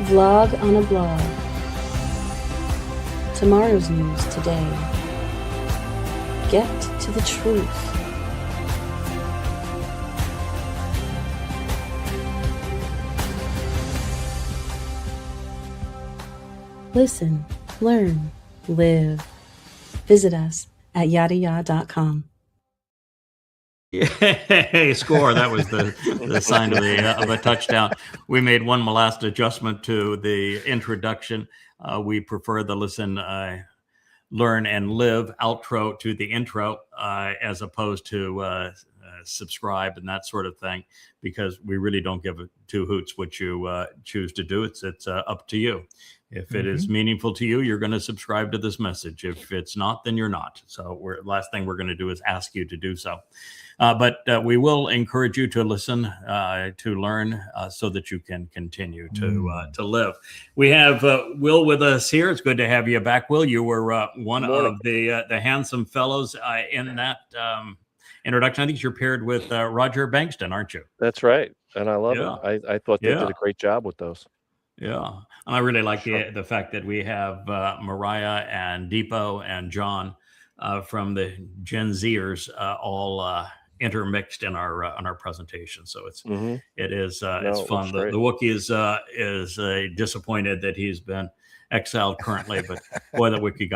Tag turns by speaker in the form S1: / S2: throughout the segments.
S1: Vlog on a blog. Tomorrow's news today. Get to the truth. Listen, learn, live. Visit us at yadaya.com.
S2: Yay, score. That was the sign of a touchdown. We made one last adjustment to the introduction. We prefer the listen, learn, and live outro to the intro as opposed to subscribe and that sort of thing, because we really don't give two hoots what you choose to do. It's up to you. If it is meaningful to you, you're going to subscribe to this message. If it's not, then you're not. So last thing we're going to do is ask you to do so. But we will encourage you to listen, to learn, so that you can continue to live. We have Will with us here. It's good to have you back, Will. You were one of the handsome fellows in that introduction. I think you're paired with Roger Bankston, aren't you?
S3: That's right. And I love it. I thought they did a great job with those.
S2: Yeah. And I really like the fact that we have Mariah and Deepo and John from the Gen Zers all intermixed in our presentation. So it's it's fun. The Wookiee is disappointed that he's been exiled currently, but boy, the Wookiee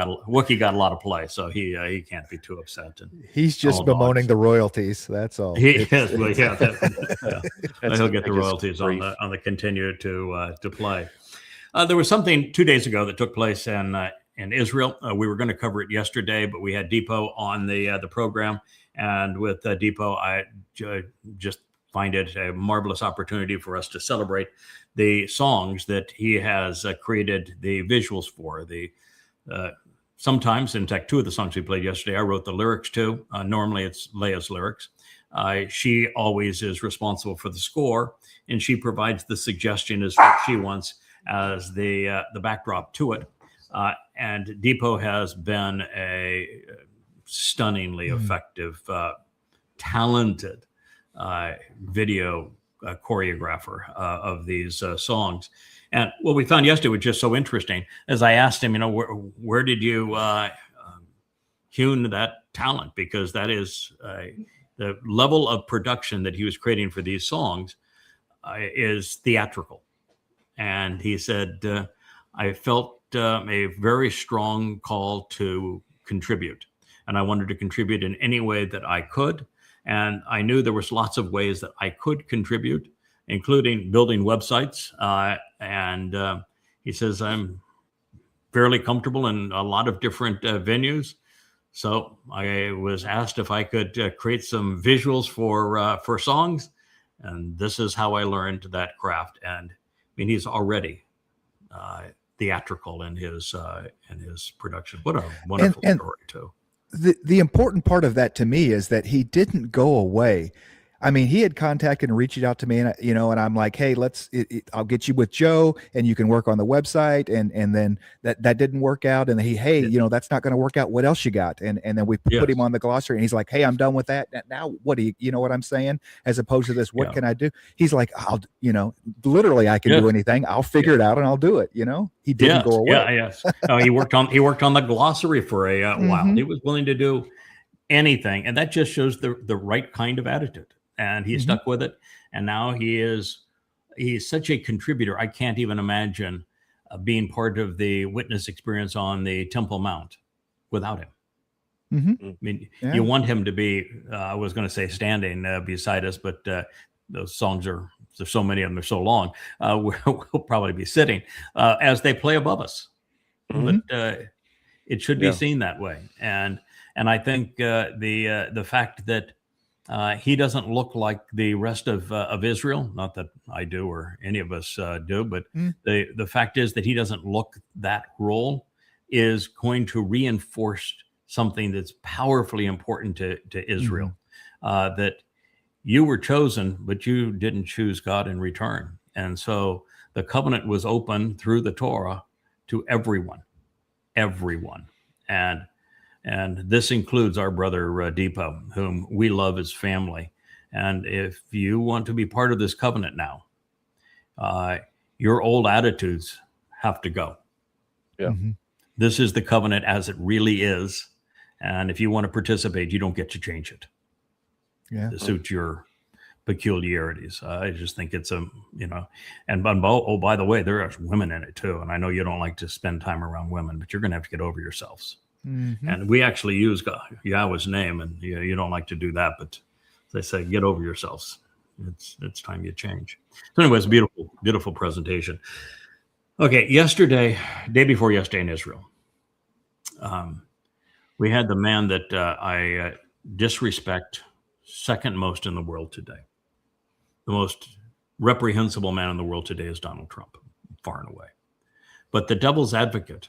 S2: got a lot of play, so he can't be too upset. And
S4: he's just bemoaning the royalties. That's all.
S2: He is, well, yeah, he'll get the royalties on the continue to play. There was something 2 days ago that took place in Israel. We were going to cover it yesterday, but we had Deepo on the program, and with Deepo, I just find it a marvelous opportunity for us to celebrate the songs that he has created the visuals for. Sometimes, in fact, two of the songs we played yesterday, I wrote the lyrics to. Normally, it's Leia's lyrics. She always is responsible for the score, and she provides the suggestion as what she wants as the backdrop to it. And Deepo has been a stunningly effective, talented video choreographer of these songs. And what we found yesterday was just so interesting. As I asked him, where did you hewn that talent? Because that is the level of production that he was creating for these songs is theatrical. And he said, I felt a very strong call to contribute. And I wanted to contribute in any way that I could. And I knew there was lots of ways that I could contribute, including building websites. And he says, I'm fairly comfortable in a lot of different venues. So I was asked if I could create some visuals for songs. And this is how I learned that craft. And I mean, he's already theatrical in his production. What a wonderful story, too.
S4: The important part of that to me is that he didn't go away. I mean, he had contacted and reached out to me, and and I'm like, hey, I'll get you with Joe, and you can work on the website, and then that didn't work out, and that's not going to work out. What else you got? And then we put him on the glossary, and he's like, hey, I'm done with that. Now, what do you know what I'm saying? As opposed to this, what can I do? He's like, literally, I can do anything. I'll figure it out, and I'll do it. He didn't go away.
S2: Yes. He worked on the glossary for a while. He was willing to do anything, and that just shows the right kind of attitude. And he stuck with it. And now he's such a contributor. I can't even imagine being part of the witness experience on the Temple Mount without him. I mean, you want him to be, I was going to say standing beside us, but those songs there's so many of them, they're so long. We'll probably be sitting as they play above us. But it should be seen that way. And I think the fact that he doesn't look like the rest of Israel. Not that I do or any of us do, but the fact is that he doesn't look that role is going to reinforce something that's powerfully important to Israel. That you were chosen, but you didn't choose God in return. And so the covenant was open through the Torah to everyone. And this includes our brother Deepo, whom we love as family. And if you want to be part of this covenant now, your old attitudes have to go.
S3: Yeah.
S4: Mhm.
S2: This is the covenant as it really is. And if you want to participate, you don't get to change it
S4: Yeah.
S2: to suit your peculiarities. I just think it's and by the way, there are women in it too. And I know you don't like to spend time around women, but you're going to have to get over yourselves.
S4: Mhm.
S2: And we actually use Yahweh's name, and you don't like to do that, but they say, get over yourselves. It's time you change. So anyways, beautiful presentation. Okay, day before yesterday in Israel, we had the man that I disrespect second most in the world today. The most reprehensible man in the world today is Donald Trump, far and away. But the devil's advocate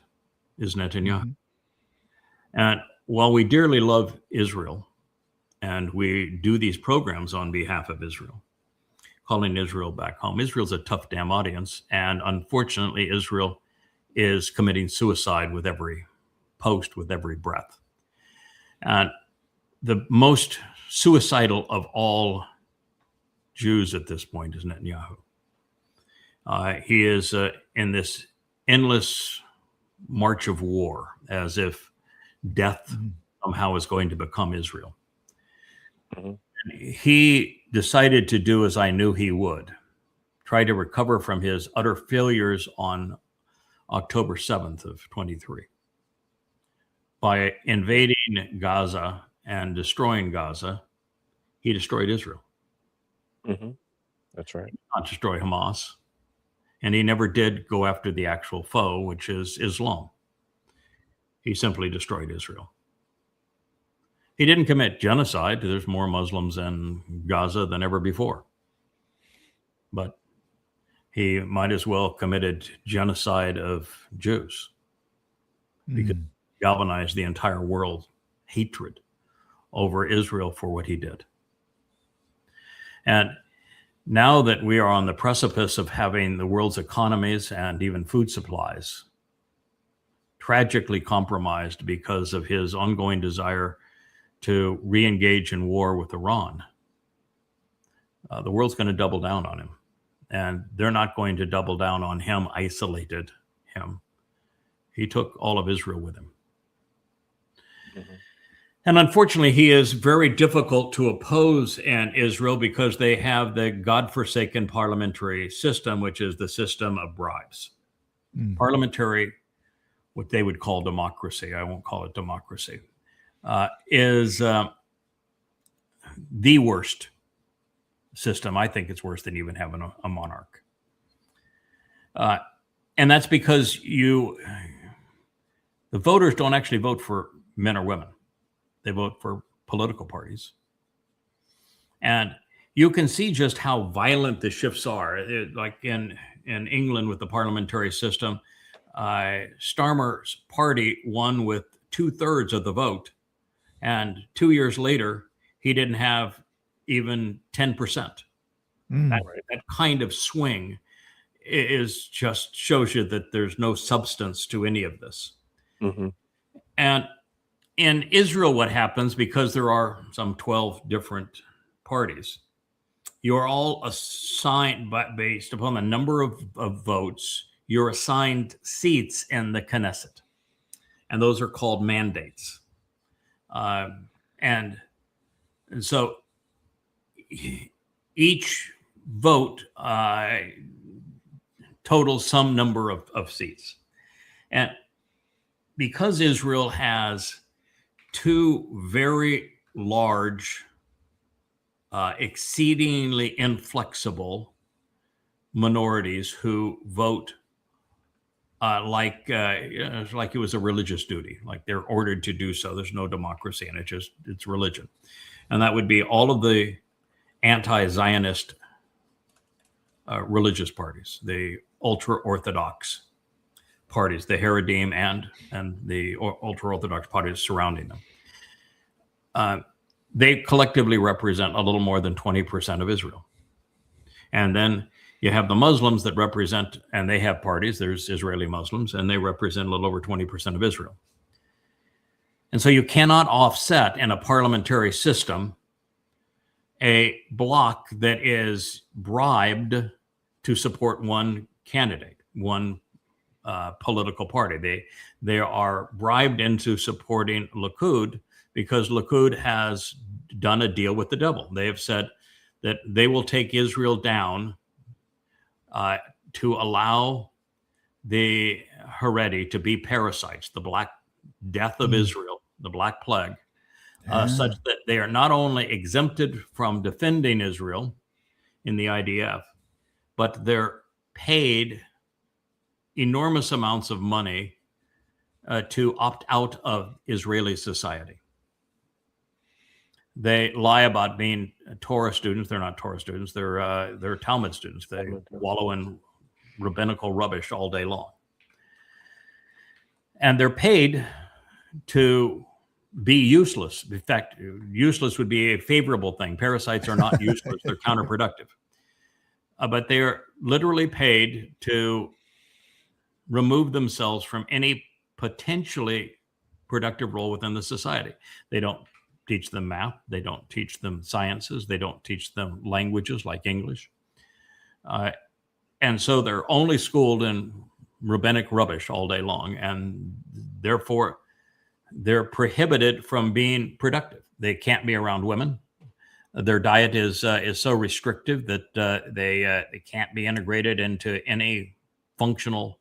S2: is Netanyahu.
S4: Mhm.
S2: And while we dearly love Israel, and we do these programs on behalf of Israel, calling Israel back home, Israel's a tough damn audience. And unfortunately, Israel is committing suicide with every post, with every breath. And the most suicidal of all Jews at this point is Netanyahu. He is in this endless march of war, as if death somehow is going to become Israel.
S3: Mhm.
S2: He decided to do as I knew he would, try to recover from his utter failures on October 7th of 23 by invading Gaza and destroying Gaza. He destroyed Israel.
S3: Mhm. That's right.
S2: Not destroy Hamas. And he never did go after the actual foe, which is Islam. He simply destroyed Israel. He didn't commit genocide. There's more Muslims in Gaza than ever before. But he might as well committed genocide of Jews, because
S4: Mm.
S2: he galvanized the entire world hatred over Israel for what he did. And now that we are on the precipice of having the world's economies and even food supplies tragically compromised because of his ongoing desire to re-engage in war with Iran, the world's going to double down on him. And they're not going to double down on him, isolated him. He took all of Israel with him.
S3: Mhm.
S2: And unfortunately, he is very difficult to oppose in Israel because they have the godforsaken parliamentary system, which is the system of bribes.
S4: Mm.
S2: Parliamentary, what they would call democracy, I won't call it democracy, is the worst system. I think it's worse than even having a monarch. And that's because the voters don't actually vote for men or women. They vote for political parties. And you can see just how violent the shifts are. Like in England with the parliamentary system, Starmer's party won with 2/3 of the vote. And 2 years later, he didn't have even 10%.
S4: Mm.
S2: That kind of swing is just shows you that there's no substance to any of this.
S3: Mhm.
S2: And in Israel, what happens, because there are some 12 different parties, you're all assigned, based upon the number of votes, you're assigned seats in the Knesset. And those are called mandates. And so each vote totals some number of seats. And because Israel has two very large, exceedingly inflexible minorities who vote like it was a religious duty, like they're ordered to do so. There's no democracy in it, it's religion. And that would be all of the anti-Zionist religious parties, the ultra-Orthodox parties, the Haredim and the ultra-Orthodox parties surrounding them. They collectively represent a little more than 20% of Israel. And then you have the Muslims that represent, and they have parties, there's Israeli Muslims, and they represent a little over 20% of Israel. And so you cannot offset in a parliamentary system a bloc that is bribed to support one candidate, one political party. They are bribed into supporting Likud because Likud has done a deal with the devil. They have said that they will take Israel down to allow the Haredi to be parasites, the Black Death of Israel, the Black Plague, such that they are not only exempted from defending Israel in the IDF, but they're paid enormous amounts of money to opt out of Israeli society. They lie about being Torah students. They're not Torah students. They're Talmud students. They wallow in rabbinical rubbish all day long. And they're paid to be useless. In fact, useless would be a favorable thing. Parasites are not useless. They're counterproductive. But they are literally paid to remove themselves from any potentially productive role within the society. They don't teach them math. They don't teach them sciences. They don't teach them languages like English. And so they're only schooled in rabbinic rubbish all day long. And therefore, they're prohibited from being productive. They can't be around women. Their diet is so restrictive that they can't be integrated into any functional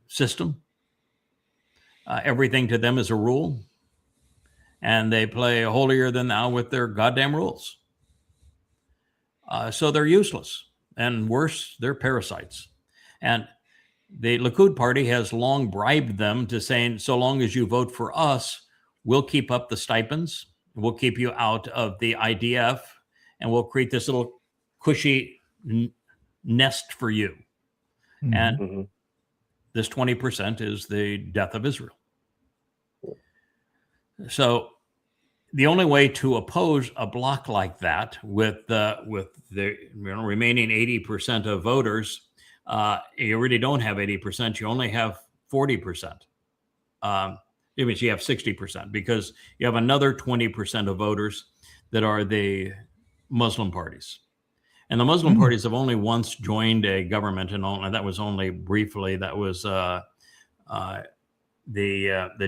S2: system. Everything to them is a rule, and they play holier than thou with their goddamn rules. So they're useless, and worse, they're parasites. And the Likud party has long bribed them to saying, so long as you vote for us, we'll keep up the stipends, we'll keep you out of the IDF, and we'll create this little cushy nest for you. And this 20% is the death of Israel. So the only way to oppose a bloc like that with the remaining 80% of voters, you really don't have 80%. You only have 40%. It means you have 60% because you have another 20% of voters that are the Muslim parties. And the Muslim parties have only once joined a government, and that was only briefly. That was the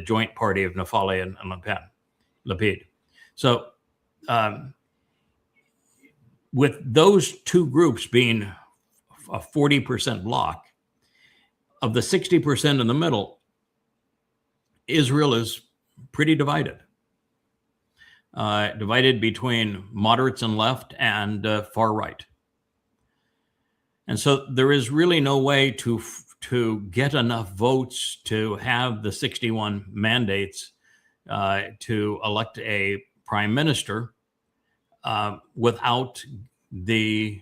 S2: joint party of Naftali and Lapid. So with those two groups being a 40% block, of the 60% in the middle, Israel is pretty divided. Divided between moderates and left and far right. And so there is really no way to get enough votes to have the 61 mandates to elect a prime minister without the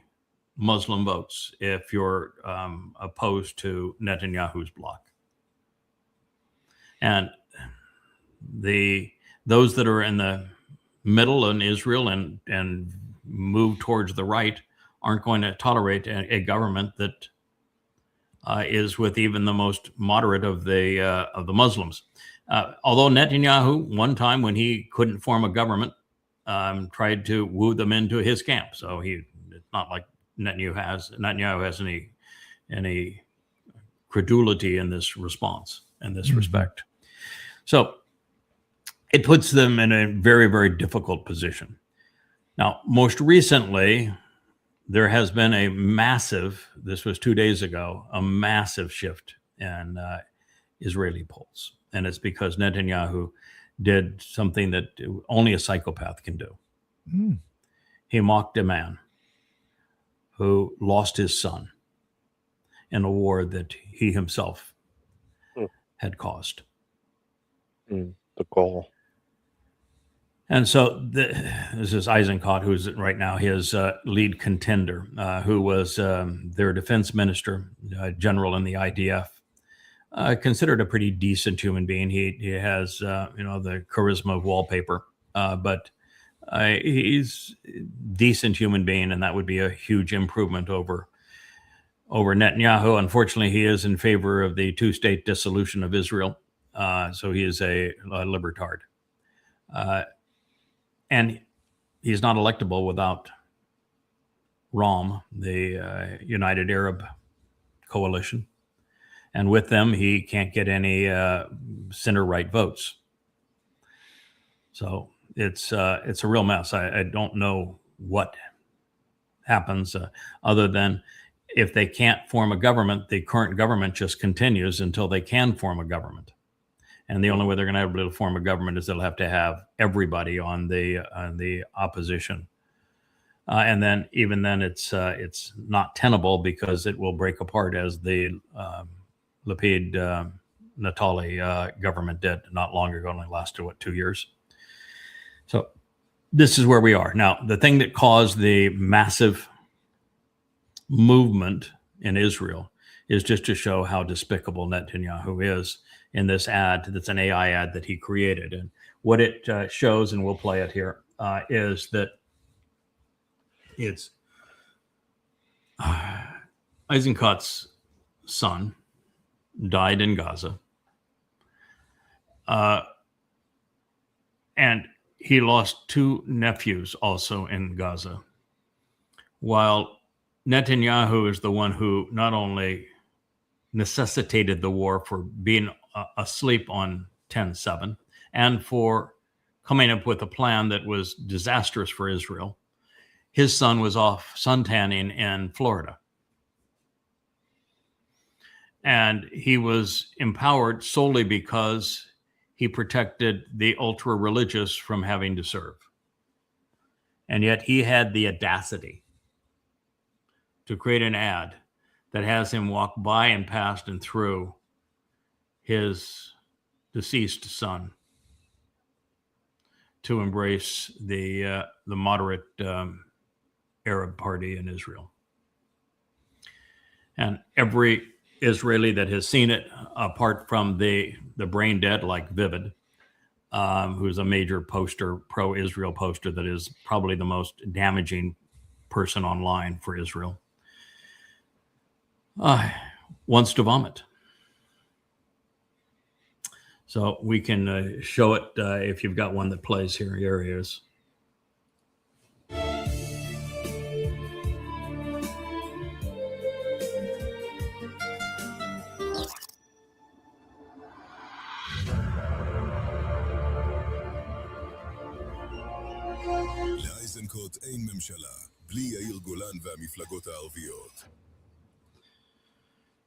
S2: Muslim votes if you're opposed to Netanyahu's bloc. And those that are in the middle in Israel and move towards the right aren't going to tolerate a government that is with even the most moderate of the Muslims. Although Netanyahu, one time when he couldn't form a government, tried to woo them into his camp. So it's not like Netanyahu has any credulity in this response, in this respect. So it puts them in a very, very difficult position. Now, most recently, there has been a massive, this was 2 days ago, a massive shift in Israeli polls. And it's because Netanyahu did something that only a psychopath can do. He mocked a man who lost his son in a war that he himself had caused.
S3: The goal.
S2: And so this is Eisenkot, who's right now his lead contender, who was their defense minister, general in the IDF, considered a pretty decent human being. He has, the charisma of wallpaper, but he's a decent human being, and that would be a huge improvement over Netanyahu. Unfortunately, he is in favor of the two-state dissolution of Israel, so he is a libertard. And he's not electable without RAAM, the United Arab coalition. And with them, he can't get any center-right votes. So it's a real mess. I don't know what happens other than if they can't form a government, the current government just continues until they can form a government. And the only way they're going to be able to form a government is they'll have to have everybody on the opposition. And then even then, it's not tenable because it will break apart as the Lapid Natali government did not long ago. Only lasted 2 years. So this is where we are now. The thing that caused the massive movement in Israel is just to show how despicable Netanyahu is in this ad. That's an AI ad that he created, and what it shows, and we'll play it here, is that it's Eisenkot's son died in Gaza, and he lost 2 nephews also in Gaza, while Netanyahu is the one who not only necessitated the war for being asleep on 10/7 and for coming up with a plan that was disastrous for Israel. His son was off suntanning in Florida. And he was empowered solely because he protected the ultra-religious from having to serve. And yet he had the audacity to create an ad that has him walk by and past and through his deceased son to embrace the moderate Arab party in Israel. And every Israeli that has seen it, apart from the brain dead like Vivid, who's a major poster, pro-Israel poster that is probably the most damaging person online for Israel, wants to vomit. So we can show it if you've got one that plays here. Here he is.
S5: לאיזנקוט אין ממשלה, בלי יאיר גולן והמפלגות הערביות.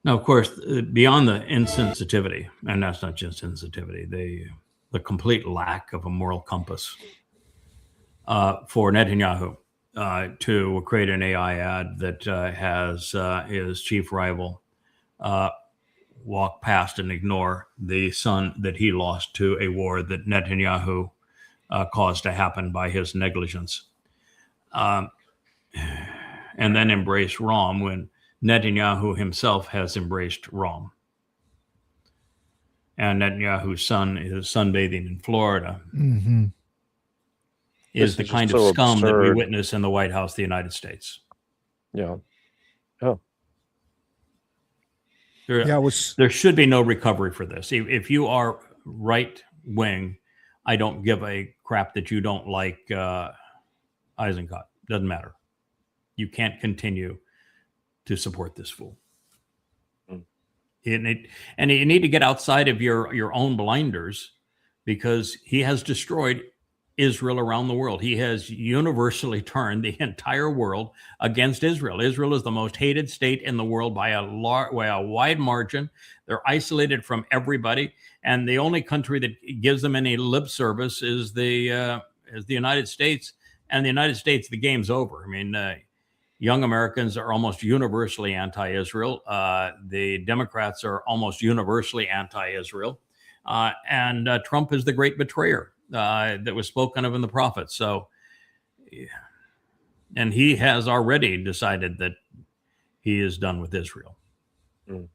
S2: Now, of course, beyond the insensitivity, and that's not just sensitivity, the complete lack of a moral compass for Netanyahu to create an AI ad that has his chief rival walk past and ignore the son that he lost to a war that Netanyahu caused to happen by his negligence. And then embrace Ram when Netanyahu himself has embraced Ram. And Netanyahu's son is sunbathing in Florida.
S4: Mm-hmm.
S2: Is the kind of scum that we witness in the White House of the United States.
S3: Yeah. Oh.
S2: There should be no recovery for this. If you are right wing, I don't give a crap that you don't like Eisenkot. Doesn't matter. You can't continue to support this fool. And you need to get outside of your own blinders, because he has destroyed Israel around the world. He has universally turned the entire world against Israel. Israel is the most hated state in the world by a wide margin. They're isolated from everybody, and the only country that gives them any lip service is the United States. And the United States, the game's over. I mean, young Americans are almost universally anti-Israel. The Democrats are almost universally anti-Israel. And Trump is the great betrayer that was spoken of in the prophets. So, and he has already decided that he is done with Israel.
S3: Mm.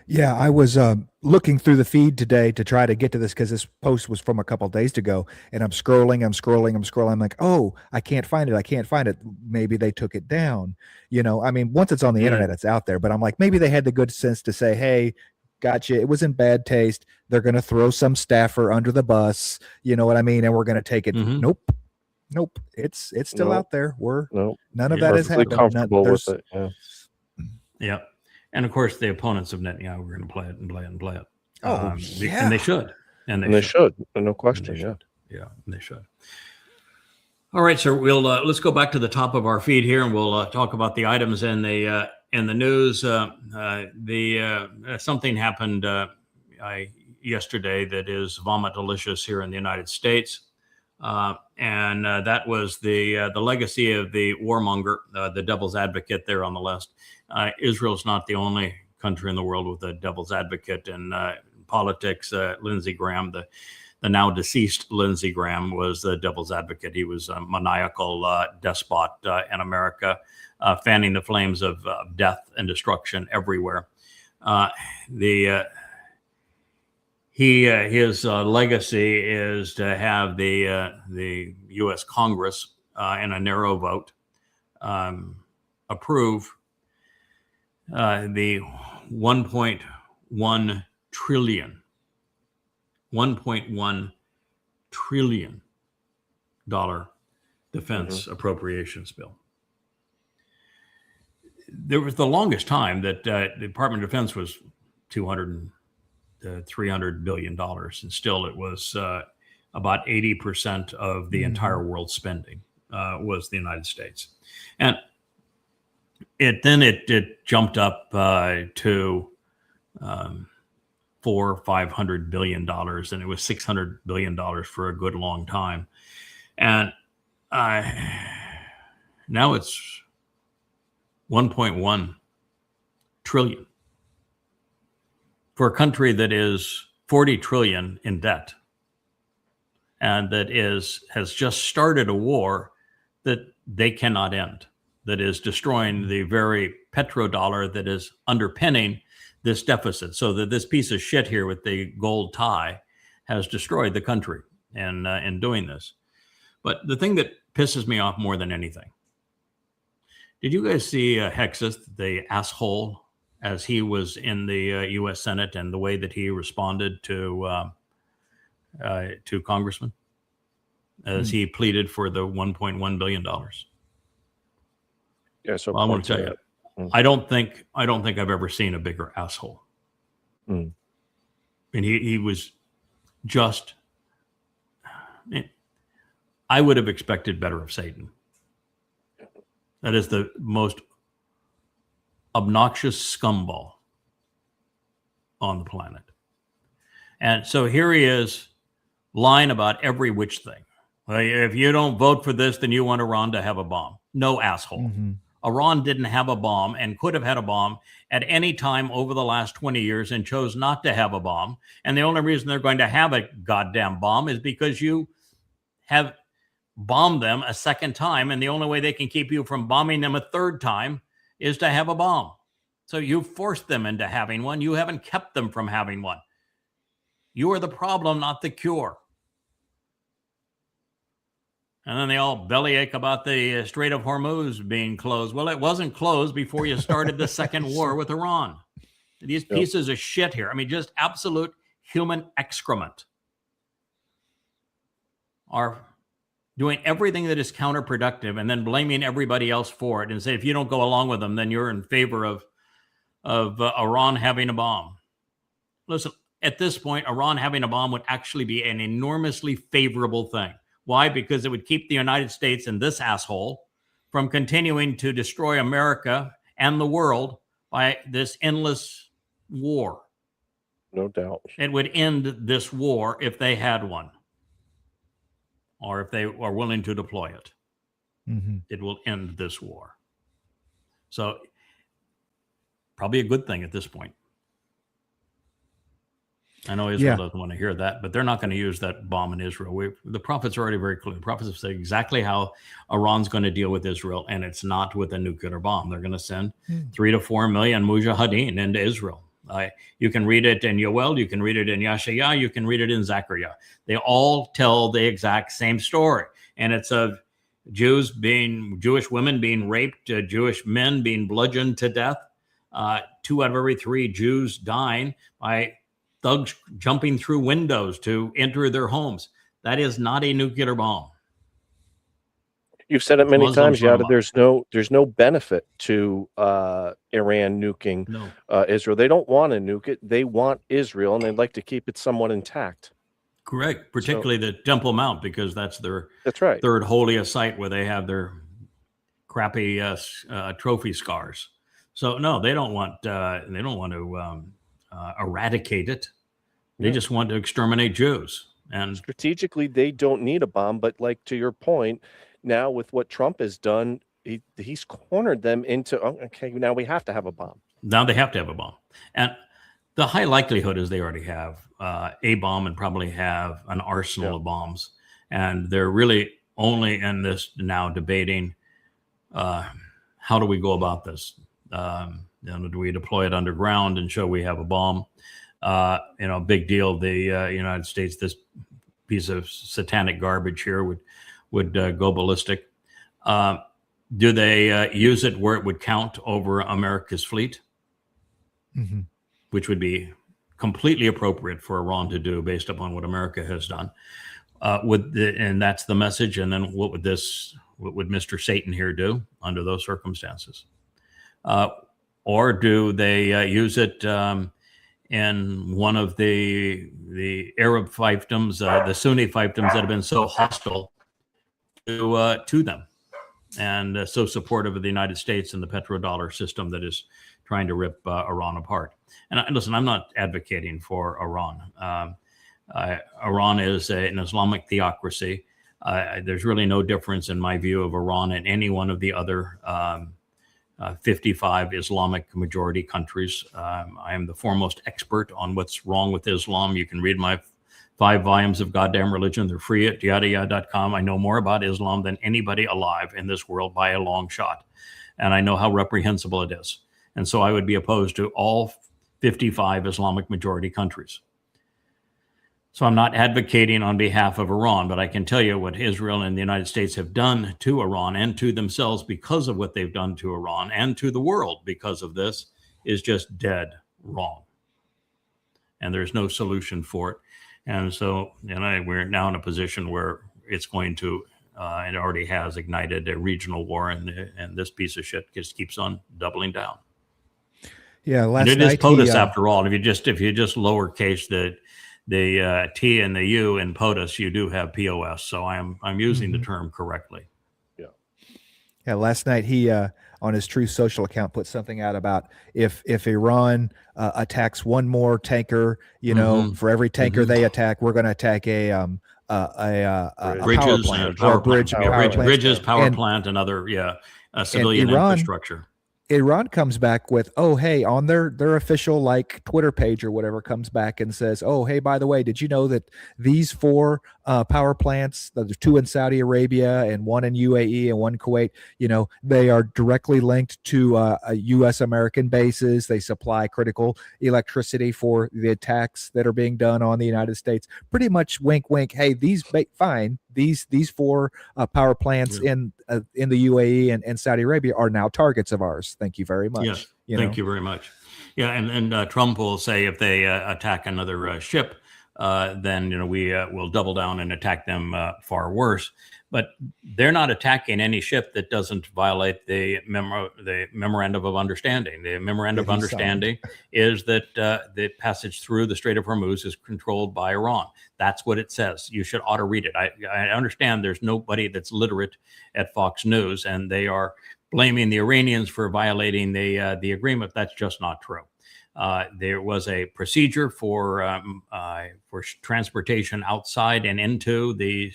S4: Yeah, I was looking through the feed today to try to get to this, because this post was from a couple of days ago, and I'm scrolling. I'm like, oh, I can't find it. Maybe they took it down. You know, I mean, once it's on the internet, it's out there. But I'm like, maybe they had the good sense to say, hey, gotcha, it was in bad taste. They're going to throw some staffer under the bus. You know what I mean? And we're going to take it.
S2: Mm-hmm.
S4: Nope. It's still out there. None of
S3: You're
S4: that is happening.
S3: comfortable with it. Yeah.
S2: Yeah. And of course, the opponents of Netanyahu were going to play it and play it and play it.
S4: Yeah.
S2: And they should.
S3: And they should. No question. Yeah.
S2: Yeah, they should. All right, sir. We'll let's go back to the top of our feed here, and we'll talk about the items in the news. Something happened yesterday that is vomit-delicious here in the United States, and that was the legacy of the warmonger, the devil's advocate there on the list. Israel's not the only country in the world with a devil's advocate in politics. Lindsey Graham, the now deceased Lindsey Graham, was the devil's advocate. He was a maniacal despot in America, fanning the flames of death and destruction everywhere. His legacy is to have the U.S. Congress in a narrow vote approve the $1.1 trillion defense appropriations bill. There was the longest time that the Department of Defense was $200 to $300 billion, and still it was about 80% of the entire world spending was the United States. And it jumped up to $400-500 billion, and it was $600 billion for a good long time. And now it's 1.1 trillion for a country that is 40 trillion in debt, and that has just started a war that they cannot end, that is destroying the very petrodollar that is underpinning this deficit. So that this piece of shit here with the gold tie has destroyed the country in doing this. But the thing that pisses me off more than anything, did you guys see Hexeth, the asshole, as he was in the U.S. Senate, and the way that he responded to Congressman as he pleaded for the $1.1 billion?
S3: Yeah, so
S2: well, I'm going to tell you, I don't think I've ever seen a bigger asshole. And he was just. I would have expected better of Satan. That is the most obnoxious scumball on the planet. And so here he is lying about every which thing. If you don't vote for this, then you want Iran to have a bomb. No, asshole. Iran didn't have a bomb and could have had a bomb at any time over the last 20 years and chose not to have a bomb. And the only reason they're going to have a goddamn bomb is because you have bombed them a second time. And the only way they can keep you from bombing them a third time is to have a bomb. So you forced them into having one. You haven't kept them from having one. You are the problem, not the cure. And then they all bellyache about the Strait of Hormuz being closed. Well, it wasn't closed before you started the second war with Iran. These pieces of shit here, I mean, just absolute human excrement, are doing everything that is counterproductive and then blaming everybody else for it and say, if you don't go along with them, then you're in favor of Iran having a bomb. Listen, at this point, Iran having a bomb would actually be an enormously favorable thing. Why? Because it would keep the United States and this asshole from continuing to destroy America and the world by this endless war.
S3: No doubt.
S2: It would end this war if they had one, or if they are willing to deploy it. It will end this war. So probably a good thing at this point. I know Israel doesn't want to hear that, but they're not going to use that bomb in Israel. The prophets are already very clear. The prophets have said exactly how Iran's going to deal with Israel, and it's not with a nuclear bomb. They're going to send 3 to 4 million mujahideen into Israel. You can read it in Yoel, you can read it in Yashaya, you can read it in Zechariah. They all tell the exact same story, and it's of Jewish women being raped, Jewish men being bludgeoned to death, 2 out of every 3 Jews dying by thugs jumping through windows to enter their homes. That is not a nuclear bomb.
S3: You've said it many
S2: Muslims
S3: times,
S2: run
S3: Yada.
S2: amok.
S3: There's no benefit to Iran nuking
S2: No.
S3: Israel. They don't want to nuke it. They want Israel, and they'd like to keep it somewhat intact.
S2: Correct. Particularly the Temple Mount, because that's their
S3: That's right.
S2: third holiest site where they have their crappy trophy scars. So no, they don't want to eradicate it. They
S3: Yeah.
S2: just want to exterminate Jews. And
S3: Strategically, they don't need a bomb, but like to your point, now with what Trump has done, he's cornered them into okay, now we have to have a bomb.
S2: now they have to have a bomb. And the high likelihood is they already have a bomb and probably have an arsenal of bombs. And they're really only in this now debating how do we go about this? Do we deploy it underground and show we have a bomb? Big deal. The United States, this piece of satanic garbage here would go ballistic. Do they use it where it would count over America's fleet?
S4: Mm-hmm.
S2: Which would be completely appropriate for Iran to do based upon what America has done. And that's the message. And then what would Mr. Satan here do under those circumstances? Or do they use it in one of the Arab fiefdoms, the Sunni fiefdoms that have been so hostile to them and so supportive of the United States and the petrodollar system that is trying to rip Iran apart? And listen, I'm not advocating for Iran. Iran is an Islamic theocracy. There's really no difference in my view of Iran and any one of the other 55 Islamic majority countries. I am the foremost expert on what's wrong with Islam. You can read my 5 volumes of Goddamn Religion. They're free at yadayah.com. I know more about Islam than anybody alive in this world by a long shot. And I know how reprehensible it is. And so I would be opposed to all 55 Islamic majority countries. So I'm not advocating on behalf of Iran, but I can tell you what Israel and the United States have done to Iran and to themselves because of what they've done to Iran and to the world because of this is just dead wrong. And there's no solution for it. And so we're now in a position where it's going to, it already has ignited a regional war, and this piece of shit just keeps on doubling down.
S4: Yeah,
S2: and it is POTUS after all. If you just lowercase the T and the U in POTUS, you do have POS. So I'm using the term correctly.
S4: Yeah. Last night he on his Truth Social account put something out about if Iran attacks one more tanker, for every tanker they attack, we're going to attack a
S2: bridges,
S4: power plant,
S2: bridges, power plant, and other civilian infrastructure.
S4: Iran comes back with, oh, hey, on their official Twitter page or whatever, comes back and says, oh, hey, by the way, did you know that these 4 power plants, there's 2 in Saudi Arabia and 1 in UAE and 1 in Kuwait, they are directly linked to U.S. American bases. They supply critical electricity for the attacks that are being done on the United States. Pretty much wink, wink. Hey, these 4 power plants in the UAE and Saudi Arabia are now targets of ours. Thank you very much.
S2: Yes, thank you very much. Yeah, and Trump will say if they attack another ship, then we will double down and attack them far worse. But they're not attacking any ship that doesn't violate the memorandum of understanding. The memorandum of understanding is that the passage through the Strait of Hormuz is controlled by Iran. That's what it says. You should ought to read it. I understand there's nobody that's literate at Fox News, and they are blaming the Iranians for violating the agreement. That's just not true. There was a procedure for transportation outside and into the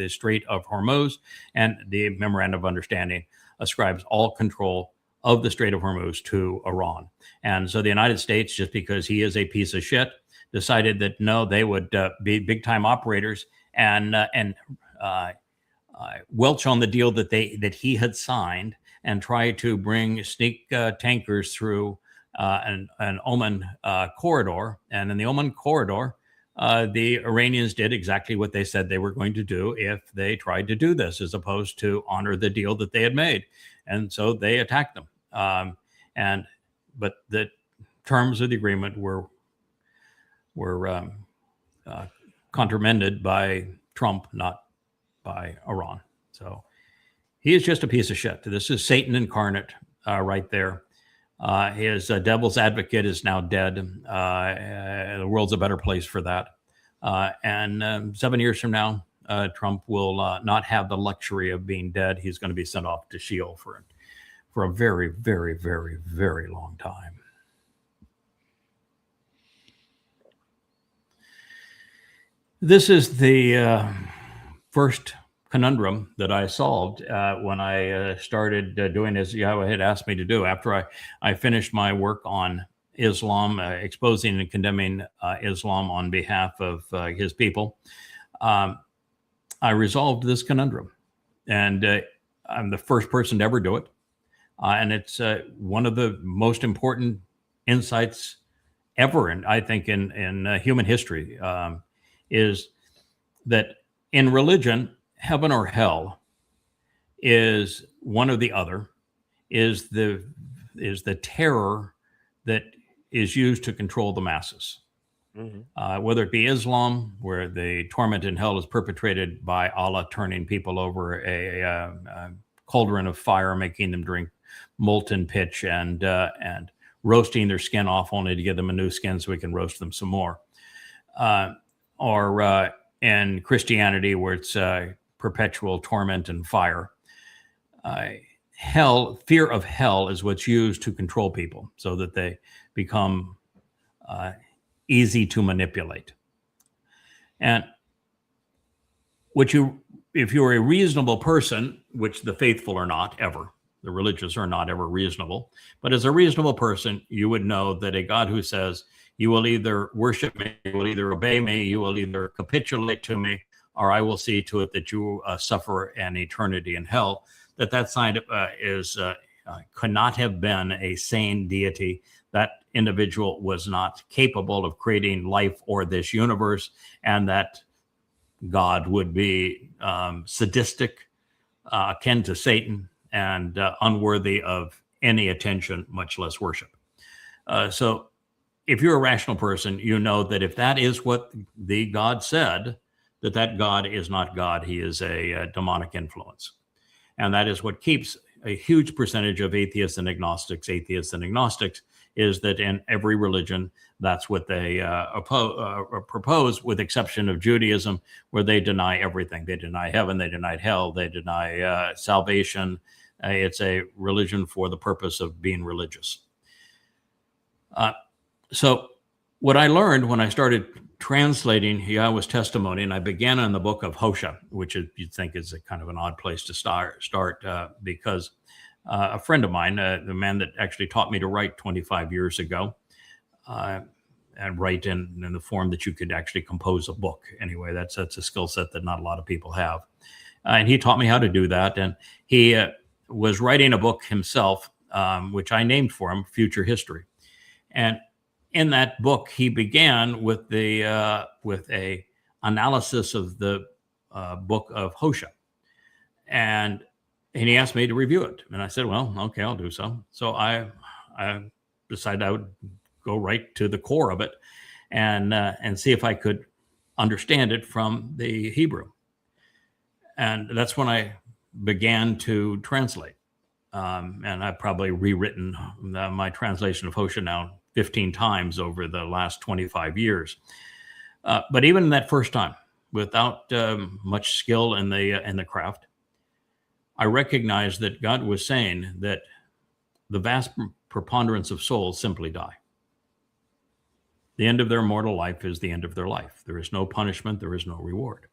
S2: Strait of Hormuz, and the memorandum of understanding ascribes all control of the Strait of Hormuz to Iran. And so the United States, just because he is a piece of shit, decided that no, they would be big time operators and welch on the deal that he had signed and try to bring sneak tankers through an Oman corridor. And in the Oman corridor, the Iranians did exactly what they said they were going to do if they tried to do this, as opposed to honor the deal that they had made. And so they attacked them. But the terms of the agreement were contramended by Trump, not by Iran. So He is just a piece of shit. This is Satan incarnate right there. His devil's advocate is now dead. The world's a better place for that. And 7 years from now, Trump will not have the luxury of being dead. He's going to be sent off to Sheol for a very, very, very, very long time. This is the first conundrum that I solved when I started doing as Yahweh had asked me to do. After I finished my work on Islam, exposing and condemning Islam on behalf of his people, I resolved this conundrum. And I'm the first person to ever do it. And it's one of the most important insights ever, and I think in human history, is that in religion, heaven or hell is one or the other, is the terror that is used to control the masses. Mm-hmm. Whether it be Islam, where the torment in hell is perpetrated by Allah turning people over a cauldron of fire, making them drink molten pitch and roasting their skin off only to give them a new skin so we can roast them some more. Or in Christianity, where it's perpetual torment and fire. Hell, fear of hell is what's used to control people so that they become easy to manipulate. And if you're a reasonable person, which the faithful are not ever, the religious are not ever reasonable, but as a reasonable person, you would know that a God who says, you will either worship me, you will either obey me, you will either capitulate to me, or I will see to it that you suffer an eternity in hell, that sign could not have been a sane deity. That individual was not capable of creating life or this universe, and that God would be sadistic, akin to Satan, and unworthy of any attention, much less worship. So if you're a rational person, you know that if that is what the God said, that God is not God. He is a demonic influence. And that is what keeps a huge percentage of atheists and agnostics, is that in every religion, that's what they propose, with exception of Judaism, where they deny everything. They deny heaven, they deny hell, they deny salvation. It's a religion for the purpose of being religious. So what I learned when I started translating Yahweh's testimony, and I began in the book of Hosea, which you'd think is a kind of an odd place to start because a friend of mine, the man that actually taught me to write 25 years ago, and write in the form that you could actually compose a book. Anyway, that's a skill set that not a lot of people have. And he taught me how to do that. And he was writing a book himself, which I named for him, Future History. And in that book, he began with a analysis of the book of Hosea. And he asked me to review it. And I said, well, okay, I'll do so. So I decided I would go right to the core of it and see if I could understand it from the Hebrew. And that's when I began to translate. And I've probably rewritten my translation of Hosea now 15 times over the last 25 years. But even in that first time, without much skill in the craft, I recognized that God was saying that the vast preponderance of souls simply die. The end of their mortal life is the end of their life. There is no punishment. There is no reward.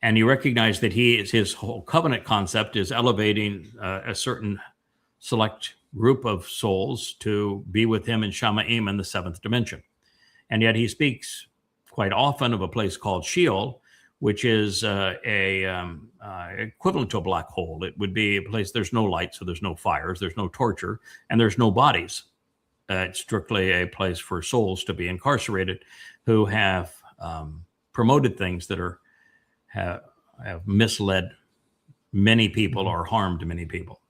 S2: And he recognized that his whole covenant concept is elevating a certain select group of souls to be with him in Shamaim in the seventh dimension. And yet he speaks quite often of a place called Sheol, which is equivalent to a black hole. It would be a place, there's no light, so there's no fires, there's no torture, and there's no bodies. It's strictly a place for souls to be incarcerated who have promoted things that have misled many people or harmed many people.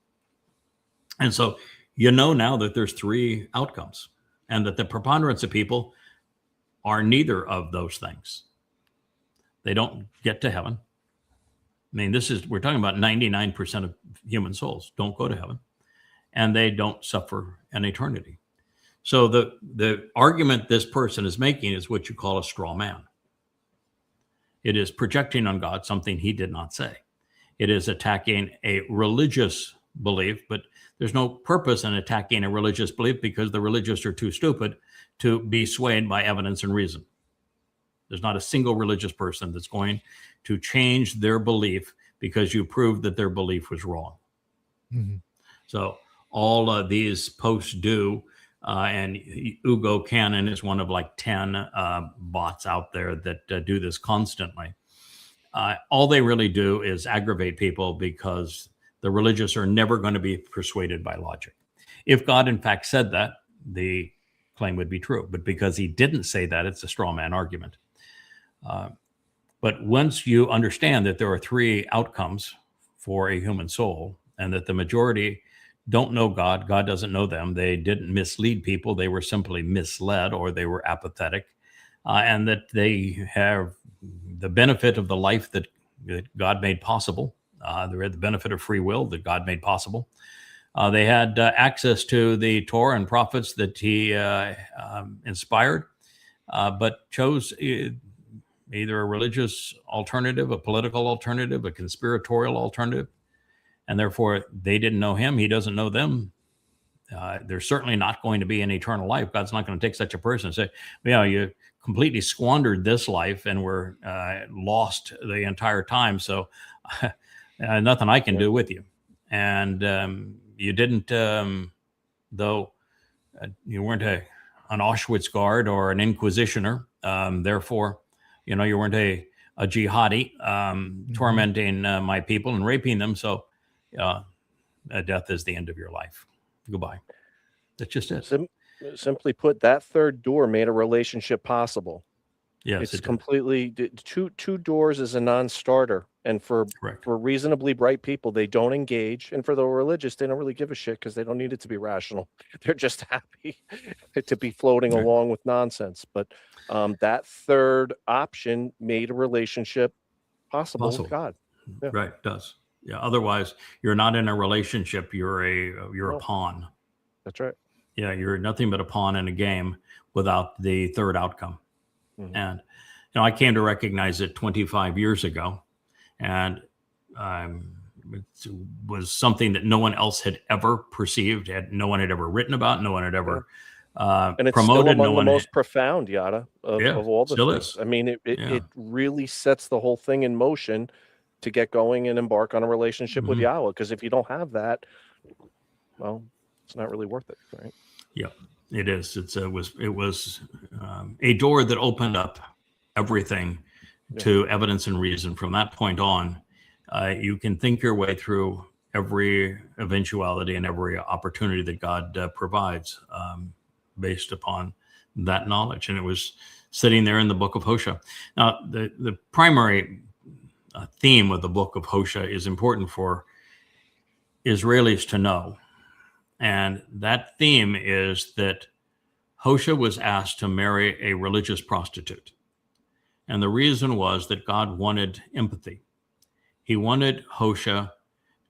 S2: And so you know now that there's three outcomes, and that the preponderance of people are neither of those things. They don't get to heaven. I mean, we're talking about 99% of human souls don't go to heaven, and they don't suffer an eternity. So the argument this person is making is what you call a straw man. It is projecting on God something he did not say. It is attacking a religious belief, but there's no purpose in attacking a religious belief because the religious are too stupid to be swayed by evidence and reason. There's not a single religious person that's going to change their belief because you proved that their belief was wrong.
S4: Mm-hmm.
S2: So all of these posts do, and Ugo Cannon is one of like 10 bots out there that do this constantly. All they really do is aggravate people because the religious are never going to be persuaded by logic. If God, in fact, said that, the claim would be true. But because he didn't say that, it's a straw man argument. But once you understand that there are three outcomes for a human soul, and that the majority don't know God, God doesn't know them, they didn't mislead people, they were simply misled, or they were apathetic, and that they have the benefit of the life that God made possible. They had the benefit of free will that God made possible. They had access to the Torah and prophets that he inspired, but chose either a religious alternative, a political alternative, a conspiratorial alternative, and therefore they didn't know him. He doesn't know them. There's certainly not going to be an eternal life. God's not going to take such a person and say, "Yeah, you completely squandered this life and were lost the entire time. So nothing I can do with you." And you didn't, though you weren't an Auschwitz guard or an inquisitioner. Therefore, you weren't a jihadi tormenting my people and raping them. So death is the end of your life. Goodbye. That's just it.
S3: Simply put, that third door made a relationship possible.
S2: Yes,
S3: It's completely two doors is a non-starter, and for
S2: correct.
S3: reasonably bright people, they don't engage, and for the religious, they don't really give a shit because they don't need it to be rational. They're just happy to be floating
S2: Right.
S3: along with nonsense. But that third option made a relationship possible
S2: Possible.
S3: with God. Yeah.
S2: Right, it does. Yeah. Otherwise, you're not in a relationship. You're a
S3: No.
S2: pawn.
S3: That's right.
S2: Yeah, you're nothing but a pawn in a game without the third outcome.
S3: Mhm.
S2: And I came to recognize it 25 years ago, and it was something that no one else had ever perceived, no one had ever written about, no one had ever
S3: And it's
S2: promoted.
S3: still
S2: No
S3: among the
S2: one
S3: most profound, Yada,
S2: Yeah,
S3: of all the
S2: still
S3: things.
S2: is.
S3: I mean, it
S2: Yeah.
S3: really sets the whole thing in motion to get going and embark on a relationship with
S2: Mhm.
S3: Yahweh. Because if you don't have that, well, it's not really worth it, right?
S2: Yeah, it is. It was a door that opened up everything to evidence and reason. From that point on, you can think your way through every eventuality and every opportunity that God provides based upon that knowledge. And it was sitting there in the book of Hosea. Now, the primary theme of the book of Hosea is important for Israelis to know. And that theme is that Hosea was asked to marry a religious prostitute. And the reason was that God wanted empathy. He wanted Hosea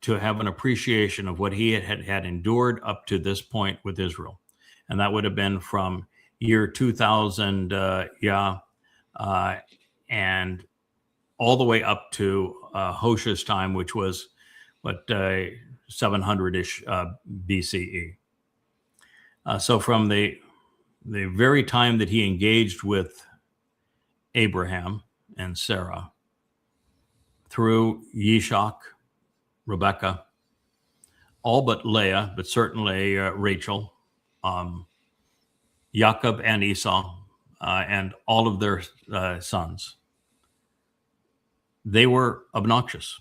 S2: to have an appreciation of what he had endured up to this point with Israel. And that would have been from year 2000, and all the way up to Hoshea's time, which was 700-ish BCE. So from the very time that he engaged with Abraham and Sarah, through Yishak, Rebecca, all but Leah, but certainly Rachel, Jacob and Esau, and all of their sons, they were obnoxious.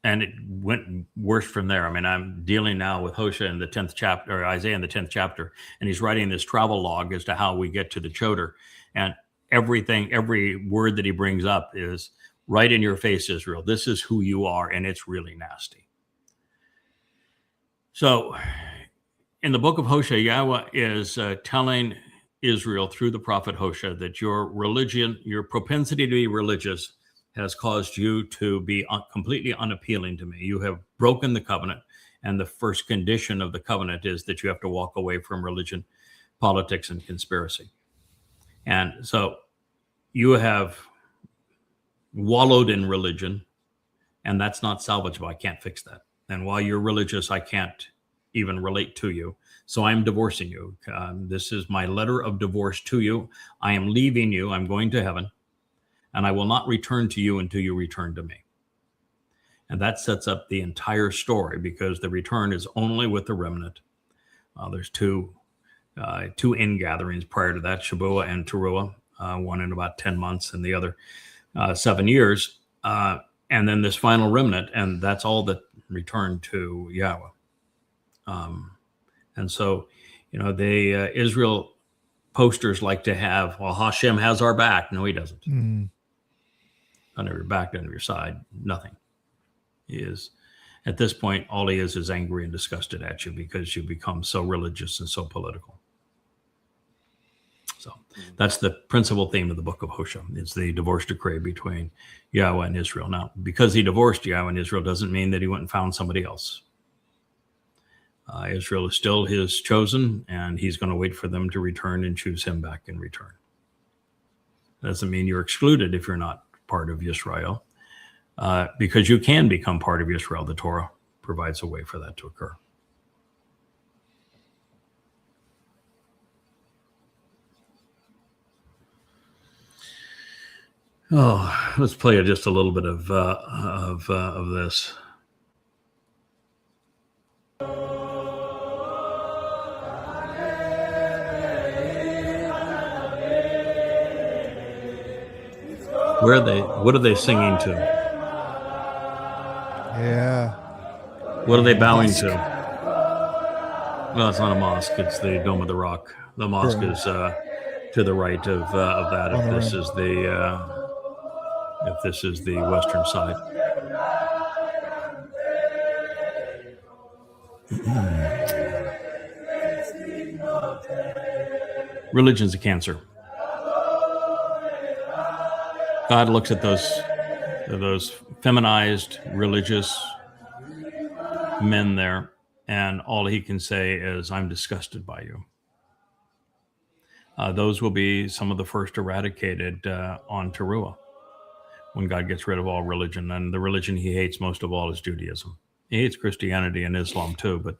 S2: And it went worse from there. I mean, I'm dealing now with Hosea in the 10th chapter, or Isaiah in the 10th chapter, and he's writing this travel log as to how we get to the Choder. And every word that he brings up is right in your face, Israel. This is who you are, and it's really nasty. So in the book of Hosea, Yahweh is telling Israel through the prophet Hosea that your religion, your propensity to be religious, has caused you to be completely unappealing to me. You have broken the covenant, and the first condition of the covenant is that you have to walk away from religion, politics, and conspiracy. And so you have wallowed in religion, and that's not salvageable. I can't fix that. And while you're religious, I can't even relate to you. So I'm divorcing you. This is my letter of divorce to you. I am leaving you. I'm going to heaven, and I will not return to you until you return to me. And that sets up the entire story, because the return is only with the remnant. There's two ingatherings prior to that, Shabuah and Teruah, one in about 10 months and the other 7 years. And then this final remnant, and that's all that returned to Yahweh. And so, the Israel posters like to have, well, Hashem has our back. No, he doesn't.
S4: Mm.
S2: None of your back, none of your side, nothing. He is, at this point, all he is angry and disgusted at you because you become so religious and so political. So that's the principal theme of the book of Hosea. It's the divorce decree between Yahweh and Israel. Now, because he divorced Yahweh and Israel doesn't mean that he went and found somebody else. Israel is still his chosen, and he's going to wait for them to return and choose him back in return. Doesn't mean you're excluded if you're not part of Israel, because you can become part of Israel. The Torah provides a way for that to occur. Oh, let's play just a little bit of this. Where are they? What are they singing to?
S4: Yeah.
S2: What are they bowing to? Well, it's not a mosque. It's the Dome of the Rock. The mosque is to the right of that. If this is the western side. Religion's a cancer. God looks at those feminized religious men there, and all he can say is, "I'm disgusted by you." Those will be some of the first eradicated on Teruah, when God gets rid of all religion. And the religion he hates most of all is Judaism. He hates Christianity and Islam too, but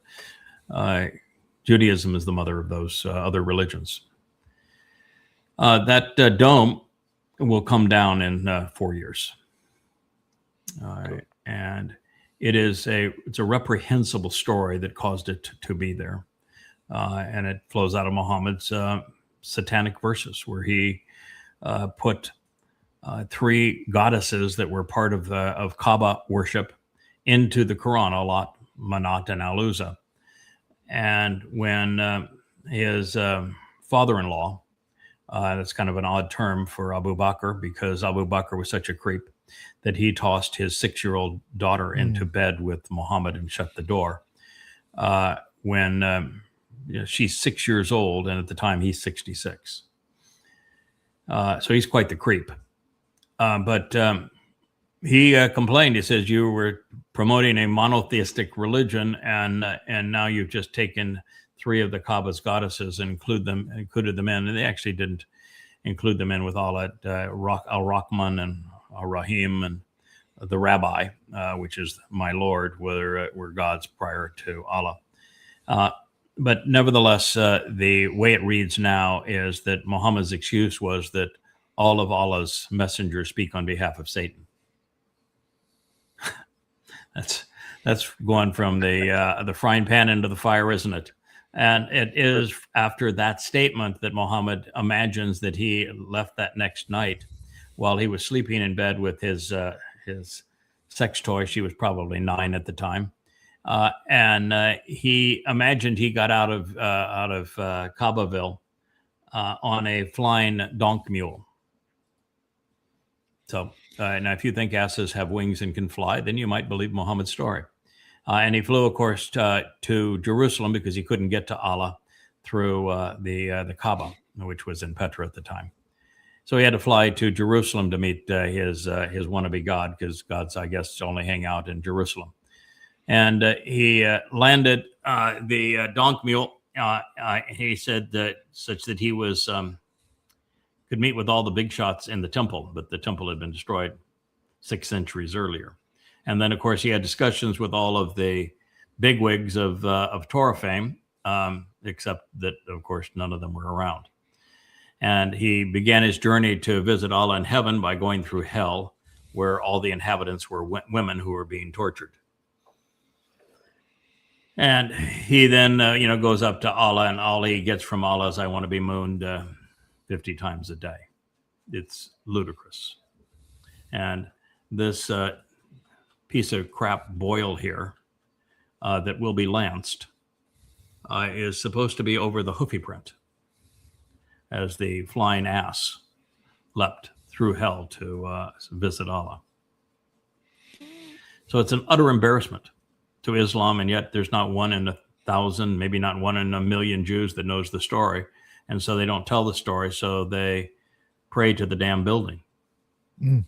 S2: Judaism is the mother of those other religions. That dome will come down in 4 years. And it's a reprehensible story that caused it to be there. And it flows out of Muhammad's satanic verses, where he put 3 goddesses that were part of Kaaba worship into the Quran: Alat, Manat, and Al-Uzza. And when his father-in-law, that's kind of an odd term for Abu Bakr, because Abu Bakr was such a creep that he tossed his 6-year-old daughter into bed with Muhammad and shut the door. When she's 6 years old, and at the time he's 66. So he's quite the creep. But he complained. He says, "You were promoting a monotheistic religion, and now you've just taken 3 of the Kaaba's goddesses and included them in." And they actually didn't include them in with all that Al-Rahman and Al-Rahim and the Rabbi, which is my Lord, were gods prior to Allah. But nevertheless, the way it reads now is that Muhammad's excuse was that all of Allah's messengers speak on behalf of Satan. That's going from the frying pan into the fire, isn't it? And it is after that statement that Muhammad imagines that he left that next night while he was sleeping in bed with his sex toy. She was probably 9 at the time. And he imagined he got out of Kaabaville on a flying donk mule. So now, if you think asses have wings and can fly, then you might believe Muhammad's story. And he flew, of course, to Jerusalem because he couldn't get to Allah through the Kaaba, which was in Petra at the time. So he had to fly to Jerusalem to meet his wannabe God, because gods, I guess, only hang out in Jerusalem. And he landed the donk mule. He said that such that he was could meet with all the big shots in the temple, but the temple had been destroyed 6 centuries earlier. And then, of course, he had discussions with all of the bigwigs of Torah fame, except that, of course, none of them were around. And he began his journey to visit Allah in heaven by going through hell, where all the inhabitants were women who were being tortured. And he then, goes up to Allah, and all he gets from Allah is, "I want to be mooned 50 times a day." It's ludicrous. And this piece of crap boil here that will be lanced is supposed to be over the hoofy print, as the flying ass leapt through hell to visit Allah. So it's an utter embarrassment to Islam, and yet there's not one in 1,000, maybe not one in 1,000,000 Jews that knows the story, and so they don't tell the story, so they pray to the damn building. What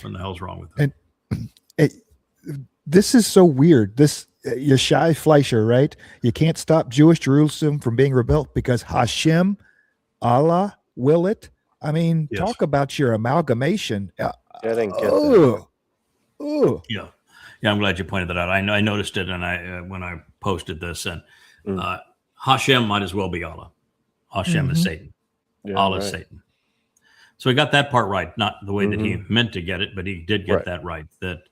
S2: the hell's wrong with them?
S4: And this is so weird. This Yeshai Fleischer, right? You can't stop Jewish Jerusalem from being rebuilt because Hashem, Allah, will it? I mean,
S2: Yes.
S4: talk about your amalgamation.
S3: I didn't get that.
S2: Yeah, I'm glad you pointed that out. I noticed it, and I when I posted this, and Hashem might as well be Allah. Hashem is Satan.
S3: Yeah,
S2: Allah is
S3: right.
S2: Satan. So he got that part right, not the way that he meant to get it, but he did get
S3: Right.
S2: that right. That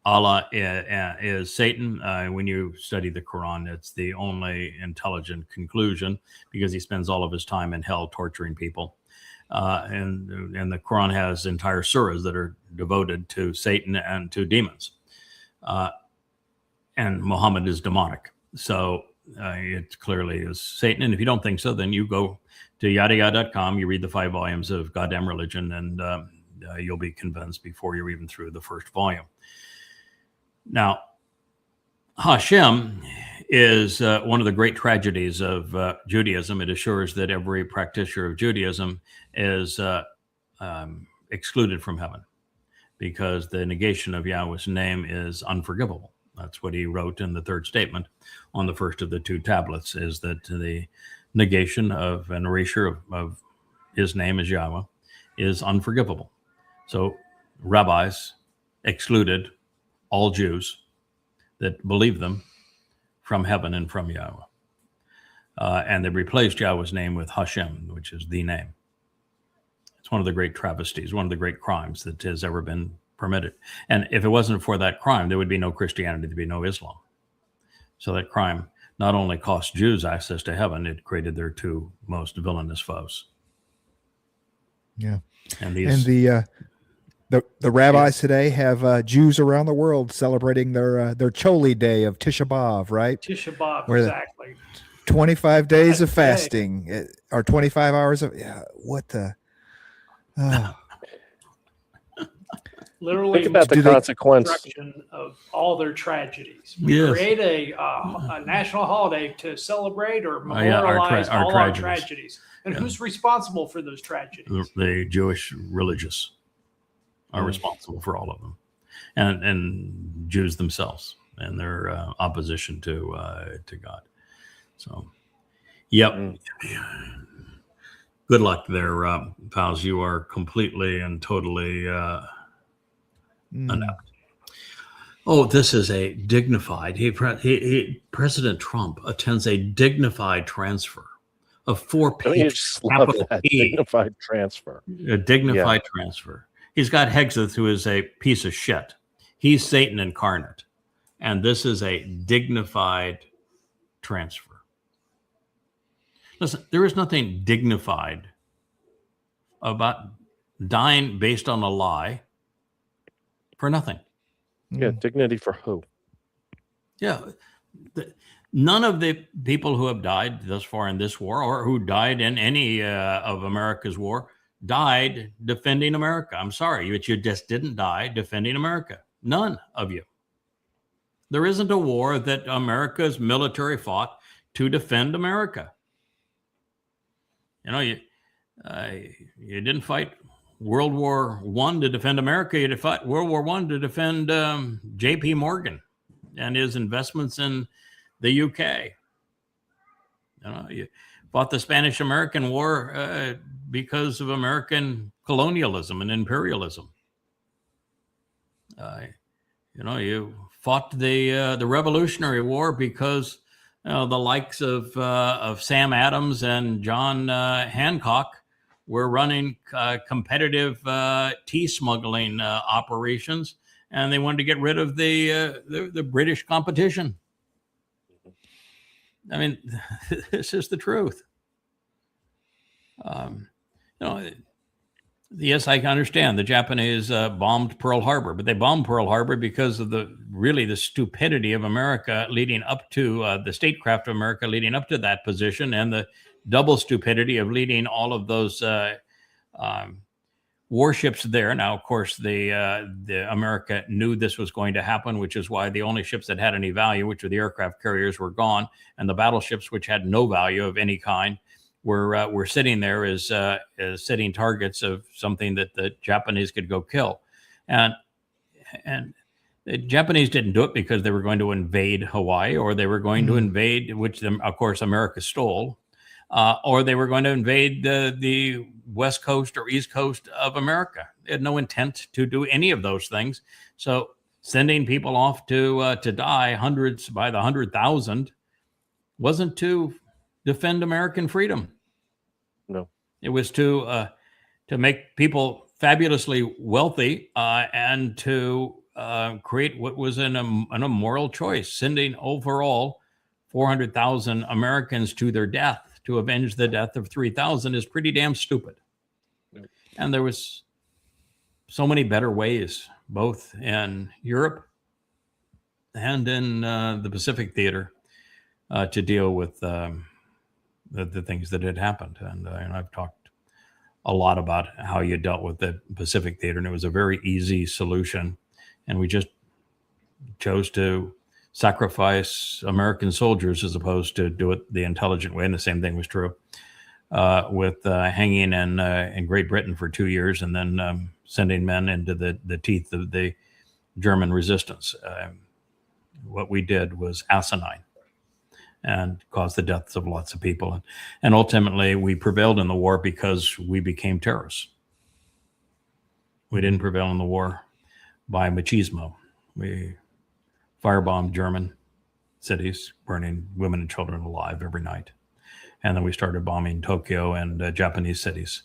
S2: Allah is Satan. When you study the Quran, it's the only intelligent conclusion, because he spends all of his time in hell torturing people. And the Quran has entire surahs that are devoted to Satan and to demons. And Muhammad is demonic. So it clearly is Satan. And if you don't think so, then you go to yadayah.com, you read the 5 volumes of Goddamn Religion, and you'll be convinced before you're even through the first volume. Now, Hashem is one of the great tragedies of Judaism. It assures that every practitioner of Judaism is excluded from heaven, because the negation of Yahweh's name is unforgivable. That's what he wrote in the third statement on the first of the 2 tablets, is that the negation of an erasure of his name as Yahweh is unforgivable. So rabbis excluded all Jews that believe them from heaven and from Yahweh. And they replaced Yahweh's name with Hashem, which is the name. It's one of the great travesties, one of the great crimes that has ever been permitted. And if it wasn't for that crime, there would be no Christianity, there'd be no Islam. So that crime not only cost Jews access to heaven, it created their 2 most villainous foes.
S4: Yeah.
S2: And
S4: And the rabbis today have Jews around the world celebrating their Choli Day of Tisha B'Av, right?
S6: Tisha B'Av,
S4: Where the-
S6: exactly.
S4: 25 days of
S6: Hey.
S4: fasting, or 25 hours of what the.
S6: Literally,
S3: Think about the
S4: Do they-
S3: consequence.
S6: destruction of all their tragedies.
S2: Yes.
S6: Create a national holiday to celebrate or
S2: Oh, yeah, our
S6: memorialize
S2: our
S6: all our
S2: tragedies.
S6: tragedies. And who's responsible for those tragedies?
S2: the Jewish religious are responsible for all of them, and Jews themselves and their opposition to God. So, yep. Good luck there, pals. You are completely and totally inept. Oh, this is a dignified. President Trump attends a dignified transfer of 4
S3: Don't you
S2: pages.
S3: just love
S2: capital
S3: that
S2: P.
S3: dignified transfer?
S2: A dignified transfer. He's got Hexeth, who is a piece of shit. He's Satan incarnate. And this is a dignified transfer. Listen, there is nothing dignified about dying based on a lie for nothing.
S3: Yeah, dignity for who?
S2: Yeah. None of the people who have died thus far in this war, or who died in any of America's war, died defending America. I'm sorry, but you just didn't die defending America. None of you. There isn't a war that America's military fought to defend America. You know, You didn't fight World War I to defend America. You fought World War I to defend J.P. Morgan and his investments in the UK. You fought the Spanish-American War because of American colonialism and imperialism. You fought the Revolutionary War because the likes of Sam Adams and John Hancock were running competitive tea smuggling operations, and they wanted to get rid of the British competition. I mean, this is the truth. Yes, I can understand the Japanese bombed Pearl Harbor, but they bombed Pearl Harbor because of the stupidity of America leading up to the statecraft of America leading up to that position, and the double stupidity of leading all of those warships there. Now, of course, the America knew this was going to happen, which is why the only ships that had any value, which were the aircraft carriers, were gone, and the battleships, which had no value of any kind, were sitting there as sitting targets of something that the Japanese could go kill, and the Japanese didn't do it because they were going to invade Hawaii, or they were going to invade, which of course America stole, or they were going to invade the West Coast or East Coast of America. They had no intent to do any of those things. So sending people off to die, hundreds by the 100,000, wasn't to defend American freedom.
S3: No,
S2: it was to make people fabulously wealthy and to create what was an immoral choice, sending overall 400,000 Americans to their death to avenge the death of 3,000 is pretty damn stupid. Yep. And there was so many better ways, both in Europe and in the Pacific Theater, to deal with the things that had happened. And I've talked a lot about how you dealt with the Pacific Theater, and it was a very easy solution. And we just chose to sacrifice American soldiers as opposed to do it the intelligent way. And the same thing was true with hanging in Great Britain for 2 years and then sending men into the teeth of the German resistance. What we did was asinine and caused the deaths of lots of people. And ultimately, we prevailed in the war because we became terrorists. We didn't prevail in the war by machismo. We firebombed German cities, burning women and children alive every night. And then we started bombing Tokyo and Japanese cities,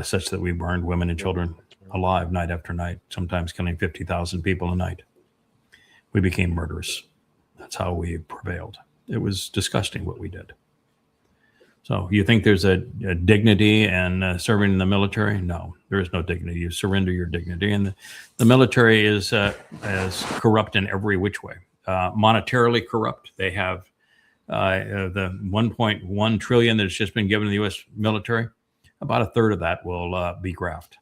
S2: such that we burned women and children alive night after night, sometimes killing 50,000 people a night. We became murderous. That's how we prevailed. It was disgusting what we did. So you think there's a dignity in serving in the military? No, there is no dignity. You surrender your dignity. And the military is corrupt in every which way. Monetarily corrupt. They have the 1.1 trillion that's just been given to the U.S. military. About a third of that will be graft.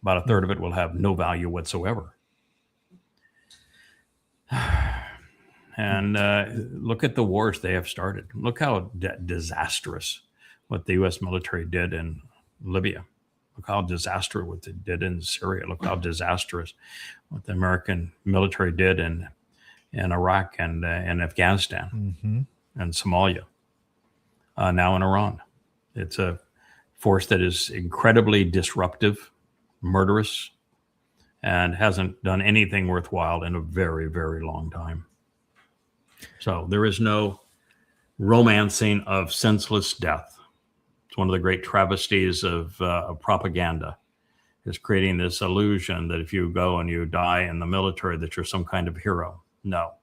S2: About a third of it will have no value whatsoever. And look at the wars they have started. Look how disastrous what the U.S. military did in Libya. Look how disastrous what they did in Syria. Look how disastrous what the American military did in Iraq and Afghanistan and Somalia. Now in Iran. It's a force that is incredibly disruptive, murderous, and hasn't done anything worthwhile in a very, very long time. So there is no romancing of senseless death. It's one of the great travesties of propaganda, is creating this illusion that if you go and you die in the military, that you're some kind of hero. No.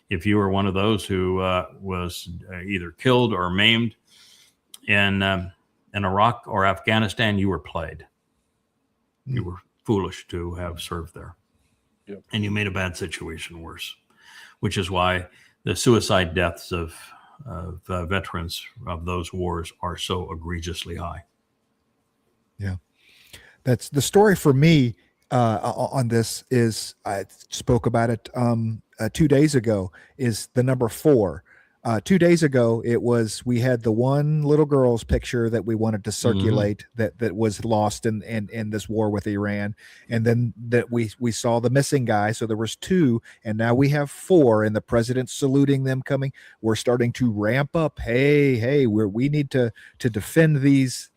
S2: If you were one of those who was either killed or maimed in Iraq or Afghanistan, you were played. You were foolish to have served there. Yep. And you made a bad situation worse, which is why the suicide deaths of veterans of those wars are so egregiously high.
S4: Yeah. That's the story for me on this. Is I spoke about it 2 days ago, is the number 4. 2 days ago, we had the one little girl's picture that we wanted to circulate that was lost in this war with Iran, and then that we saw the missing guy. So there was 2, and now we have 4, and the president's saluting them coming. We're starting to ramp up. Hey, we need to defend these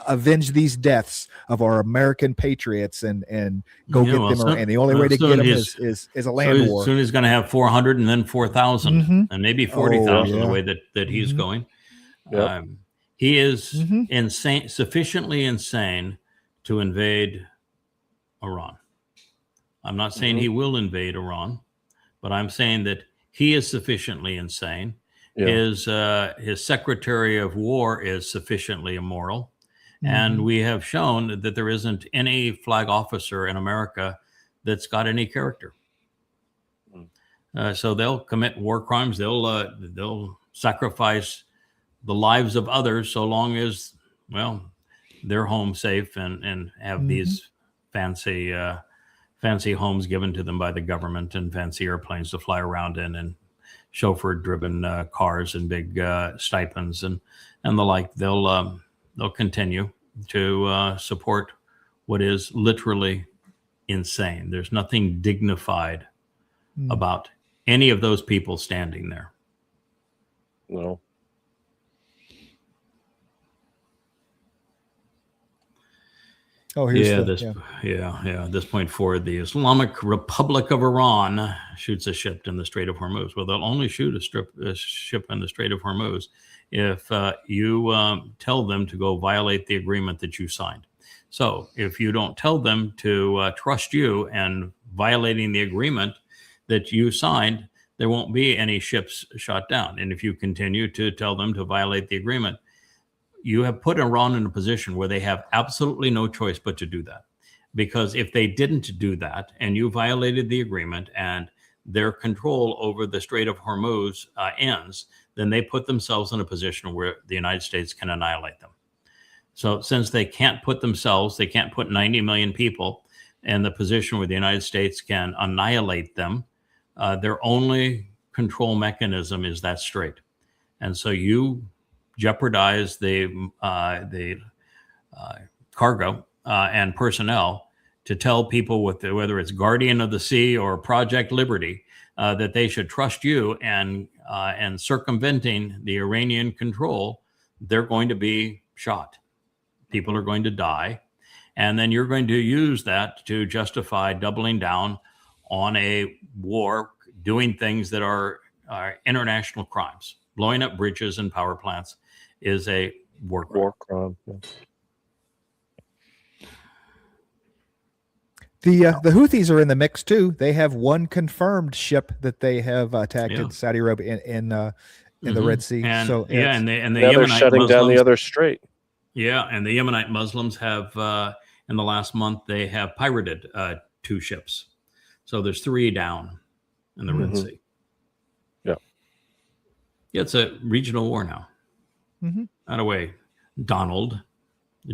S4: avenge these deaths of our American patriots and go get them. And the only way to get them is a land war.
S2: Soon he's going to have 400 and then 4,000 and maybe 40,000 the way that he's going.
S3: Yep.
S2: He is insane, sufficiently insane to invade Iran. I'm not saying he will invade Iran, but I'm saying that he is sufficiently insane.
S3: Yeah.
S2: His Secretary of War is sufficiently immoral. And we have shown that there isn't any flag officer in America that's got any character. So they'll commit war crimes. They'll sacrifice the lives of others so long as, well, they're home safe and have these fancy homes given to them by the government and fancy airplanes to fly around in and chauffeur-driven cars and big stipends and the like. They'll continue to support what is literally insane. There's nothing dignified about any of those people standing there.
S3: No.
S4: Oh, here's
S2: this point forward, the Islamic Republic of Iran shoots a ship in the Strait of Hormuz. Well, they'll only shoot a ship in the Strait of Hormuz if you tell them to go violate the agreement that you signed. So if you don't tell them to trust you and violating the agreement that you signed, there won't be any ships shot down. And if you continue to tell them to violate the agreement, you have put Iran in a position where they have absolutely no choice but to do that. Because if they didn't do that and you violated the agreement and their control over the Strait of Hormuz ends, then they put themselves in a position where the United States can annihilate them. So since they can't put 90 million people in the position where the United States can annihilate them, their only control mechanism is that strait. And so you jeopardize the cargo and personnel to tell people whether it's Guardian of the Sea or Project Liberty that they should trust you, and circumventing the Iranian control, they're going to be shot. People are going to die. And then you're going to use that to justify doubling down on a war, doing things that are international crimes. Blowing up bridges and power plants is a war crime.
S3: War crime. Yeah.
S4: The Houthis are in the mix too. They have one confirmed ship that they have attacked in Saudi Arabia in the Red Sea.
S2: And,
S4: so
S2: and the
S3: Now they're
S2: Yemenite
S3: shutting down the
S2: Muslims-
S3: other strait.
S2: Yeah, and the Yemenite Muslims have, in the last month, they have pirated 2 ships. So there's 3 down in the Red Sea.
S3: Yeah.
S2: Yeah, it's a regional war now. Out of way, Donald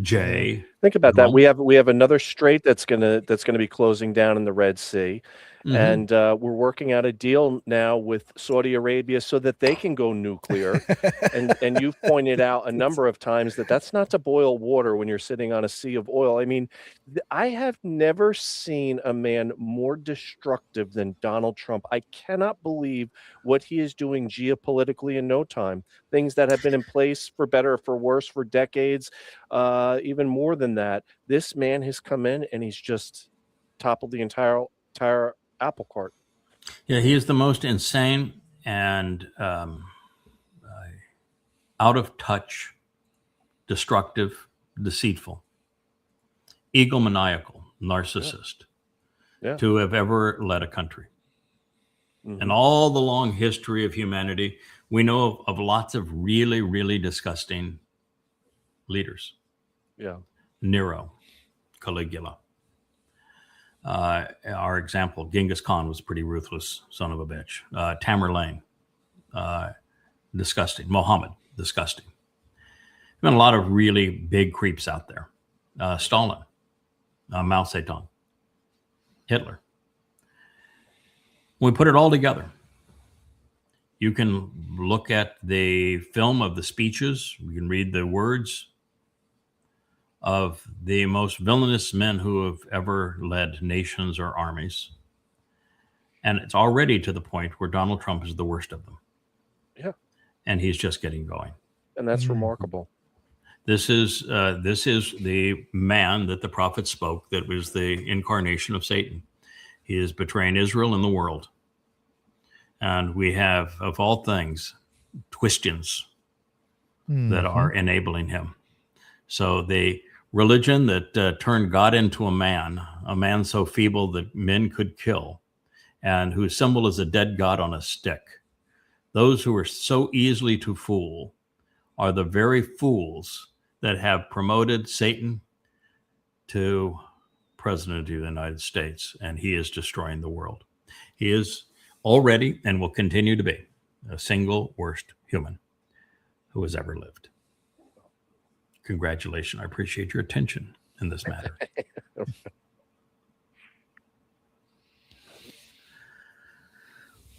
S2: J.
S3: Think about that. We have another strait that's gonna be closing down in the Red Sea, and we're working out a deal now with Saudi Arabia so that they can go nuclear. and you've pointed out a number of times that that's not to boil water when you're sitting on a sea of oil. I mean, I have never seen a man more destructive than Donald Trump. I cannot believe what he is doing geopolitically in no time. Things that have been in place for better or for worse for decades, even more than that. This man has come in and he's just toppled the entire apple cart.
S2: Yeah, he is the most insane and out of touch, destructive, deceitful, egomaniacal narcissist to have ever led a country. And all the long history of humanity, we know of lots of really, really disgusting leaders.
S3: Yeah.
S2: Nero, Caligula. Our example, Genghis Khan was a pretty ruthless son of a bitch. Tamerlane, disgusting. Muhammad, disgusting. There's been a lot of really big creeps out there. Stalin, Mao Zedong, Hitler. When we put it all together, You can look at the film of the speeches. You can read the words of the most villainous men who have ever led nations or armies. And it's already to the point where Donald Trump is the worst of them.
S3: Yeah.
S2: And he's just getting going.
S3: And that's remarkable.
S2: This is the man that the prophet spoke that was the incarnation of Satan. He is betraying Israel and the world. And we have, of all things, Christians that are enabling him. So the religion that turned God into a man so feeble that men could kill, and whose symbol is a dead God on a stick. Those who are so easily to fool are the very fools that have promoted Satan to president of the United States, and he is destroying the world. He is already and will continue to be the single worst human who has ever lived. Congratulations. I appreciate your attention in this matter.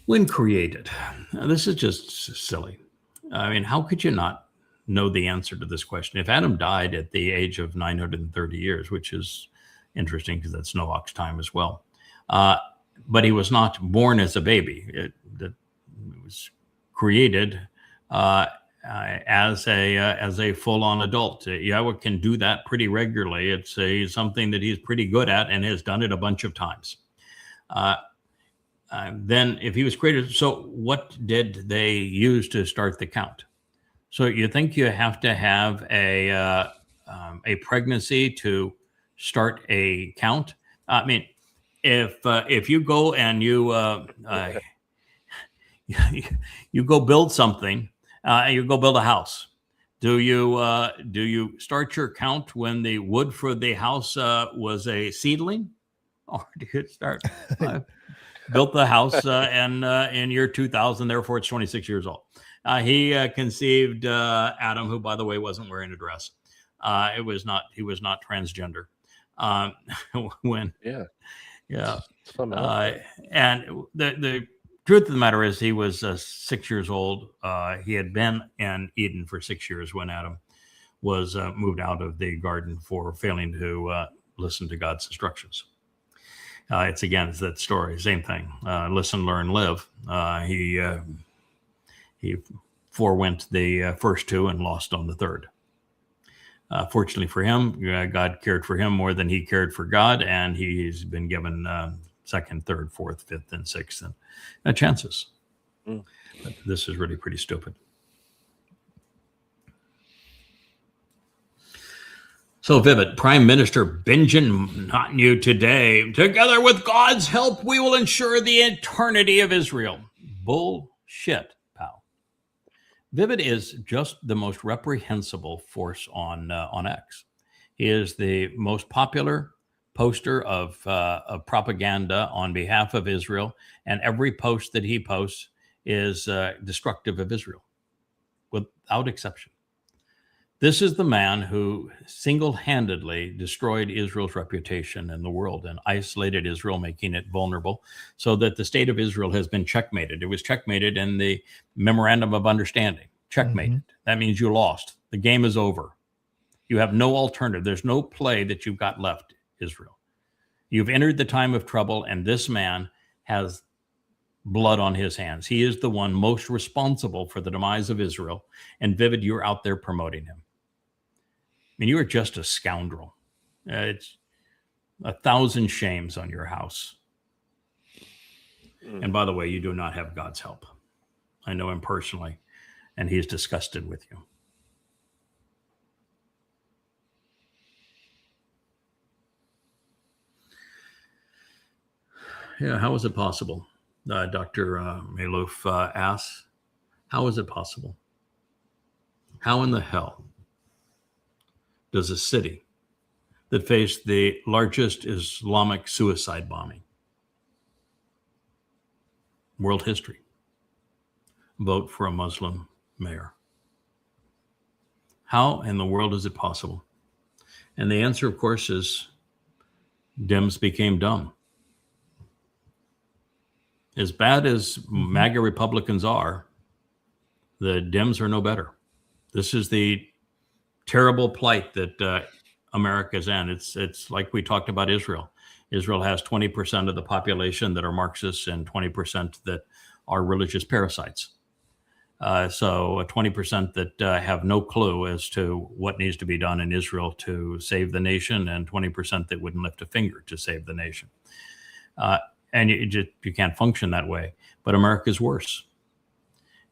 S2: When created, now, this is just silly. I mean, how could you not know the answer to this question? If Adam died at the age of 930 years, which is interesting because that's Noah's time as well, but he was not born as a baby. It was created as a full-on adult. Yahweh can do that pretty regularly. It's something that he's pretty good at and has done it a bunch of times. Then if he was created, so what did they use to start the count? So you think you have to have a pregnancy to start a count? I mean, if you go and you go build something, you go build a house, do you start your count when the wood for the house was a seedling, or do you start? Built the house in year 2000, therefore it's 26 years old. He conceived Adam, who, by the way, wasn't wearing a dress. He was not transgender. And the truth of the matter is, he was 6 years old. He had been in Eden for 6 years when Adam was moved out of the garden for failing to listen to God's instructions. It's that story, same thing. Listen, learn, live. He forewent the first two and lost on the third. Fortunately for him, God cared for him more than he cared for God, and he's been given second, third, fourth, fifth, and sixth chances. But this is really pretty stupid. So vivid. Prime Minister Benjamin Netanyahu today, together with God's help, we will ensure the eternity of Israel. Bullshit, pal. Vivid is just the most reprehensible force on X. He is the most popular poster of propaganda on behalf of Israel, and every post that he posts is destructive of Israel, without exception. This is the man who single-handedly destroyed Israel's reputation in the world and isolated Israel, making it vulnerable, so that the state of Israel has been checkmated. It was checkmated in the Memorandum of Understanding. Checkmated. That means you lost. The game is over. You have no alternative. There's no play that you've got left, Israel. You've entered the time of trouble, and this man has blood on his hands. He is the one most responsible for the demise of Israel. And Vivid, you're out there promoting him. I mean, you are just a scoundrel. It's 1,000 shames on your house. And by the way, you do not have God's help. I know him personally, and he's disgusted with you. Yeah, how is it possible? Dr. Maloof asks, how is it possible? How in the hell does a city that faced the largest Islamic suicide bombing, world history, vote for a Muslim mayor? How in the world is it possible? And the answer, of course, is Dems became dumb. As bad as MAGA Republicans are, The Dems are no better. This is the terrible plight that America's in. It's like we talked about Israel. Israel has 20% of the population that are Marxists and 20% that are religious parasites. So 20% that have no clue as to what needs to be done in Israel to save the nation, and 20% that wouldn't lift a finger to save the nation. And you can't function that way. But America's worse.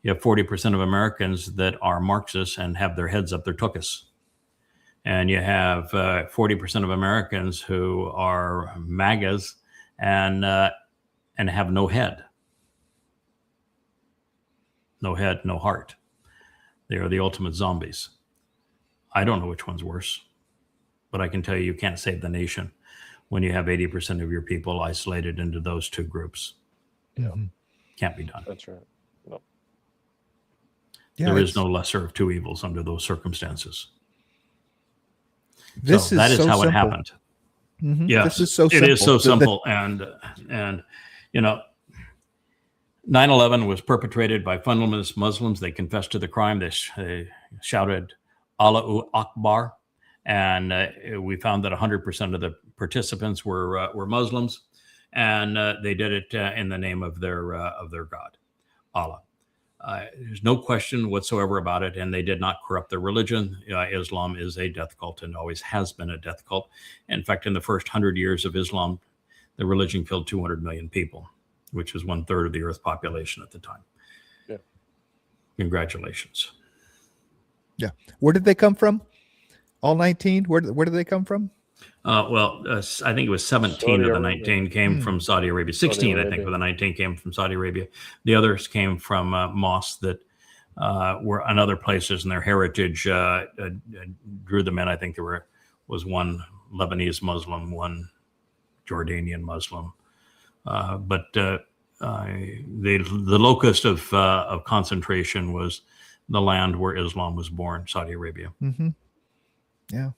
S2: You have 40% of Americans that are Marxists and have their heads up their tuchus. And you have 40% of Americans who are MAGAs and have no head. No head, no heart. They are the ultimate zombies. I don't know which one's worse, but I can tell you can't save the nation when you have 80% of your people isolated into those two groups. Can't be done.
S3: That's right. No.
S4: Yeah,
S2: There is no lesser of two evils under those circumstances.
S4: This
S2: So that is
S4: so
S2: how it
S4: simple.
S2: happened.
S4: Mhm.
S2: Yes,
S4: This is so simple.
S2: It is so
S4: The-
S2: simple. And you know, 9/11 was perpetrated by fundamentalist Muslims. They confessed to the crime. They shouted Allahu Akbar. And we found that 100% of the participants were Muslims. And they did it in the name of their God, Allah. There's no question whatsoever about it, and they did not corrupt their religion. Islam is a death cult and always has been a death cult. In fact, in the first 100 years of Islam, the religion killed 200 million people, which was 1/3 of the Earth's population at the time.
S3: Yeah.
S2: Congratulations.
S4: Yeah. Where did they come from? All 19? Where did they come from?
S2: I think it was 17
S3: Saudi
S2: of the
S3: Arabia.
S2: 19 came from Saudi Arabia. 16, I think,
S3: Arabia.
S2: of the 19 came from Saudi Arabia. The others came from mosques that were in other places, and their heritage drew them in. I think there was one Lebanese Muslim, one Jordanian Muslim. But the locus of concentration was the land where Islam was born, Saudi Arabia.
S4: Mm-hmm. Yeah.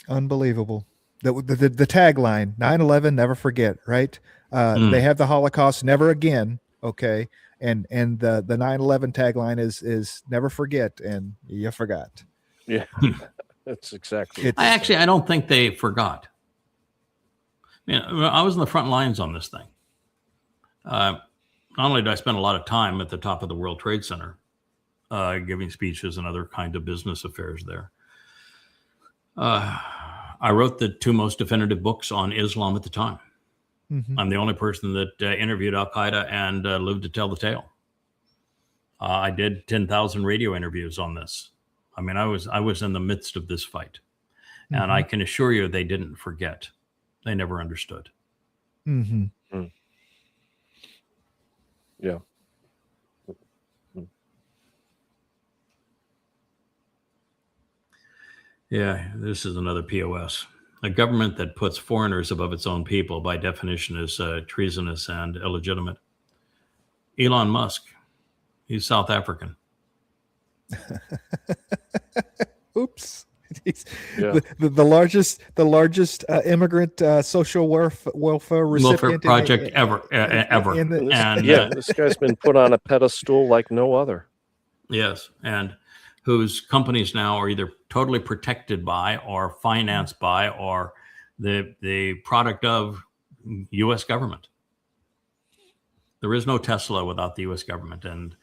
S4: Unbelievable. The tagline, 9/11, never forget, right? They have the Holocaust, never again. Okay. And the 9/11 tagline is never forget, and you forgot.
S3: Yeah. That's exactly.
S2: I don't think they forgot. I was in the front lines on this thing. Not only did I spend a lot of time at the top of the World Trade Center, giving speeches and other kinds of business affairs there. I wrote the two most definitive books on Islam at the time.
S4: Mm-hmm.
S2: I'm the only person that interviewed Al Qaeda and lived to tell the tale. I did 10,000 radio interviews on this. I mean, I was in the midst of this fight, and I can assure you they didn't forget. They never understood.
S4: Mm-hmm.
S3: Yeah.
S2: Yeah, this is another POS. A government that puts foreigners above its own people, by definition, is treasonous and illegitimate. Elon Musk, he's South African.
S4: Oops. He's
S3: Yeah.
S4: the largest immigrant social welfare recipient
S2: Welfare project ever.
S4: in the-
S2: And
S3: This guy's been put on a pedestal like no other.
S2: yes, and whose companies now are either totally protected by or financed by or the product of U.S. government. There is no Tesla without the U.S. government, and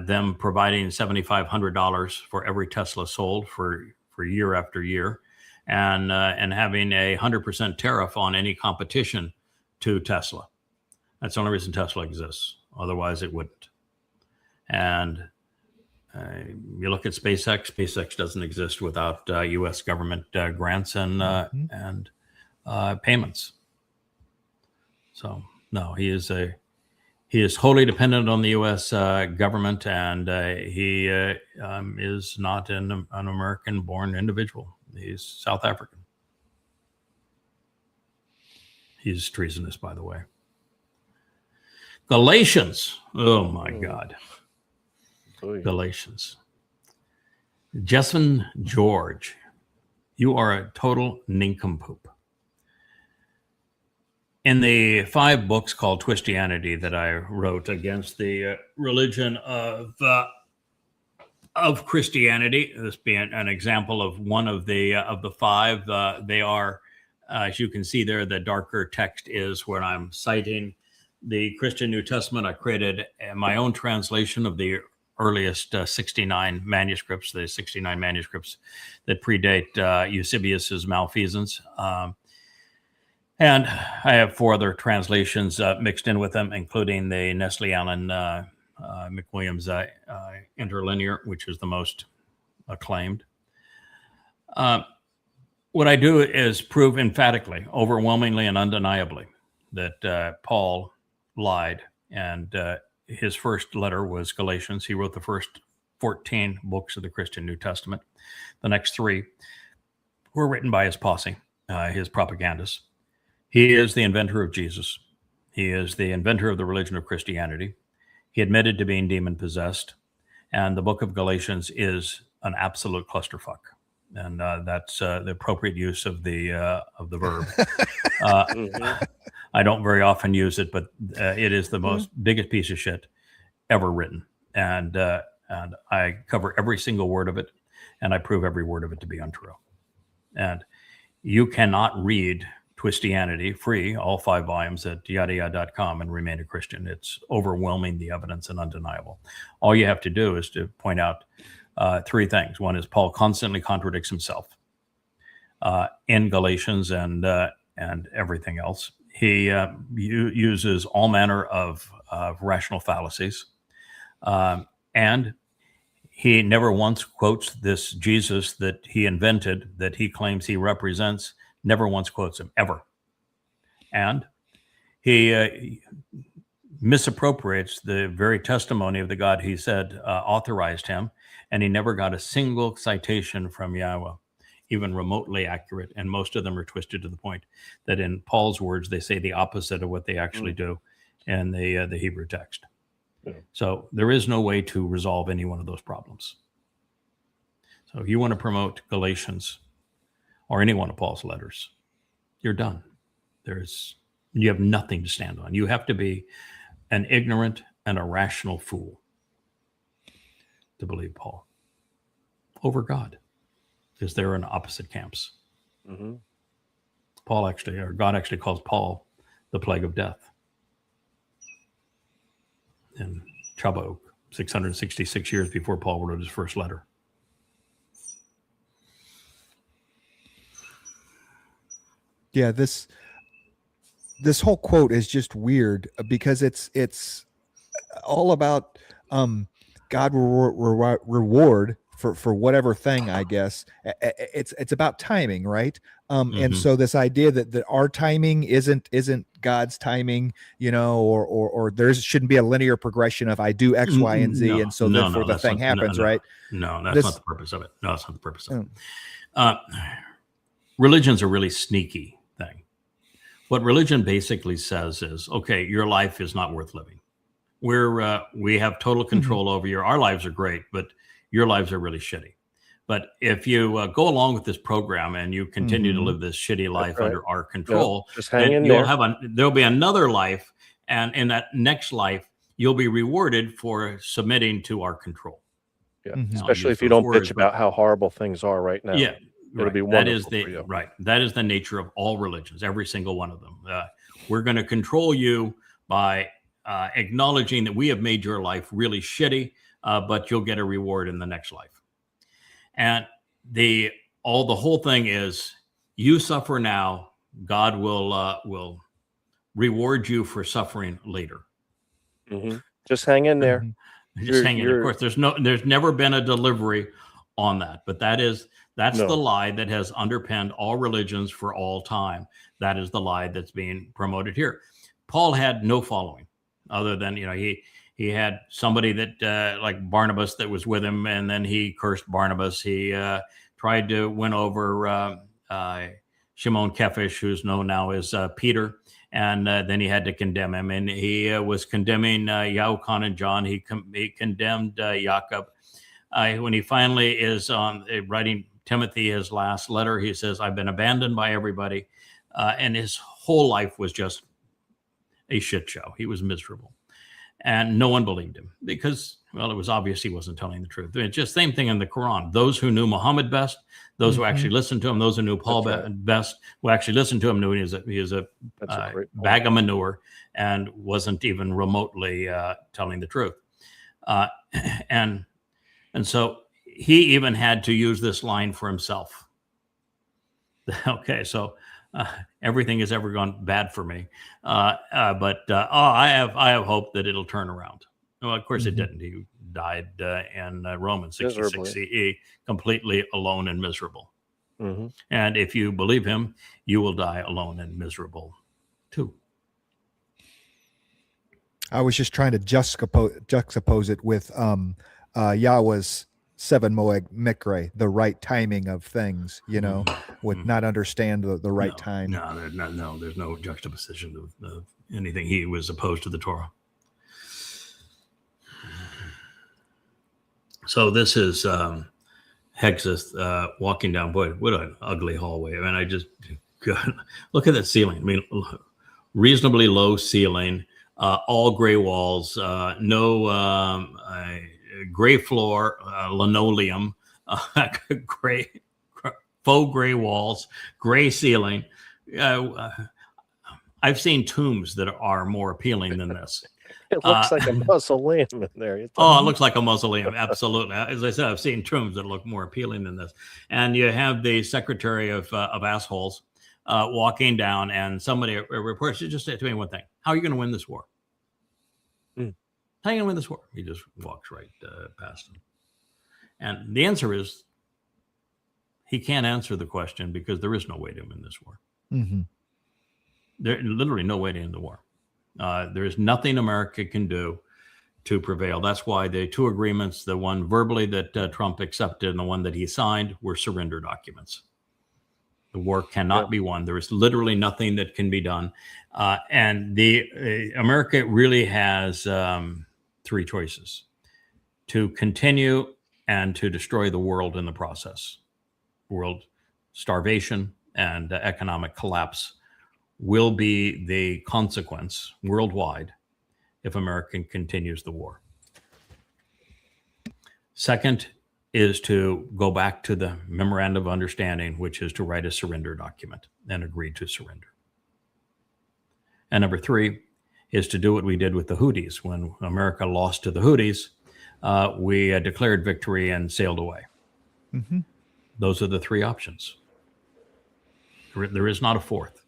S2: them providing $7,500 for every Tesla sold for year after year, and having 100% tariff on any competition to Tesla. That's the only reason Tesla exists. Otherwise, it wouldn't. And you look at SpaceX. SpaceX doesn't exist without U.S. government grants and payments. So no, he is wholly dependent on the U.S. government, and he is not an American-born individual. He's South African. He's treasonous, by the way. Galatians. Oh my God.
S3: Oy.
S2: Galatians. Jessamine George, you are a total nincompoop. In the 5 books called Twistianity that I wrote against the religion of Christianity, this being an example of one of the 5, they are, as you can see there, the darker text is where I'm citing the Christian New Testament. I created my own translation of the earliest 69 manuscripts, the 69 manuscripts that predate Eusebius's Malfeasance. And I have 4 other translations mixed in with them, including the Nestle Allen McWilliams Interlinear, which is the most acclaimed. What I do is prove emphatically, overwhelmingly, and undeniably that Paul lied, and his first letter was Galatians. He wrote the first 14 books of the Christian New Testament. The next 3 were written by his posse, his propagandists. He is the inventor of Jesus. He is the inventor of the religion of Christianity. He admitted to being demon-possessed, and the book of Galatians is an absolute clusterfuck, and that's the appropriate use of the verb. I don't very often use it, but it is the most biggest piece of shit ever written, and I cover every single word of it, and I prove every word of it to be untrue. And you cannot read Twistianity free, all 5 volumes, at yadayah.com and remain a Christian. It's overwhelming, the evidence, and undeniable. All you have to do is to point out 3 things. One is Paul constantly contradicts himself in Galatians and everything else. He uses all manner of rational fallacies, and he never once quotes this Jesus that he invented, that he claims he represents. Never once quotes him, ever. And he misappropriates the very testimony of the God he said authorized him, and he never got a single citation from Yahweh, even remotely accurate, and most of them are twisted to the point that in Paul's words, they say the opposite of what they actually do in the Hebrew text. Yeah. So there is no way to resolve any one of those problems. So if you want to promote Galatians or any one of Paul's letters, you're done. You have nothing to stand on. You have to be an ignorant and a rational fool to believe Paul over God, because they're in opposite camps. Mm-hmm. God actually calls Paul the plague of death in Chabauk, 666 years before Paul wrote his first letter.
S4: Yeah, this whole quote is just weird because it's all about God will reward for whatever thing, I guess. It's about timing, right? And so this idea that our timing isn't God's timing, or there shouldn't be a linear progression of I do X, Y, and Z, and so therefore the thing happens, right?
S2: No, that's not the purpose of it. No, that's not the purpose of it. Religion's a really sneaky thing. What religion basically says is, okay, your life is not worth living. We have total control over our lives are great, but your lives are really shitty. But if you go along with this program and you continue to live this shitty life under our control,
S3: just hang in there.
S2: There'll be another life, and in that next life, you'll be rewarded for submitting to our control.
S3: Yeah, especially if you don't bitch about how horrible things are right now.
S2: Yeah.
S3: It'll be wonderful for you.
S2: Right. That is the nature of all religions, every single one of them. We're going to control you by acknowledging that we have made your life really shitty, but you'll get a reward in the next life. And the whole thing is you suffer now, God will reward you for suffering later.
S3: Mm-hmm. Just hang in there.
S2: Just hang in. Of course, there's never been a delivery on that, but that's the lie that has underpinned all religions for all time. That is the lie that's being promoted here. Paul had no following other than, he had somebody that like Barnabas that was with him, and then he cursed Barnabas. He tried to win over Shimon Kefish, who's known now as Peter, and then he had to condemn him. And he was condemning Yahukan and John. He condemned Jacob. When he finally is writing Timothy his last letter, he says, I've been abandoned by everybody. And his whole life was just a shit show. He was miserable. And no one believed him because, well, it was obvious he wasn't telling the truth. It's just same thing in the Quran. Those who knew Muhammad best, those who actually listened to him, those who knew Paul best, who actually listened to him, knew he was a bag of manure and wasn't even remotely telling the truth. And so he even had to use this line for himself. Okay, so everything has ever gone bad for me, but I have hope that it'll turn around. Well, of course it didn't. He died in Rome in 66 CE, completely alone and miserable. And if you believe him, you will die alone and miserable too.
S4: I was just trying to juxtapose it with Yahweh's 7 Moed Mikre, the right timing of things, would not understand the right time.
S2: No, there's no juxtaposition of anything. He was opposed to the Torah. So this is Hexus walking down. Boy, what an ugly hallway. I mean, God, look at that ceiling. I mean, reasonably low ceiling, all gray walls, no gray floor, linoleum, faux gray walls, gray ceiling. I've seen tombs that are more appealing than this.
S3: It looks like a mausoleum in there.
S2: It looks like a mausoleum. Absolutely. As I said, I've seen tombs that look more appealing than this. And you have the secretary of assholes walking down, and somebody reports, just say to me one thing: how are you going to win this war? How are you going to win this war? He just walks right past him. And the answer is he can't answer the question because there is no way to win this war. There's literally no way to end the war. There is nothing America can do to prevail. That's why the 2 agreements, the one verbally that Trump accepted and the one that he signed, were surrender documents. The war cannot be won. There is literally nothing that can be done. And America really has 3 choices: to continue and to destroy the world in the process. World starvation and economic collapse will be the consequence worldwide if America continues the war. Second is to go back to the memorandum of understanding, which is to write a surrender document and agree to surrender. And number 3 is to do what we did with the Houthis. When America lost to the Houthis, we declared victory and sailed away. Those are the 3 options. There is not a 4th.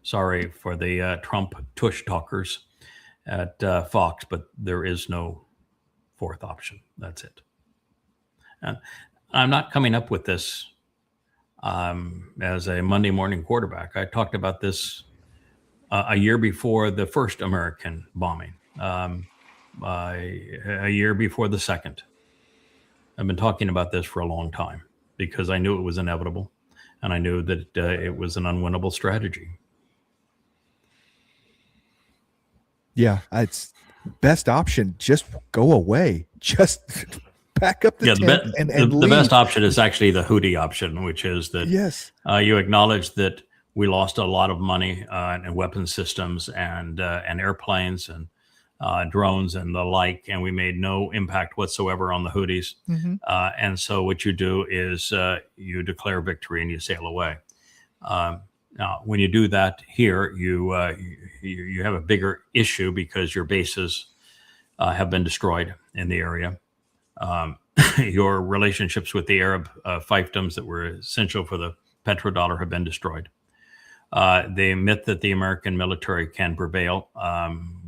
S2: Sorry for the Trump tush talkers at Fox, but there is no 4th option. That's it. And I'm not coming up with this as a Monday morning quarterback. I talked about this a year before the first American bombing, a year before the second. I've been talking about this for a long time because I knew it was inevitable, and I knew that it was an unwinnable strategy.
S4: Yeah, it's best option. Just go away. Just pack up the tent and leave.
S2: The best option is actually the Houthi option, which is that you acknowledge that we lost a lot of money in weapon systems and airplanes and drones and the like, and we made no impact whatsoever on the Houthis. And so what you do is you declare victory and you sail away. Now, when you do that here, you have a bigger issue because your bases have been destroyed in the area. Your relationships with the Arab fiefdoms that were essential for the petrodollar have been destroyed. The myth that the American military can prevail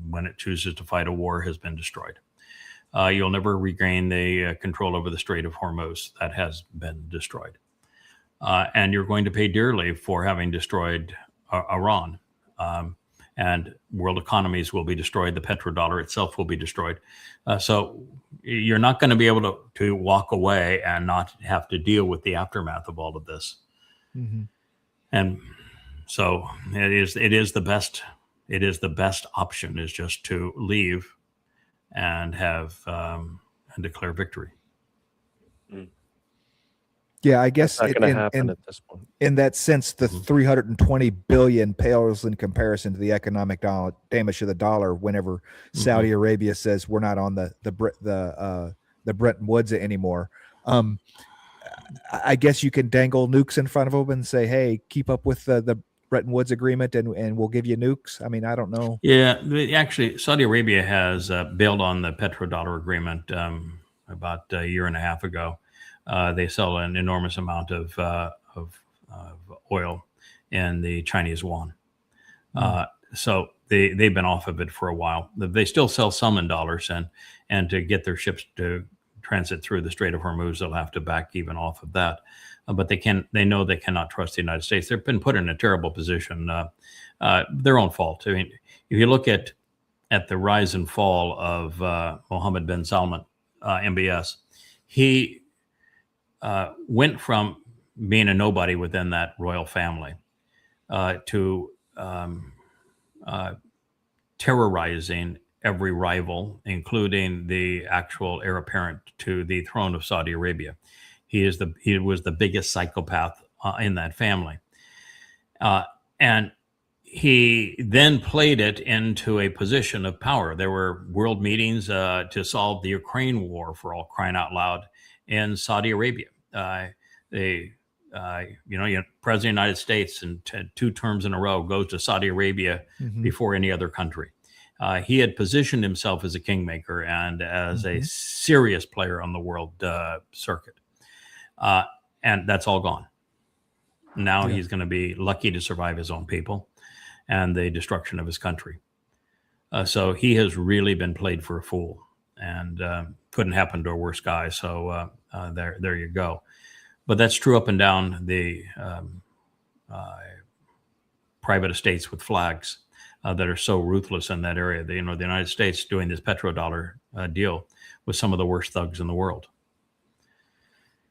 S2: when it chooses to fight a war has been destroyed. You'll never regain the control over the Strait of Hormuz. That has been destroyed. And you're going to pay dearly for having destroyed Iran. And world economies will be destroyed. The petrodollar itself will be destroyed. So you're not going to be able to walk away and not have to deal with the aftermath of all of this. And so it is the best. It is the best option is just to leave and have and declare victory.
S4: Yeah, I guess
S3: Not going to happen
S4: in
S3: at this point.
S4: in that sense, the 320 billion pales in comparison to the economic damage to the dollar. Whenever Saudi Arabia says we're not on the Bretton Woods anymore, I guess you can dangle nukes in front of them and say, "Hey, keep up with the Bretton Woods agreement, and we'll give you nukes." I mean, I don't know.
S2: Yeah, actually, Saudi Arabia has bailed on the petrodollar agreement about a year and a half ago. They sell an enormous amount of oil in the Chinese yuan. So they've been off of it for a while. They still sell some in dollars, and to get their ships to transit through the Strait of Hormuz, they'll have to back even off of that. But they know they cannot trust the United States. They've been put in a terrible position. Their own fault. I mean, if you look at the rise and fall of Mohammed bin Salman, MBS, he went from being a nobody within that royal family to terrorizing every rival, including the actual heir apparent to the throne of Saudi Arabia. He was the biggest psychopath in that family, and he then played it into a position of power. There were world meetings to solve the Ukraine war, for all crying out loud, in Saudi Arabia. President of the United States, and 2 terms in a row, goes to Saudi Arabia before any other country. He had positioned himself as a kingmaker and as a serious player on the world circuit. And that's all gone. Now he's going to be lucky to survive his own people and the destruction of his country. So he has really been played for a fool, and couldn't happen to a worse guy. So there you go. But that's true up and down the private estates with flags that are so ruthless in that area. The United States doing this petrodollar deal with some of the worst thugs in the world.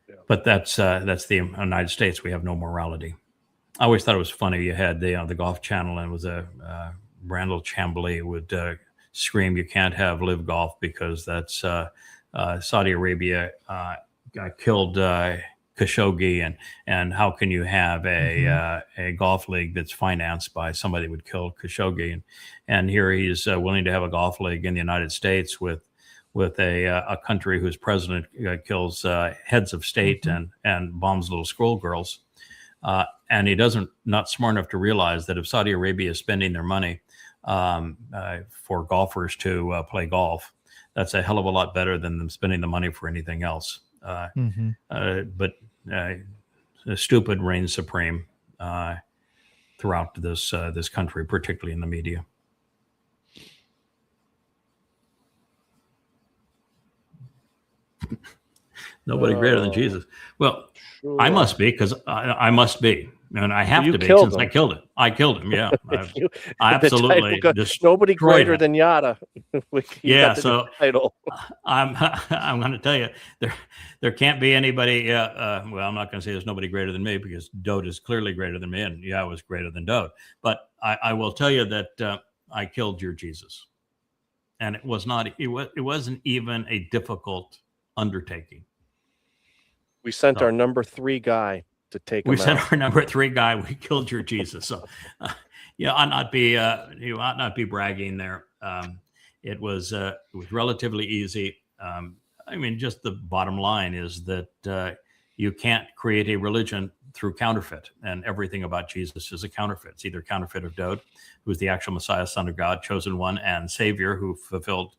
S2: Yeah. But that's the United States. We have no morality. I always thought it was funny. You had the Golf Channel, and it was Randall Chambly would scream, "You can't have live golf because that's Saudi Arabia killed Khashoggi, and how can you have a golf league that's financed by somebody that would kill Khashoggi?" And here he's willing to have a golf league in the United States with a country whose president kills heads of state and bombs little schoolgirls. And he not smart enough to realize that if Saudi Arabia is spending their money for golfers to play golf, that's a hell of a lot better than them spending the money for anything else. But the stupid reigns supreme throughout this country, particularly in the media. Nobody greater than Jesus. Well, sure. I must be, because I must be. And I have to be, since I killed it. I killed him, yeah. I absolutely.
S3: Nobody greater than Yada.
S2: Yeah, so title. I'm going to tell you, there can't be anybody. Well, I'm not going to say there's nobody greater than me, because Dode is clearly greater than me, and I was greater than Dode. But I will tell you that I killed your Jesus, and it wasn't even a difficult undertaking.
S3: We sent our number 3 guy to take him out.
S2: We sent our number 3 guy. We killed your Jesus. So, you ought not be bragging there. It was relatively easy. I mean, just the bottom line is that you can't create a religion through counterfeit, and everything about Jesus is a counterfeit. It's either counterfeit of Dode, who's the actual Messiah, Son of God, chosen one, and Savior, who fulfilled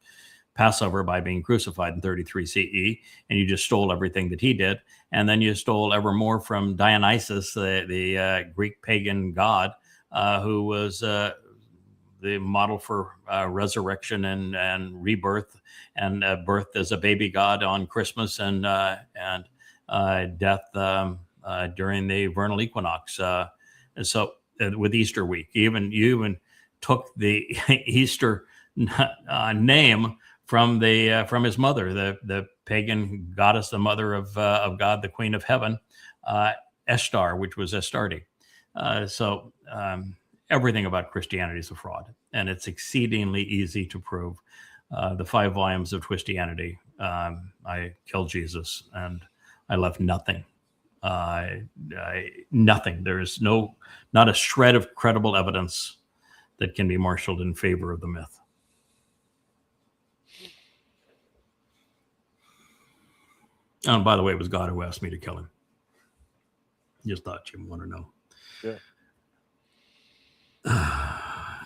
S2: Passover by being crucified in 33 CE, and you just stole everything that he did. And then you stole ever more from Dionysus, the Greek pagan god, who was the model for resurrection and rebirth, and birth as a baby god on Christmas, and death during the vernal equinox. And so with Easter week, you even took the Easter name from his mother, the pagan goddess, the mother of God, the Queen of Heaven, Ishtar, which was Astarte. So everything about Christianity is a fraud, and it's exceedingly easy to prove. The 5 volumes of Twistianity. I killed Jesus, and I left nothing Nothing. There's not a shred of credible evidence that can be marshaled in favor of the myth. And by the way, it was God who asked me to kill him. Just thought you'd want to know.
S3: Yeah.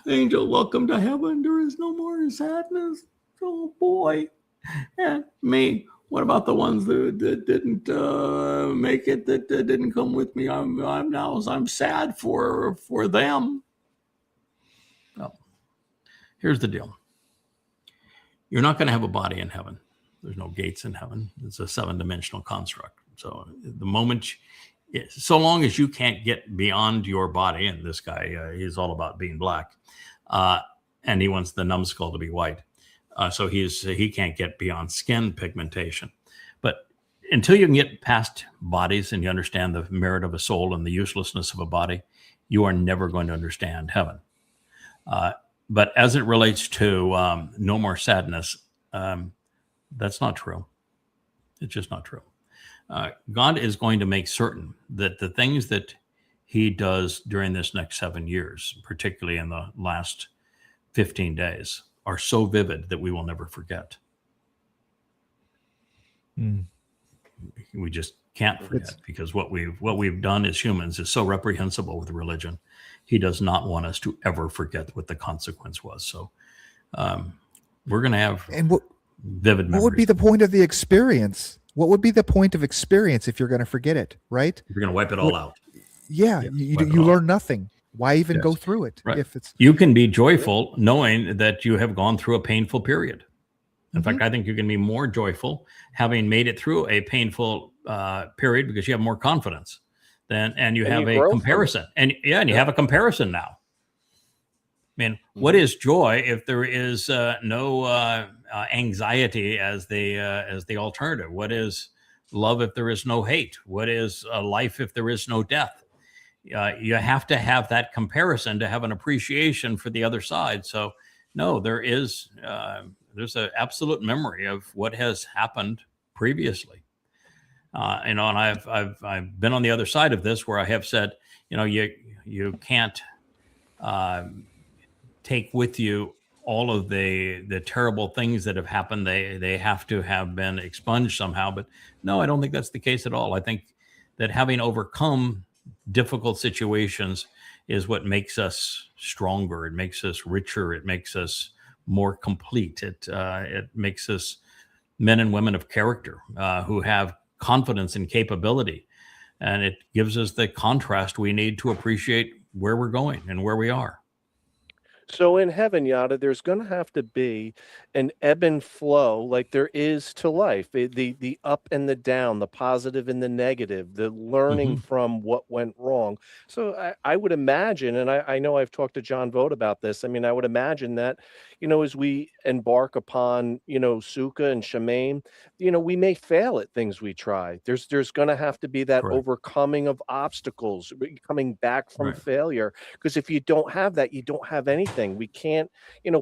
S2: Angel, welcome to heaven. There is no more sadness. Oh boy. And me. What about the ones that didn't make it? That didn't come with me. I'm sad for them. Well, here's the deal. You're not going to have a body in heaven. There's no gates in heaven. It's a 7-dimensional construct. So the moment, so long as you can't get beyond your body, and this guy, he's all about being black, and he wants the numbskull to be white. So he can't get beyond skin pigmentation. But until you can get past bodies and you understand the merit of a soul and the uselessness of a body, you are never going to understand heaven. But as it relates to no more sadness, that's not true. It's just not true. God is going to make certain that the things that he does during this next 7 years, particularly in the last 15 days, are so vivid that we will never forget. We just can't forget, because what we've done as humans is so reprehensible with religion. He does not want us to ever forget what the consequence was. So we're going to have vivid memories.
S4: What would be the point of the experience? What would be the point of experience if you're going to forget it, right?
S2: You're going to wipe it all out.
S4: Yeah, you learn nothing. Why even go through it?
S2: Right.
S4: If it's
S2: You can be joyful knowing that you have gone through a painful period. In fact, I think you can be more joyful having made it through a painful period, because you have more confidence and you have a comparison. And you have a comparison now. I mean, what is joy if there is no anxiety as the alternative? What is love if there is no hate? What is life if there is no death? You have to have that comparison to have an appreciation for the other side. So, no, there's an absolute memory of what has happened previously. And I've been on the other side of this, where I have said, you can't take with you all of the terrible things that have happened. They have to have been expunged somehow. But no, I don't think that's the case at all. I think that having overcome difficult situations is what makes us stronger. It makes us richer. It makes us more complete. It makes us men and women of character who have confidence and capability. And it gives us the contrast we need to appreciate where we're going and where we are.
S3: So in heaven, Yada, there's going to have to be an ebb and flow like there is to life. The up and the down, the positive and the negative, the learning from what went wrong. So I would imagine, and I know I've talked to John Vogt about this. I mean, I would imagine that, as we embark upon, Sukkah and Shemaim, we may fail at things we try. There's going to have to be that overcoming of obstacles, coming back from failure. Because if you don't have that, you don't have anything. We can't,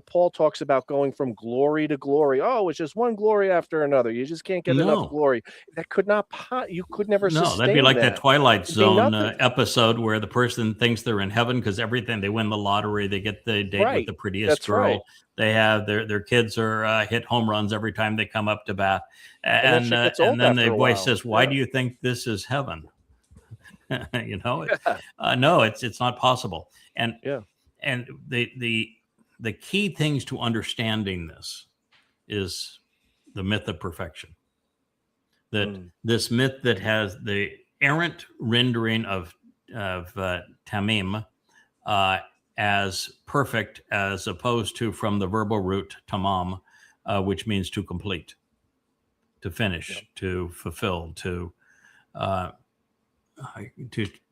S3: Paul talks about going from glory to glory. Oh, it's just one glory after another. You just can't get enough glory. That could not, you could never sustain
S2: that'd be like that Twilight Zone
S3: episode
S2: where the person thinks they're in heaven because everything, they win the lottery, they get the date with the prettiest girl.
S3: Right.
S2: They have their kids are hit home runs every time they come up to bat. And then the voice says, why do you think this is heaven? No, it's not possible. And the key things to understanding this is the myth of perfection. That this myth that has the errant rendering of tamim as perfect, as opposed to from the verbal root tamam, which means to complete, to finish, to fulfill, to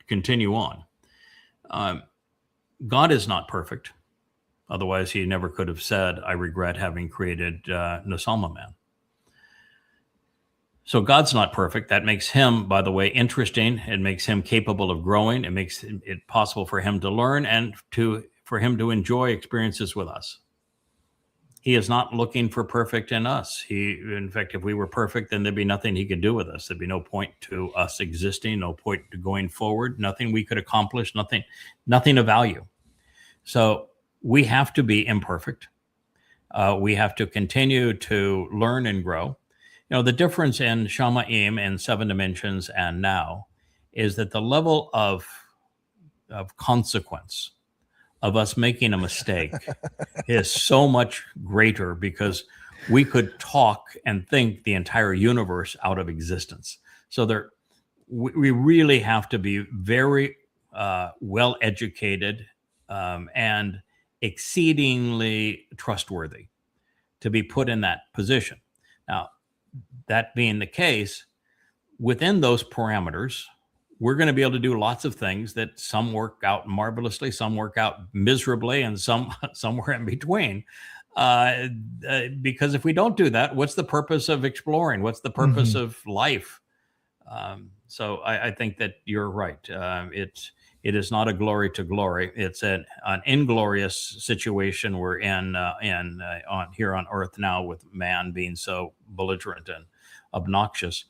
S2: continue on. God is not perfect. Otherwise, he never could have said, I regret having created Nasalma man. So God's not perfect. That makes him, by the way, interesting. It makes him capable of growing. It makes it possible for him to learn and for him to enjoy experiences with us. he is not looking for perfect in us. In fact, if we were perfect, then there'd be nothing he could do with us. There'd be no point to us existing, no point to going forward, nothing we could accomplish, nothing of value. So we have to be imperfect. We have to continue to learn and grow. The difference in Shamaim and 7 Dimensions and now is that the level of consequence of us making a mistake is so much greater, because we could talk and think the entire universe out of existence. So we really have to be very well educated and exceedingly trustworthy to be put in that position. Now, that being the case, within those parameters, we're going to be able to do lots of things that some work out marvelously, some work out miserably, and somewhere in between. Because if we don't do that, what's the purpose of exploring? What's the purpose of life? So I think that you're right. It is not a glory to glory. It's an inglorious situation we're in here on Earth now, with man being so belligerent and obnoxious,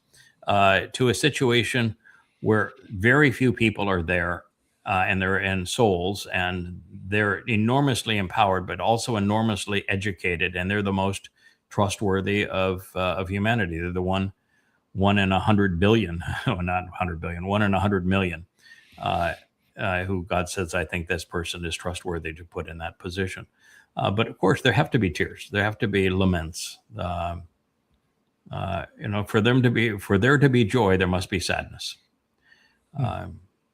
S2: to a situation where very few people are there, and they're in souls, and they're enormously empowered, but also enormously educated, and they're the most trustworthy of humanity. They're the one in 100 billion, not 100 billion, 1 in 100 million, who God says, I think this person is trustworthy to put in that position. But of course, there have to be tears. There have to be laments. For there to be joy, there must be sadness.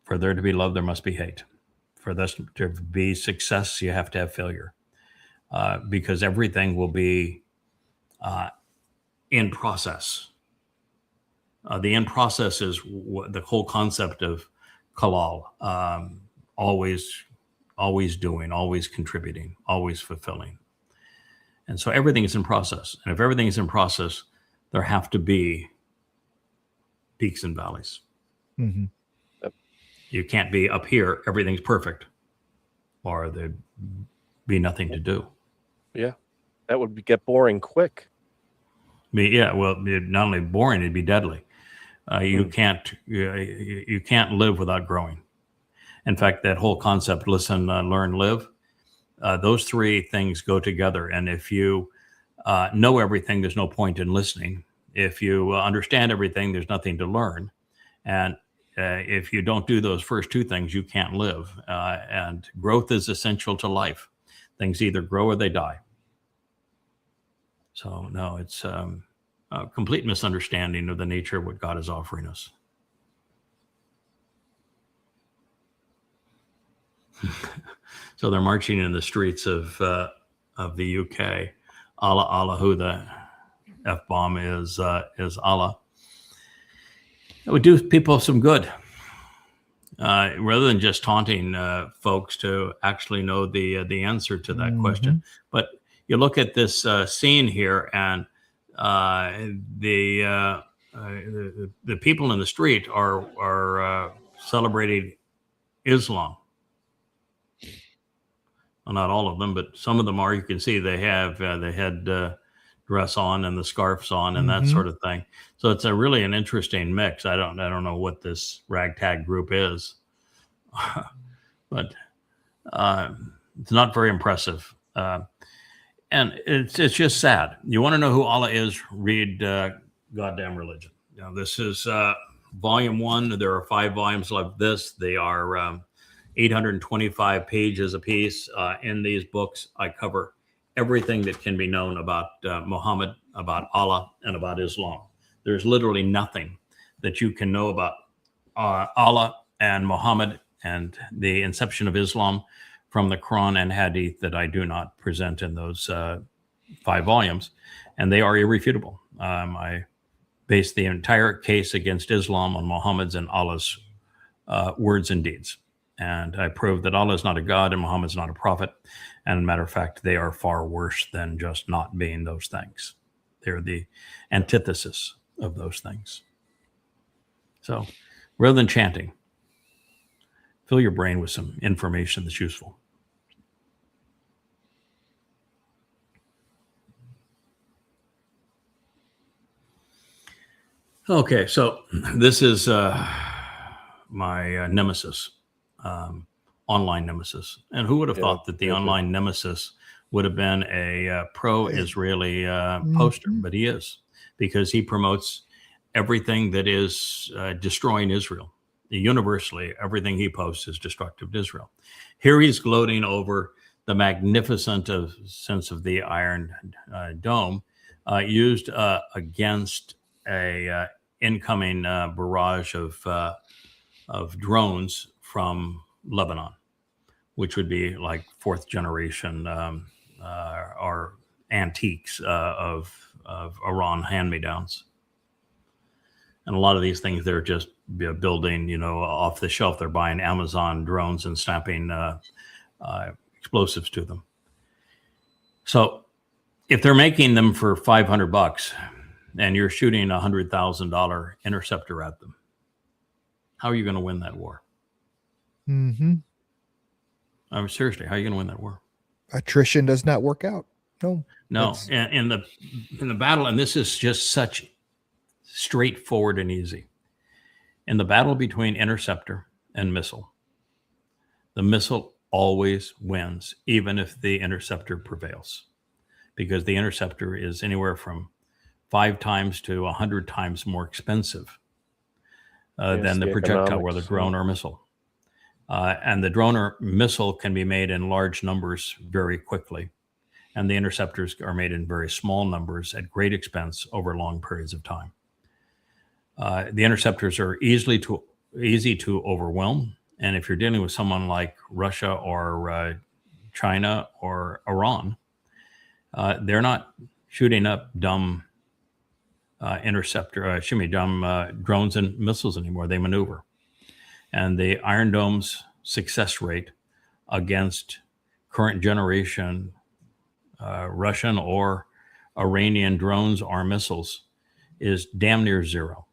S2: For there to be love, there must be hate. For there to be success, you have to have failure, because everything will be in process. The in process is the whole concept of Kalal, always doing, always contributing, always fulfilling. And so everything is in process. And if everything is in process, there have to be peaks and valleys.
S4: Mm-hmm.
S2: You can't be up here, everything's perfect, or there'd be nothing to do.
S3: Yeah, that would get boring quick.
S2: Not only boring, it'd be deadly. You can't live without growing. In fact, that whole concept, listen, learn, live, those three things go together. And if you know everything, there's no point in listening. If you understand everything, there's nothing to learn. And if you don't do those first two things, you can't live. And growth is essential to life. Things either grow or they die. So no, it's a complete misunderstanding of the nature of what God is offering us. So they're marching in the streets of the UK. Allah, Allah, who the F-bomb is Allah. It would do people some good, rather than just taunting folks, to actually know the answer to that question. But you look at this scene here, and the people in the street are celebrating Islam. Well, not all of them, but some of them are. You can see they have the head dress on and the scarves on and that sort of thing. So it's really an interesting mix. I don't know what this ragtag group is, but it's not very impressive. And it's just sad. You want to know who Allah is? Read Goddamn Religion. Now, this is volume 1. There are 5 volumes like this. They are 825 pages apiece. In these books, I cover everything that can be known about Muhammad, about Allah, and about Islam. There's literally nothing that you can know about Allah and Muhammad and the inception of Islam from the Quran and Hadith that I do not present in those 5 volumes, and they are irrefutable. I base the entire case against Islam on Muhammad's and Allah's words and deeds. And I prove that Allah is not a God and Muhammad's not a prophet. And as a matter of fact, they are far worse than just not being those things. They're the antithesis of those things. So rather than chanting, fill your brain with some information that's useful. Okay, so this is my nemesis, online nemesis. And who would have
S3: Yeah,
S2: thought that the
S3: yeah,
S2: online nemesis would have been a pro-Israeli poster?
S4: Mhm.
S2: But he is, because he promotes everything that is destroying Israel. Universally, everything he posts is destructive to Israel. Here he's gloating over the magnificent sense of the Iron Dome used against a incoming barrage of drones from Lebanon, which would be like fourth generation or antiques of Iran hand-me-downs. And a lot of these things they're just building, off the shelf. They're buying Amazon drones and snapping explosives to them. So if they're making them for $500 and you're shooting a $100,000 interceptor at them, how are you going to win that war?
S4: Mhm.
S2: I mean, seriously, how are you going to win that war?
S4: Attrition does not work out. No.
S2: No,
S4: That's-
S2: in the battle, and this is just such straightforward and easy. In the battle between interceptor and missile, the missile always wins, even if the interceptor prevails, because the interceptor is anywhere from 5 times to 100 times more expensive
S3: Yes,
S2: than the
S3: the
S2: projectile, whether
S3: economics,
S2: drone or missile. And the drone or missile can be made in large numbers very quickly. And the interceptors are made in very small numbers at great expense over long periods of time. The interceptors are easy to overwhelm. And if you're dealing with someone like Russia or China or Iran, they're not shooting up dumb drones and missiles anymore. They maneuver. And the Iron Dome's success rate against current generation Russian or Iranian drones or missiles is damn near zero.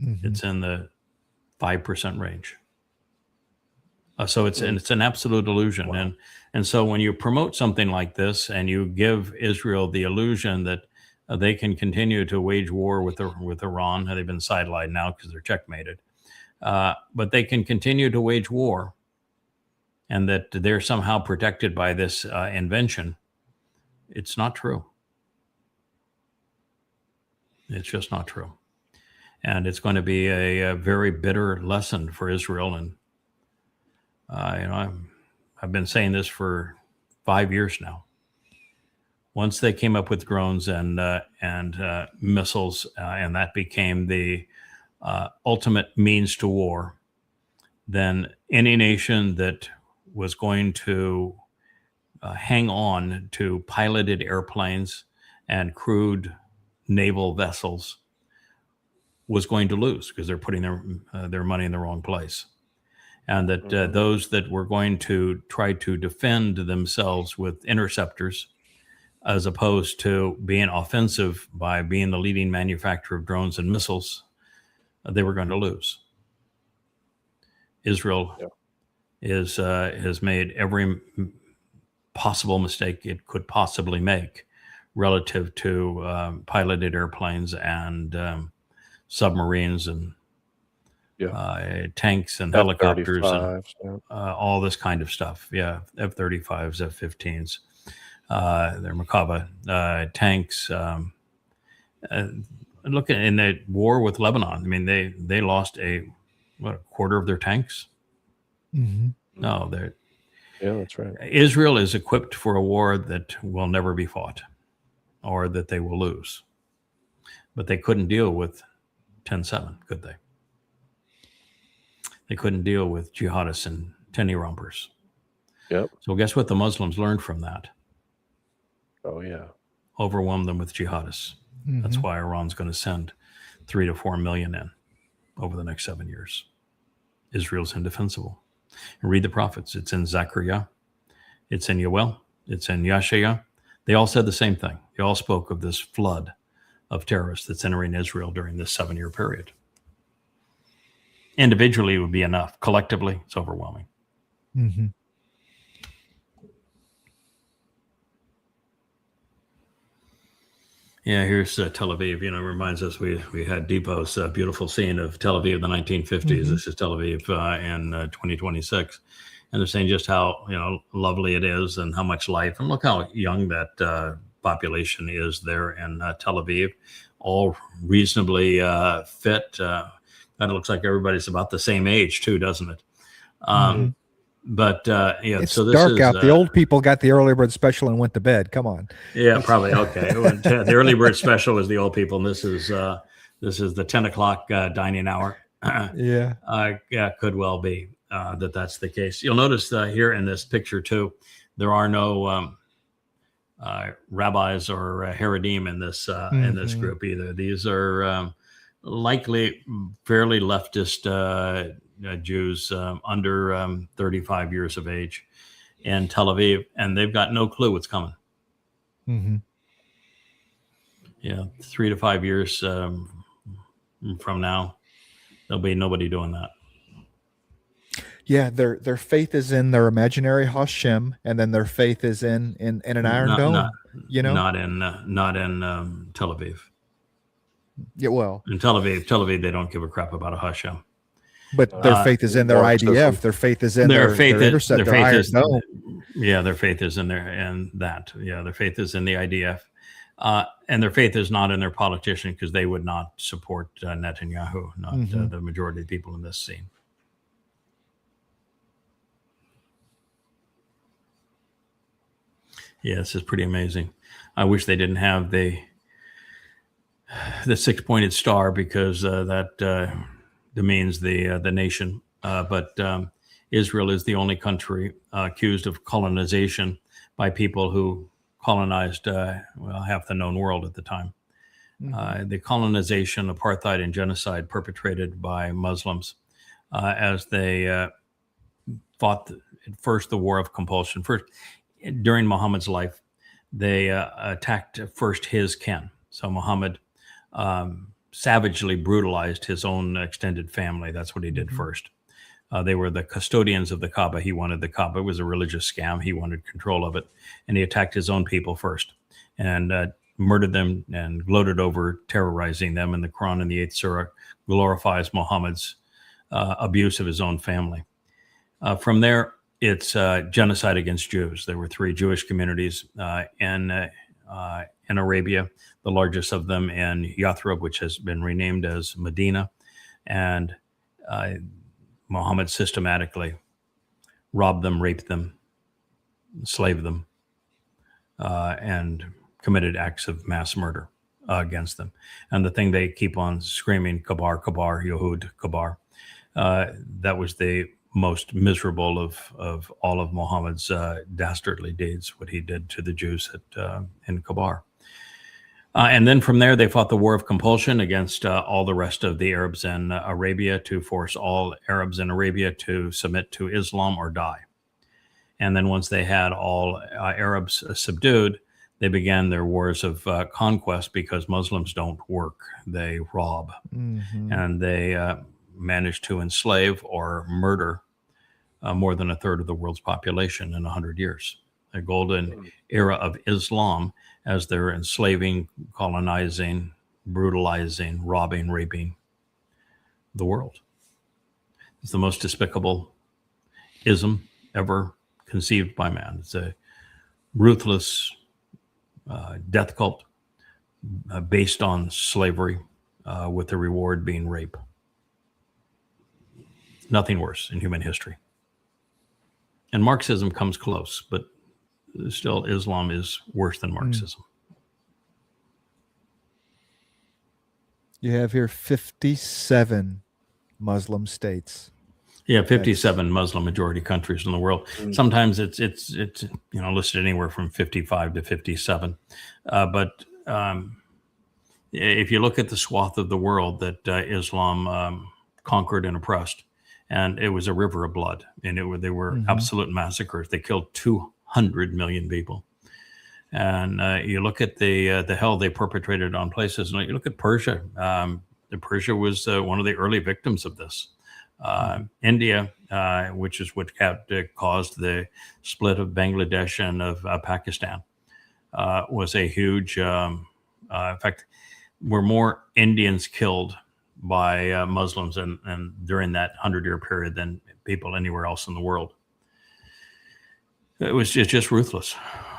S4: Mhm.
S2: It's in the 5% range. So it's an absolute illusion.
S3: Wow.
S2: And so when you promote something like this and you give Israel the illusion that they can continue to wage war with Iran, they've been sidelined now because they're checkmated, but they can continue to wage war, and that they're somehow protected by this invention, it's not true. It's just not true. And it's going to be a very bitter lesson for Israel. And I've been saying this for 5 years now. Once they came up with drones and missiles, and that became the ultimate means to war, then any nation that was going to hang on to piloted airplanes and crewed naval vessels was going to lose, because they're putting their money in the wrong place. And that those that were going to try to defend themselves with interceptors, as opposed to being offensive by being the leading manufacturer of drones and missiles, they were going to lose. Israel has made every possible mistake it could possibly make relative to piloted airplanes and submarines and tanks and helicopters and
S3: F-35s,
S2: all this kind of stuff. Yeah, F-35s, F-15s, their Merkava tanks. Look at in the war with Lebanon. I mean, they lost a quarter of their tanks.
S4: Mhm.
S2: No,
S3: yeah, that's right.
S2: Israel is equipped for a war that will never be fought, or that they will lose. But they couldn't deal with 10-7, could they? They couldn't deal with jihadists and tenny rompers.
S3: Yep.
S2: So guess what the Muslims learned from that?
S3: Oh yeah.
S2: Overwhelm them with jihadists. That's
S4: Mhm.
S2: why Iran's going to send 3 to 4 million in over the next 7 years. Israel's indefensible. And read the prophets. It's in Zechariah. It's in Yoel. It's in Yeshaya. They all said the same thing. They all spoke of this flood of terrorists that's entering Israel during this 7-year period. Individually, it would be enough. Collectively, it's overwhelming.
S4: Mhm.
S2: Yeah, here's Tel Aviv. You know, reminds us we had Depot's beautiful scene of Tel Aviv in the 1950s.
S4: Mhm.
S2: This is Tel Aviv in 2026, and they're saying just how lovely it is and how much life. And look how young that population is there in Tel Aviv, all reasonably fit. Kind of looks like everybody's about the same age too, doesn't it?
S4: Mhm.
S2: But yeah,
S4: It's
S2: so this
S4: dark
S2: is
S4: out. The old people got the early bird special and went to bed. Come on.
S2: yeah, probably okay. The early bird special is the old people, and this is the 10 o'clock dining hour.
S4: Yeah.
S2: Yeah, could well be that's the case. You'll notice here in this picture too, there are no rabbis or Haredim in this
S4: Mhm.
S2: group either. These are likely fairly leftist Jews under 35 years of age in Tel Aviv, and they've got no clue what's coming.
S4: Mhm.
S2: Yeah, 3 to 5 years from now, there'll be nobody doing that.
S4: Yeah, their faith is in their imaginary Hashem, and then their faith is in an iron
S2: Not
S4: dome.
S2: not
S4: You know.
S2: not in Tel Aviv.
S4: Yeah. Well,
S2: In Tel Aviv, they don't give a crap about a Hashem.
S4: but their
S2: Uh,
S4: faith is in their
S3: Marxism.
S4: IDF. Their faith is in
S2: Their faith is
S4: intercept,
S2: their
S4: their
S2: faith
S4: iron
S2: is
S4: dome.
S2: yeah, their faith is in there and that. Yeah, their faith is in the IDF. And their faith is not in their politician because they would not support Netanyahu, not
S4: Mhm.
S2: the majority of people in this scene. Yeah, this is pretty amazing. I wish they didn't have the six-pointed star because that demeans the nation. But Israel is the only country accused of colonization by people who colonized half the known world at the time. The colonization, apartheid, and genocide perpetrated by Muslims as they fought at first the war of compulsion. First, during Muhammad's life, they attacked first his kin. So Muhammad savagely brutalized his own extended family. That's what he did first. They were the custodians of the Kaaba. He wanted the Kaaba. It was a religious scam. He wanted control of it. And he attacked his own people first and murdered them and gloated over terrorizing them. And the Quran in the 8th Surah glorifies Muhammad's abuse of his own family. From there, it's genocide against Jews. There were 3 Jewish communities in Arabia, the largest of them in Yathrib, which has been renamed as Medina. And Muhammad systematically robbed them, raped them, enslaved them, and committed acts of mass murder against them. And the thing they keep on screaming, Kabar, Kabar, Yehud, Kabar, that was the most miserable of all of Muhammad's dastardly deeds, what he did to the Jews in Kabar. And then from there, they fought the war of compulsion against all the rest of the Arabs in Arabia to force all Arabs in Arabia to submit to Islam or die. And then once they had all Arabs subdued, they began their wars of conquest because Muslims don't work, they rob.
S4: Mhm.
S2: And they managed to enslave or murder more than a third of the world's population in 100 years. A golden era of Islam as they're enslaving, colonizing, brutalizing, robbing, raping the world. It's the most despicable ism ever conceived by man. It's a ruthless death cult based on slavery with the reward being rape. Nothing worse in human history. And Marxism comes close, but still Islam is worse than Marxism.
S4: You have here 57 Muslim states.
S2: Yeah, 57 Muslim majority countries in the world. Sometimes it's listed anywhere from 55 to 57. But if you look at the swath of the world that Islam conquered and oppressed, and it was a river of blood, and they were absolute massacres. They killed 200 million people. And you look at the hell they perpetrated on places. And you look at Persia. Persia was one of the early victims of this. India, which is what caused the split of Bangladesh and of Pakistan, was a huge In fact, were more Indians killed by Muslims and during that 100-year period than people anywhere else in the world. It was just ruthless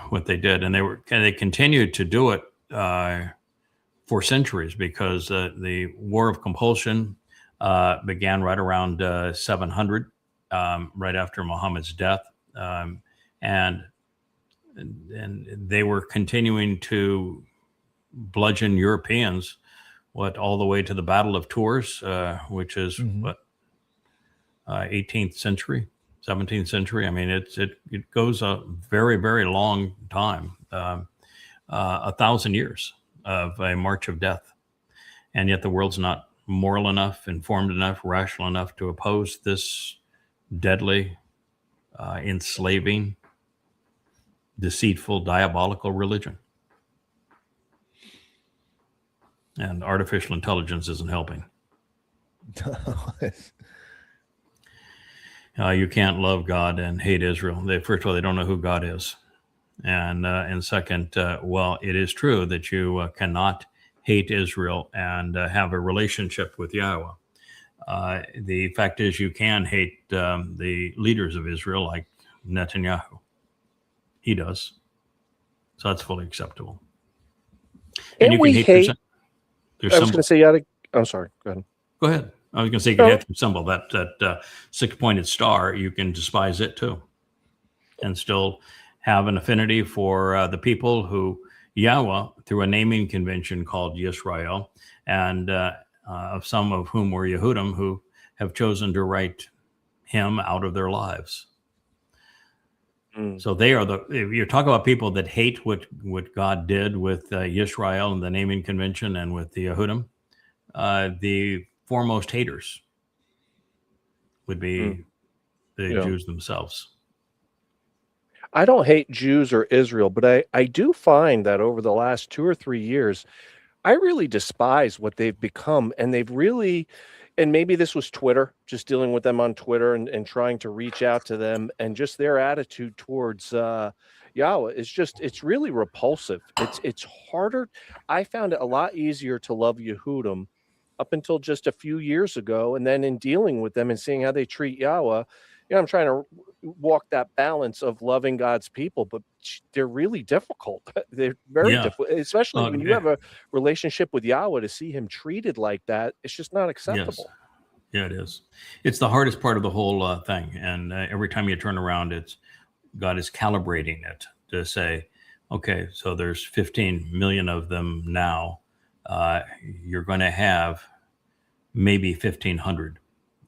S2: what they did, and they continued to do it for centuries, because the War of Compulsion began right around 700, right after Muhammad's death, and they were continuing to bludgeon Europeans all the way to the Battle of Tours, which is 18th century, 17th century. I mean, it goes a very, very long time, 1,000 years of a march of death, and yet the world's not moral enough, informed enough, rational enough to oppose this deadly, enslaving, deceitful, diabolical religion. And artificial intelligence isn't helping. You can't love God and hate Israel. First of all, they don't know who God is. And second, well, it is true that you cannot hate Israel and have a relationship with Yahweh. The fact is, you can hate the leaders of Israel, like Netanyahu. He does. So that's fully acceptable.
S3: And we hate.
S2: There's
S3: I was going to say, I'm sorry. Go ahead.
S2: Go ahead. I was going to say, you can hate their symbol, that six-pointed star. You can despise it too, and still have an affinity for the people who Yahweh, through a naming convention called Yisrael, and of some of whom were Yehudim, who have chosen to write him out of their lives. So they are if you talk about people that hate what God did with Yisrael and the naming convention and with the Yehudim, the foremost haters would be the Jews themselves.
S3: I don't hate Jews or Israel, but I do find that over the last 2 or 3 years, I really despise what they've become. And they've really, and maybe this was Twitter, just dealing with them on Twitter and trying to reach out to them, and just their attitude towards Yahweh is it's really repulsive. It's harder. I found it a lot easier to love Yehudim up until just a few years ago. And then in dealing with them and seeing how they treat Yahweh, I'm trying to walk that balance of loving God's people, but they're really difficult. They're very difficult, especially when you have a relationship with Yahweh. To see him treated like that, it's just not acceptable.
S2: Yes. Yeah, it is. It's the hardest part of the whole thing. And every time you turn around, God is calibrating it to say, okay, so there's 15 million of them now. You're going to have maybe 1,500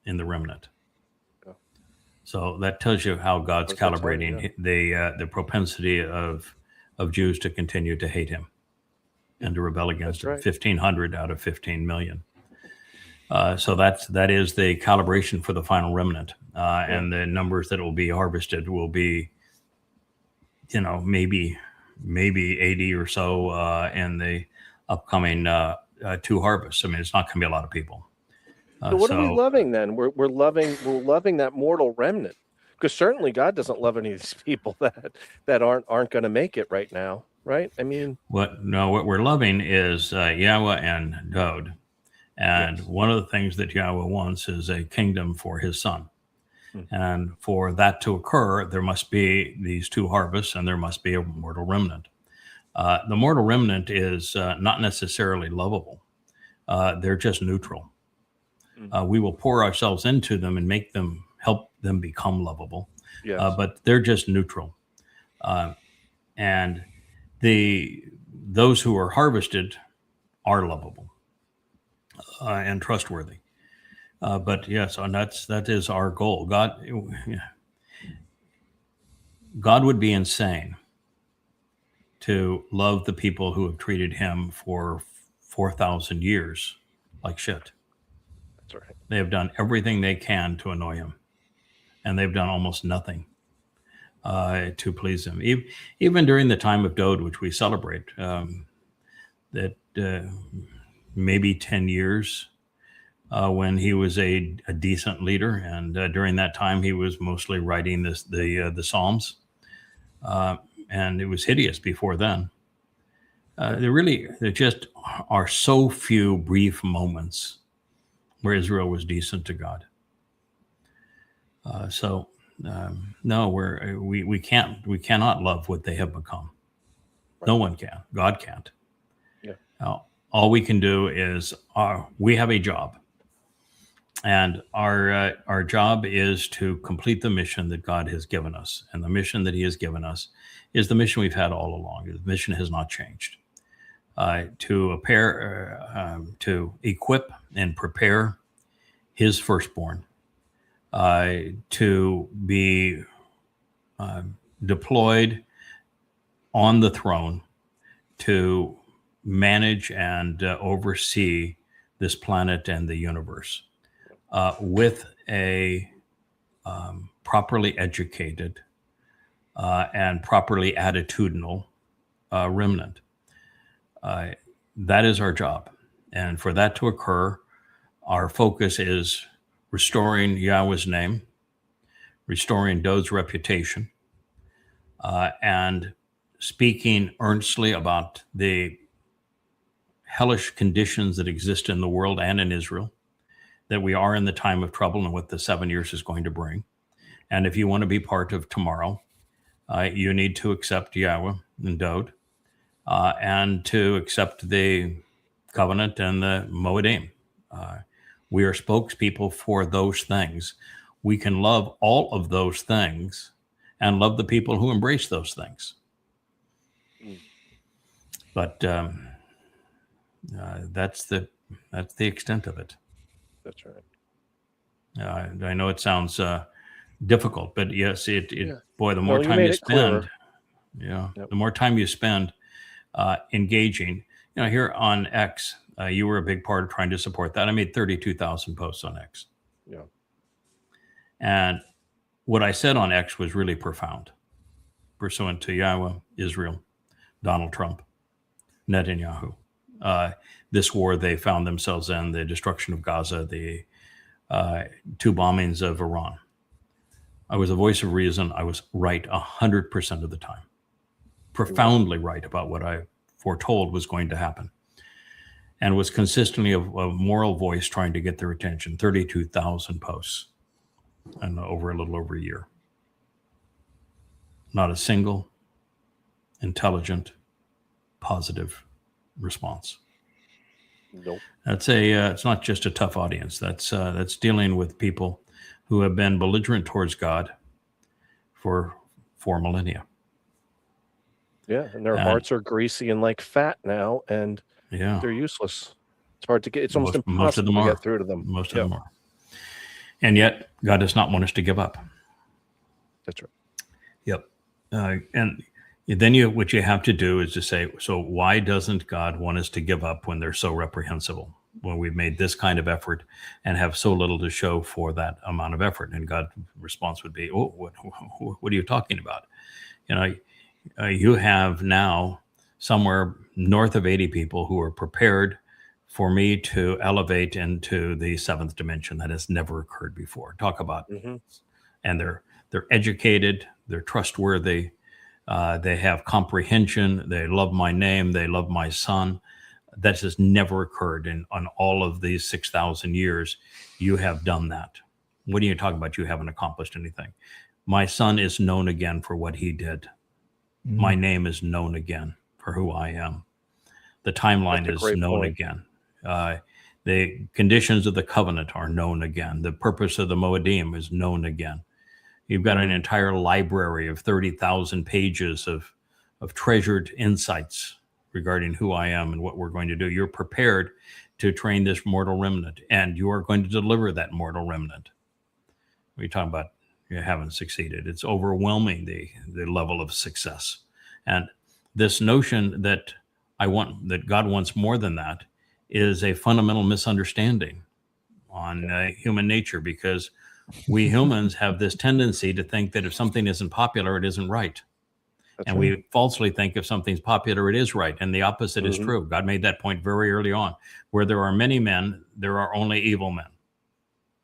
S2: in the remnant. So that tells you how God's calibrating the propensity of Jews to continue to hate him and to rebel against him. 1,500 out of 15 million. So that is the calibration for the final remnant, and the numbers that will be harvested will be, maybe 80 or so in the upcoming 2 harvests. I mean, it's not going to be a lot of people.
S3: So what are we loving then? We're loving that mortal remnant, because certainly God doesn't love any of these people that aren't going to make it right now, right? I mean,
S2: what we're loving is Yahweh and Dod, and one of the things that Yahweh wants is a kingdom for his son, and for that to occur, there must be these 2 harvests, and there must be a mortal remnant. The mortal remnant is not necessarily lovable; they're just neutral. We will pour ourselves into them and help them become lovable. But they're just neutral. And those who are harvested are lovable and trustworthy. But yes, and that is our goal. God would be insane to love the people who have treated him for 4,000 years like shit.
S3: Right.
S2: They have done everything they can to annoy him, and they've done almost nothing to please him. Even during the time of Dod, which we celebrate, that maybe 10 years when he was a decent leader, and during that time he was mostly writing the Psalms, and it was hideous before then. there just are so few brief moments where Israel was decent to God. No, we cannot love what they have become. No one can. God can't.
S3: Yeah.
S2: All we can do is we have a job, and our job is to complete the mission that God has given us, and the mission that He has given us is the mission we've had all along. The mission has not changed. To equip and prepare His firstborn to be deployed on the throne to manage and oversee this planet and the universe with a properly educated and properly attitudinal remnant. That is our job. And for that to occur, our focus is restoring Yahweh's name, restoring Dod's reputation, and speaking earnestly about the hellish conditions that exist in the world and in Israel, that we are in the time of trouble and what the 7 years is going to bring. And if you want to be part of tomorrow, you need to accept Yahweh and Dod, and to accept the covenant and the Moedim. We are spokespeople for those things. We can love all of those things and love the people who embrace those things. But that's the extent of it.
S3: That's right.
S2: I know it sounds difficult, but yes, boy, the more
S3: Well, you
S2: time
S3: made
S2: you
S3: it
S2: spend,
S3: clearer. Yep.
S2: the more time you spend engaging. Here on X, you were a big part of trying to support that. I made 32,000 posts on X.
S3: Yeah.
S2: And what I said on X was really profound, pursuant to Yahweh, Israel, Donald Trump, Netanyahu. This war they found themselves in, the destruction of Gaza, the 2 bombings of Iran. I was a voice of reason. I was right 100% of the time, profoundly right about what I foretold was going to happen, and was consistently a moral voice trying to get their attention. 32,000 posts, and over a little over a year. Not a single intelligent, positive response.
S3: Nope.
S2: That's it's not just a tough audience. That's dealing with people who have been belligerent towards God for 4 millennia.
S3: Yeah, and their hearts are greasy and like fat now, and they're useless. It's hard to get. It's almost impossible to get through to them.
S2: Most of them are. And yet, God does not want us to give up.
S3: That's right.
S2: Yep. And then what you have to do is to say, so why doesn't God want us to give up when they're so reprehensible? When we've made this kind of effort and have so little to show for that amount of effort? And God's response would be, oh, what are you talking about? You have now somewhere north of 80 people who are prepared for me to elevate into the 7th dimension. That has never occurred before. Talk about, and they're educated, they're trustworthy, they have comprehension, they love my name, they love my son. That has never occurred on all of these 6,000 years. You have done that. What are you talking about? You haven't accomplished anything. My son is known again for what he did. My name is known again for who I am. The timeline is known again. The conditions of the covenant are known again. The purpose of the Moedim is known again. You've got an entire library of 30,000 pages of treasured insights regarding who I am and what we're going to do. You're prepared to train this mortal remnant, and you are going to deliver that mortal remnant. We're talking about you haven't succeeded. It's overwhelming, the level of success. And this notion that God wants more than that is a fundamental misunderstanding on human nature, because we humans have this tendency to think that if something isn't popular, it isn't right. And we falsely think if something's popular, it is right. And the opposite is true. God made that point very early on. Where there are many men, there are only evil men.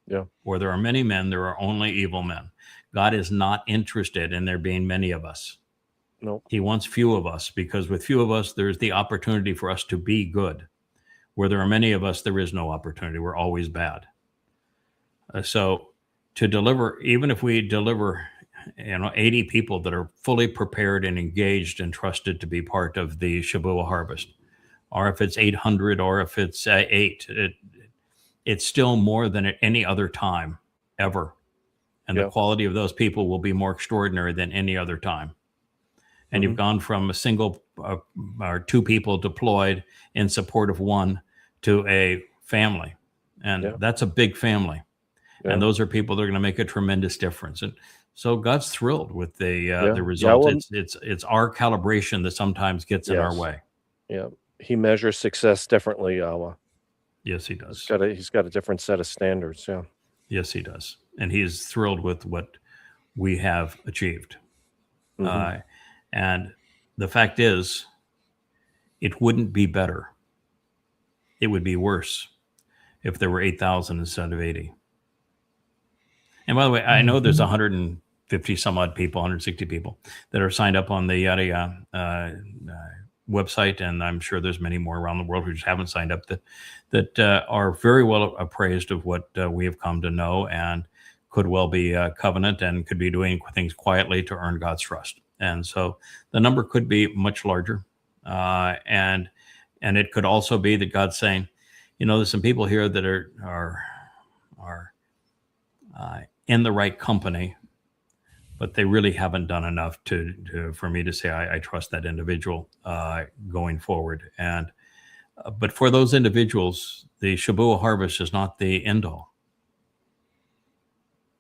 S3: Yeah.
S2: Where there are many men, there are only evil men. God is not interested in there being many of us.
S3: No.
S2: He wants few of us, because with few of us, there's the opportunity for us to be good. Where there are many of us, there is no opportunity. We're always bad. So to deliver, even if we deliver, 80 people that are fully prepared and engaged and trusted to be part of the Shavua harvest, or if it's 800, or if it's 8, it's still more than at any other time ever. And
S3: Yeah.
S2: the quality of those people will be more extraordinary than any other time. And you've gone from a single or 2 people deployed in support of one to a family. And
S3: Yeah.
S2: that's a big family.
S3: Yeah.
S2: And those are people that are going to make a tremendous difference. And so God's thrilled with the results.
S3: well-
S2: It's our calibration that sometimes gets in our
S3: Yes.
S2: way.
S3: Yeah. He measures success differently, Yahweh.
S2: Yes, he does.
S3: He's got a different set of standards. Yeah.
S2: Yes, he does. And he is thrilled with what we have achieved. And the fact is, it wouldn't be better. It would be worse if there were 8,000 instead of 80. And by the way, I know there's 150 some odd people, 160 people that are signed up on the Yada Yada website, and I'm sure there's many more around the world who just haven't signed up that are very well appraised of what we have come to know, and could well be covenant and could be doing things quietly to earn God's trust. And so the number could be much larger, and it could also be that God's saying, there's some people here that are in the right company, but they really haven't done enough for me to say I trust that individual going forward. And but for those individuals, the Shavua harvest is not the end all.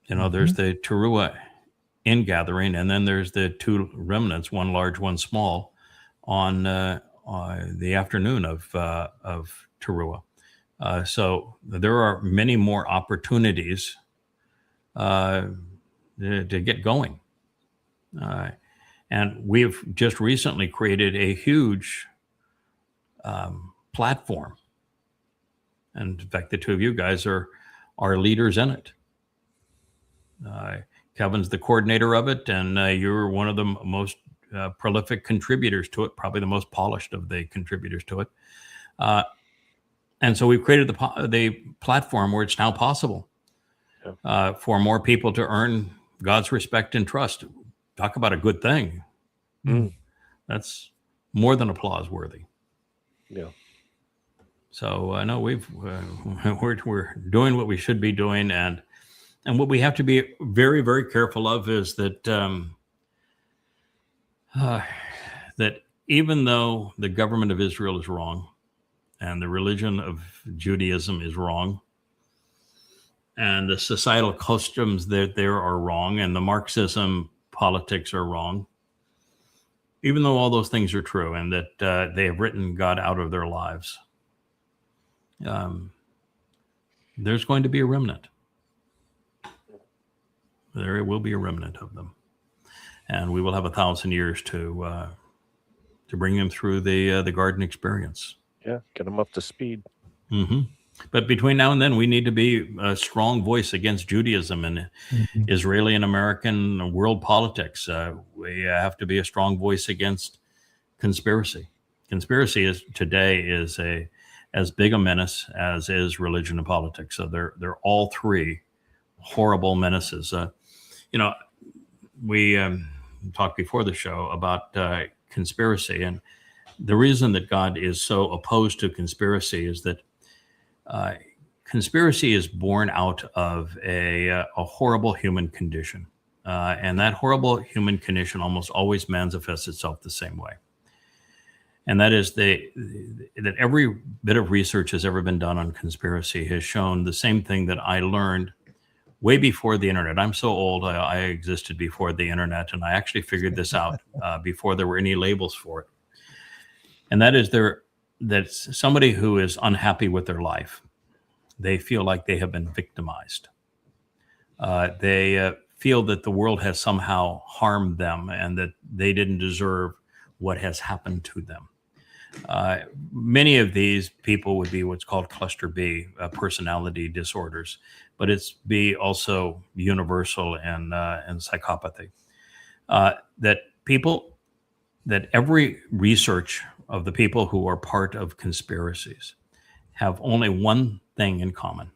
S2: There's the Teruah ingathering, and then there's the 2 remnants, one large, one small, on the afternoon of Teruah. So there are many more opportunities to get going. And we've just recently created a huge platform. And in fact, the 2 of you guys are leaders in it. Kevin's the coordinator of it, and you're one of the most prolific contributors to it, probably the most polished of the contributors to it. And so we've created the platform where it's now possible for more people to earn God's respect and trust. Talk about a good thing. That's more than applause worthy.
S3: Yeah.
S2: So no, we're doing what we should be doing, and what we have to be very, very careful of is that that even though the government of Israel is wrong, and the religion of Judaism is wrong, and the societal customs that there are wrong, and the Marxism politics are wrong, even though all those things are true, and that they have written God out of their lives, there's going to be a remnant. There will be a remnant of them, and we will have 1,000 years to bring them through the garden experience.
S3: Yeah. Get them up to speed.
S2: But between now and then, we need to be a strong voice against Judaism and Israeli and American world politics. We have to be a strong voice against conspiracy. Conspiracy today is as big a menace as is religion and politics. So they're all 3 horrible menaces. We talked before the show about conspiracy, and the reason that God is so opposed to conspiracy is that conspiracy is born out of a horrible human condition, and that horrible human condition almost always manifests itself the same way. And that is that every bit of research has ever been done on conspiracy has shown the same thing that I learned way before the internet. I'm so old, I existed before the internet, and I actually figured this out before there were any labels for it. And that is that somebody who is unhappy with their life, they feel like they have been victimized. They feel that the world has somehow harmed them and that they didn't deserve what has happened to them. Many of these people would be what's called cluster B personality disorders, but it's B also universal and psychopathy. That people that every research of the people who are part of conspiracies have only one thing in common.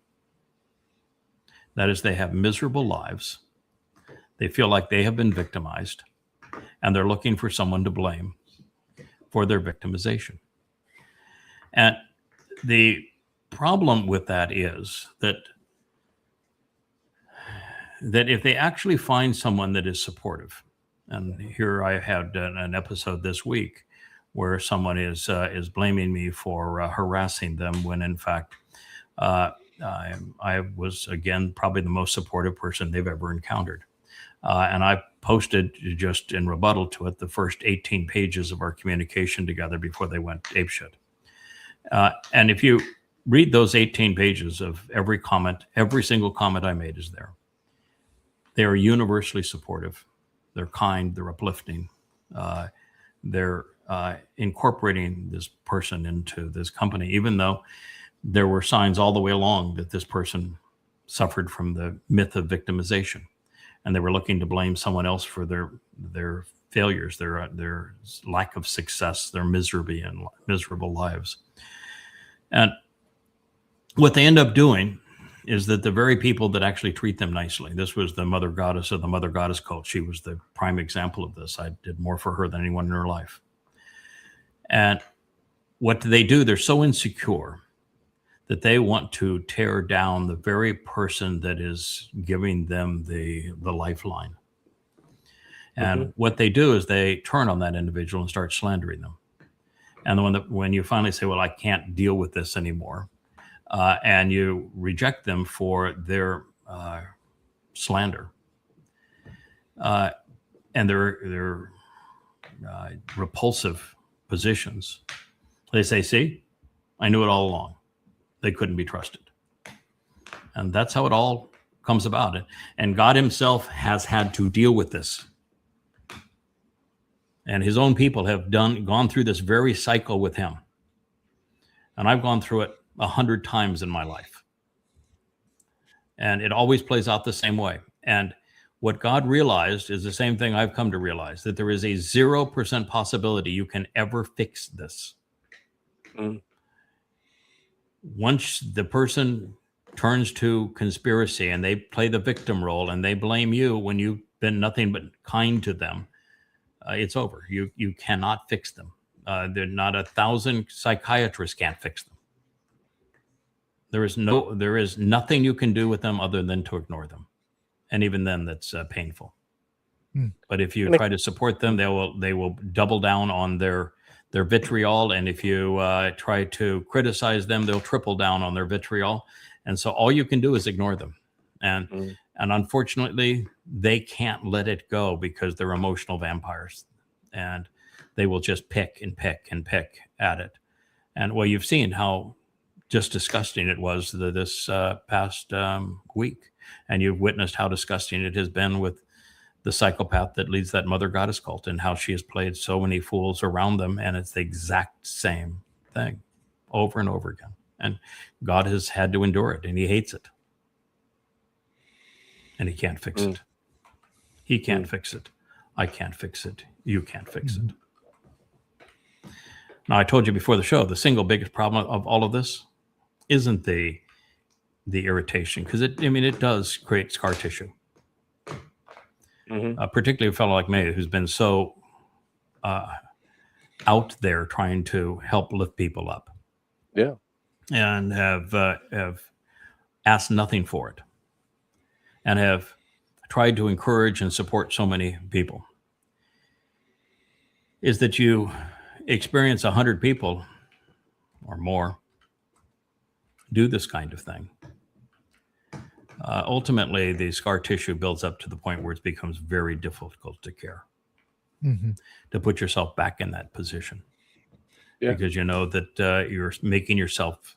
S2: That is, they have miserable lives. They feel like they have been victimized, and they're looking for someone to blame for their victimization. And the problem with that is that if they actually find someone that is supportive, and here I had an episode this week where someone is blaming me for harassing them, when in fact I was, again, probably the most supportive person they've ever encountered. And I posted, just in rebuttal to it, the first 18 pages of our communication together before they went apeshit. And if you read those 18 pages of every comment, every single comment I made is there. They are universally supportive. They're kind, they're uplifting. They're incorporating this person into this company, even though there were signs all the way along that this person suffered from the myth of victimization. And they were looking to blame someone else for their failures, their lack of success, their misery and miserable lives. And what they end up doing is that the very people that actually treat them nicely, this was the Mother Goddess of the Mother Goddess cult. She was the prime example of this. I did more for her than anyone in her life. And what do they do? They're so insecure that they want to tear down the very person that is giving them the lifeline. And what they do is they turn on that individual and start slandering them. And when you finally say, well, I can't deal with this anymore, and you reject them for their slander and their repulsive positions, they say, see, I knew it all along. They couldn't be trusted. And that's how it all comes about. And God himself has had to deal with this. And his own people have gone through this very cycle with him. And I've gone through it 100 times in my life. And it always plays out the same way. And what God realized is the same thing I've come to realize, that there is a 0% possibility you can ever fix this. Once the person turns to conspiracy and they play the victim role and they blame you when you've been nothing but kind to them, it's over. You cannot fix them. They're not 1,000 psychiatrists can't fix them. There is nothing you can do with them other than to ignore them. And even then, that's painful. But if you try to support them, they will double down on their vitriol. And if you try to criticize them, they'll triple down on their vitriol. And so all you can do is ignore them. And unfortunately, they can't let it go because they're emotional vampires. And they will just pick and pick and pick at it. And well, you've seen how just disgusting it was this past week. And you've witnessed how disgusting it has been with the psychopath that leads that Mother Goddess cult, and how she has played so many fools around them. And it's the exact same thing over and over again. And God has had to endure it, and he hates it. And he can't fix it. He can't fix it. I can't fix it. You can't fix it. Now, I told you before the show, the single biggest problem of all of this isn't the irritation, because it does create scar tissue. Particularly a fellow like me who's been so out there trying to help lift people up.
S3: Yeah.
S2: And have asked nothing for it. And have tried to encourage and support so many people. Is that you experience 100 people or more do this kind of thing. Ultimately, the scar tissue builds up to the point where it becomes very difficult to care, to put yourself back in that position. Because you know that you're making yourself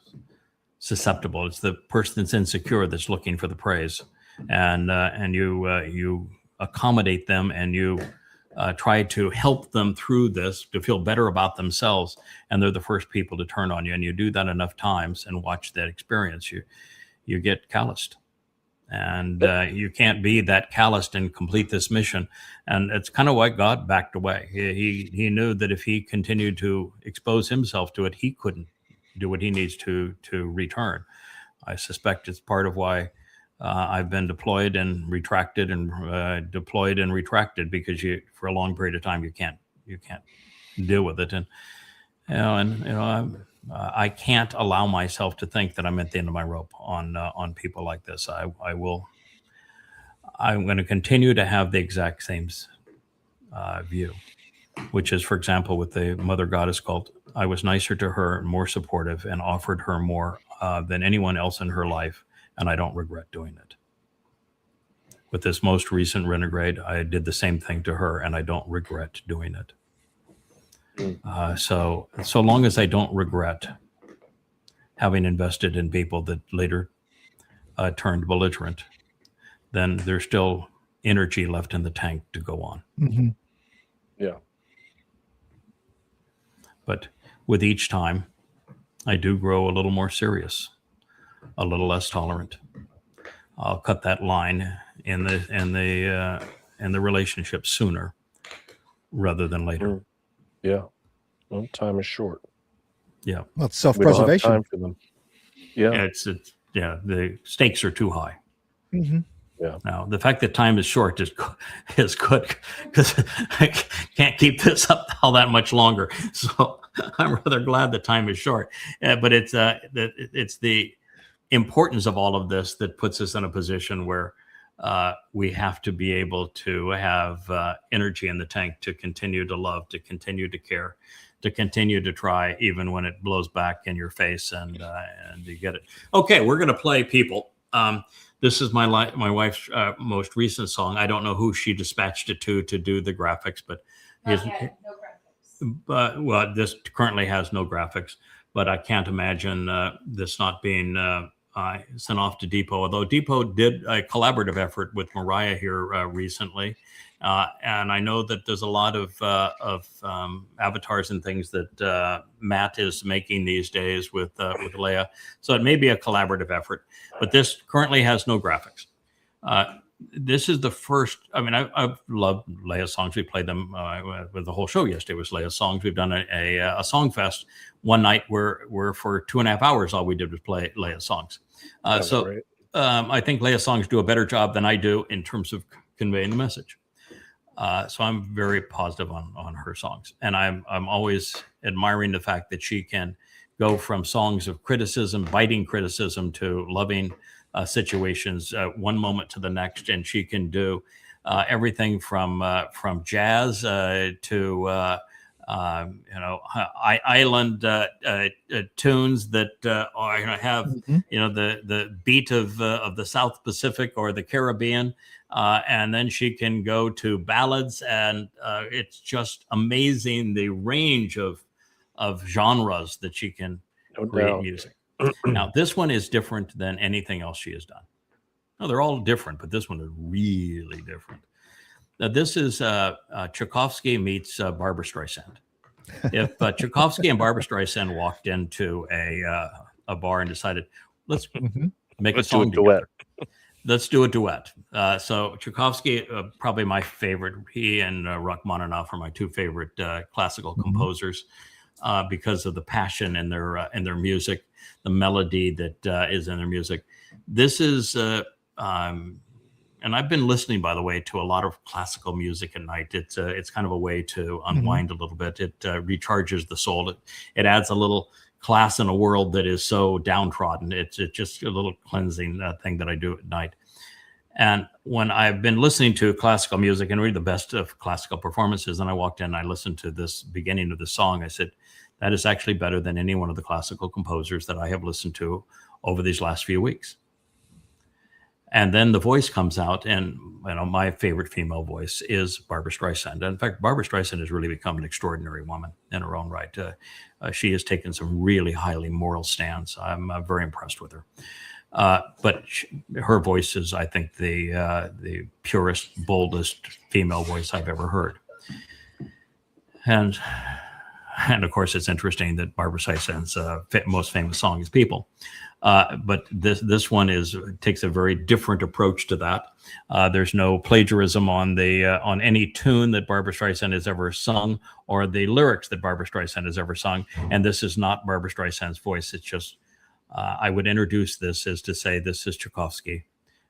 S2: susceptible. It's the person that's insecure that's looking for the praise, and you accommodate them, and you try to help them through this to feel better about themselves, and they're the first people to turn on you. And you do that enough times and watch that experience, you get calloused. And you can't be that calloused and complete this mission. And it's kind of why God backed away. He knew that if he continued to expose himself to it, he couldn't do what he needs to return. I suspect it's part of why I've been deployed and retracted and deployed and retracted, because for a long period of time you can't deal with it. And I can't allow myself to think that I'm at the end of my rope on people like this. I'm going to continue to have the exact same view, which is, for example, with the Mother Goddess cult, I was nicer to her, more supportive, and offered her more than anyone else in her life, and I don't regret doing it. With this most recent renegade, I did the same thing to her, and I don't regret doing it. So long as I don't regret having invested in people that later turned belligerent, then there's still energy left in the tank to go on.
S4: Mm-hmm.
S3: Yeah.
S2: But with each time, I do grow a little more serious, a little less tolerant. I'll cut that line in the relationship sooner rather than later.
S3: Yeah. Well, time is short.
S2: Yeah.
S4: Well, it's
S3: We don't have
S4: self-preservation.
S3: time for them. Yeah.
S2: It's the stakes are too high.
S4: Mm-hmm.
S2: Now, the fact that time is short is good, because I can't keep this up all that much longer. So I'm rather glad that time is short. But it's the importance of all of this that puts us in a position where we have to be able to have energy in the tank to continue to love, to continue to care, to continue to try, even when it blows back in your face and you get it. Okay, we're going to play People. This is my wife's most recent song. I don't know who she dispatched it to do the graphics, but
S7: No graphics.
S2: well, this currently has no graphics, but I can't imagine this not being sent off to Depot. Although Depot did a collaborative effort with Mariah here recently, and I know that there's a lot of avatars and things that Matt is making these days with Leia. So it may be a collaborative effort, but this currently has no graphics. This is the first. I mean, I've loved Leia songs. We played them with the whole show yesterday. Was Leia songs. We've done a song fest one night where for 2.5 hours all we did was play Leia songs. I think Leia songs do a better job than I do in terms of conveying the message. So I'm very positive on her songs, and I'm always admiring the fact that she can go from songs of criticism, biting criticism, to loving situations one moment to the next, and she can do everything from jazz to island tunes that have the beat of the South Pacific or the Caribbean, and then she can go to ballads, and it's just amazing the range of genres that she can create music. Now, this one is different than anything else she has done. No, they're all different, but this one is really different. Now, this is Tchaikovsky meets Barbra Streisand. If Tchaikovsky and Barbra Streisand walked into a bar and decided, let's make a song together. Let's do a duet. So Tchaikovsky, probably my favorite. He and Rachmaninoff are my two favorite classical composers because of the passion in their music, the melody that is in their music. This is, and I've been listening, by the way, to a lot of classical music at night. It's kind of a way to unwind a little bit. It recharges the soul. It adds a little class in a world that is so downtrodden. It's just a little cleansing thing that I do at night. And when I've been listening to classical music and read the best of classical performances, and I walked in and I listened to this beginning of the song, I said, that is actually better than any one of the classical composers that I have listened to over these last few weeks. And then the voice comes out, and my favorite female voice is Barbra Streisand. And in fact, Barbra Streisand has really become an extraordinary woman in her own right. She has taken some really highly moral stands. I'm very impressed with her. But her voice is, I think, the purest, boldest female voice I've ever heard. And of course, it's interesting that Barbra Streisand's most famous song is "People." But this one takes a very different approach to that. There's no plagiarism on any tune that Barbra Streisand has ever sung or the lyrics that Barbra Streisand has ever sung. And this is not Barbra Streisand's voice. It's just I would introduce this as to say this is Tchaikovsky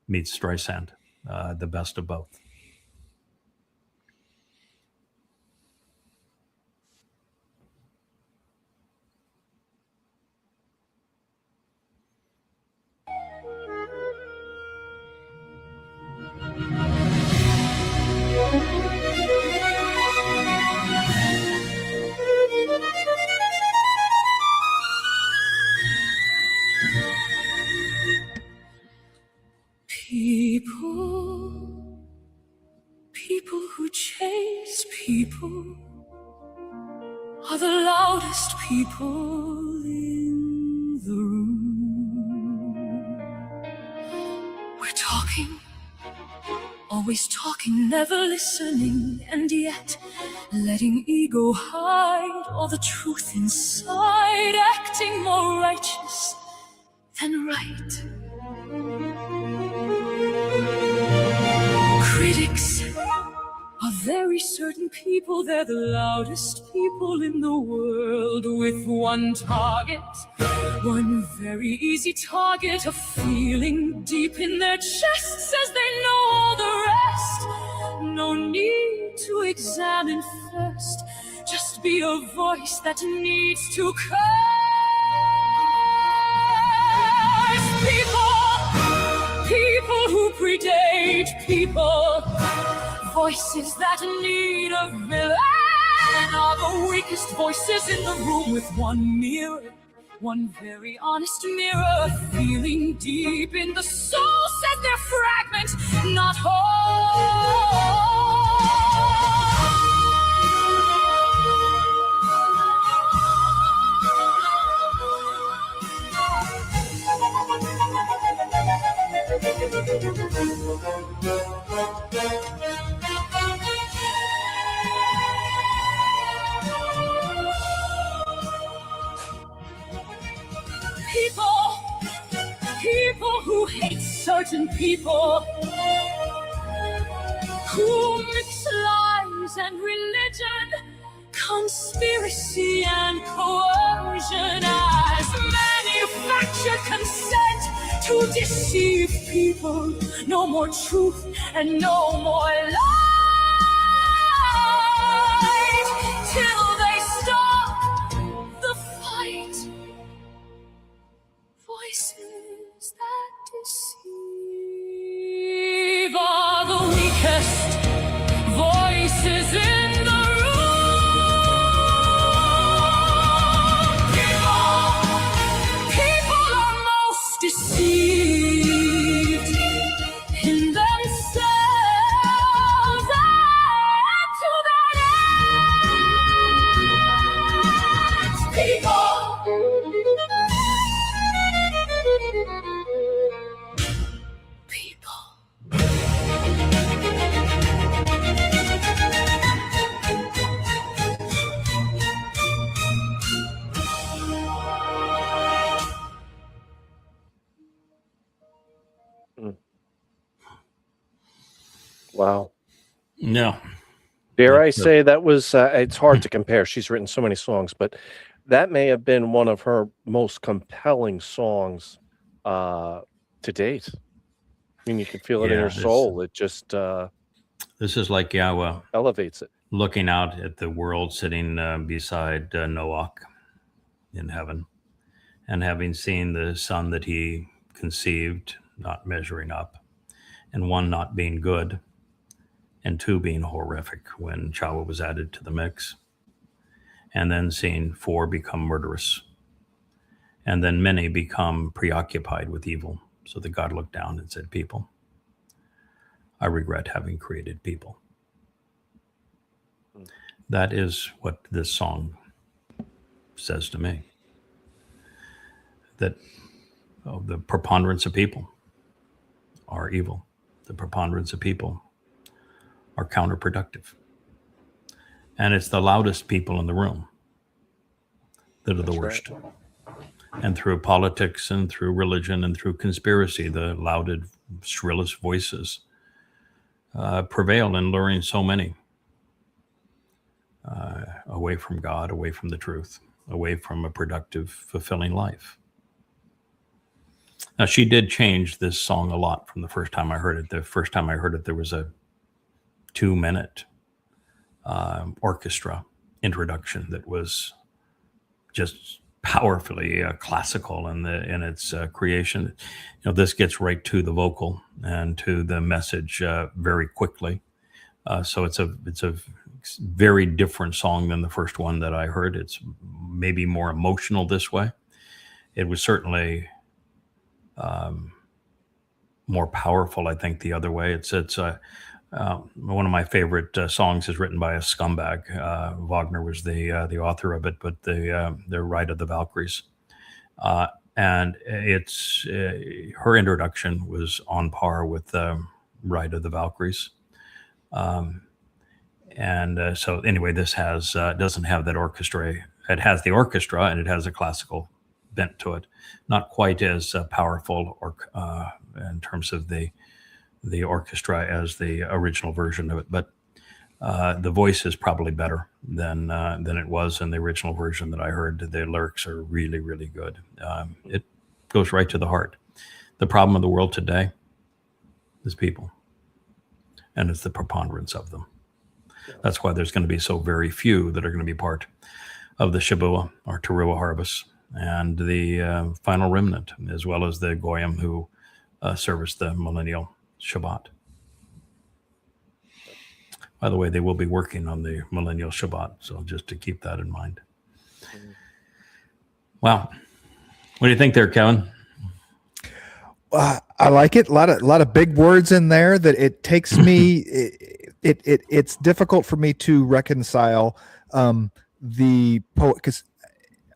S2: meets Streisand, the best of both.
S8: People who chase people are the loudest people in the room. We're talking, always talking, never listening, and yet letting ego hide all the truth inside, acting more righteous than right. Critics are very certain people, they're the loudest people in the world, with one target, one very easy target, a feeling deep in their chests as they know all the rest. No need to examine first, just be a voice that needs to curse. People who predate people, voices that need a villain, are the weakest voices in the room, with one mirror, one very honest mirror, feeling deep in the soul, says they're fragment, not whole. People who hate certain people, who mix lies and religion, conspiracy and coercion as manufactured consent to deceive people. No more truth and no more light till they stop the fight. Voices that deceive are the weakest voices in the room. People are most deceived in themselves and to their ends. People.
S3: Wow.
S2: No.
S3: Dare I say that was, it's hard to compare. She's written so many songs, but that may have been one of her most compelling songs to date. I mean, you can feel it in her soul. It just
S2: this is like Yahweh
S3: elevates it.
S2: looking out at the world, sitting beside Noach in heaven, and having seen the son that he conceived not measuring up, and one not being good, and two being horrific when Chava was added to the mix, and then seeing four become murderous, and then many become preoccupied with evil, so that God looked down and said, people, I regret having created people. That is what this song says to me. That the preponderance of people are evil. The preponderance of people are counterproductive. And it's the loudest people in the room that are the worst. and through politics and through religion and through conspiracy, the lauded, shrillest voices prevail in luring so many away from God, away from the truth, away from a productive, fulfilling life. Now, she did change this song a lot from the first time I heard it. The first time I heard it, there was a 2-minute orchestra introduction that was just powerfully classical in its creation. This gets right to the vocal and to the message very quickly. So it's a very different song than the first one that I heard. It's maybe more emotional this way. It was certainly more powerful, I think, the other way. It's one of my favorite songs is written by a scumbag. Wagner was the author of it, but the Ride of the Valkyries, and it's her introduction was on par with Ride of the Valkyries. So anyway, this has doesn't have that orchestra. It has the orchestra and it has a classical bent to it. Not quite as powerful or in terms of the orchestra as the original version of it, but the voice is probably better than it was in the original version that I heard. The lyrics are really, really good. It goes right to the heart. The problem of the world today is people, and it's the preponderance of them. That's why there's going to be so very few that are going to be part of the Shabua or Teruah harvest and the final remnant, as well as the Goyim who service the millennial Shabbat. By the way, they will be working on the millennial Shabbat, so just to keep that in mind. Wow. What do you think there, Kevin?
S4: I like it. A lot of big words in there that it takes me. It's difficult for me to reconcile the poet, because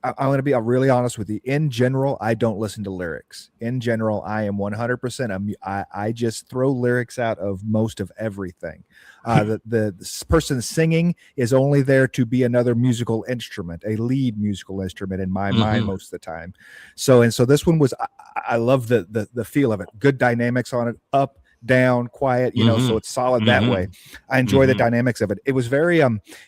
S4: I'm going to be really honest with you. In general, I don't listen to lyrics. In general, I am 100%. I just throw lyrics out of most of everything. The person singing is only there to be another musical instrument, a lead musical instrument in my mind most of the time. So this one was. I love the feel of it. Good dynamics on it. Up, down, quiet, so it's solid that way. I enjoy the dynamics of it. It was very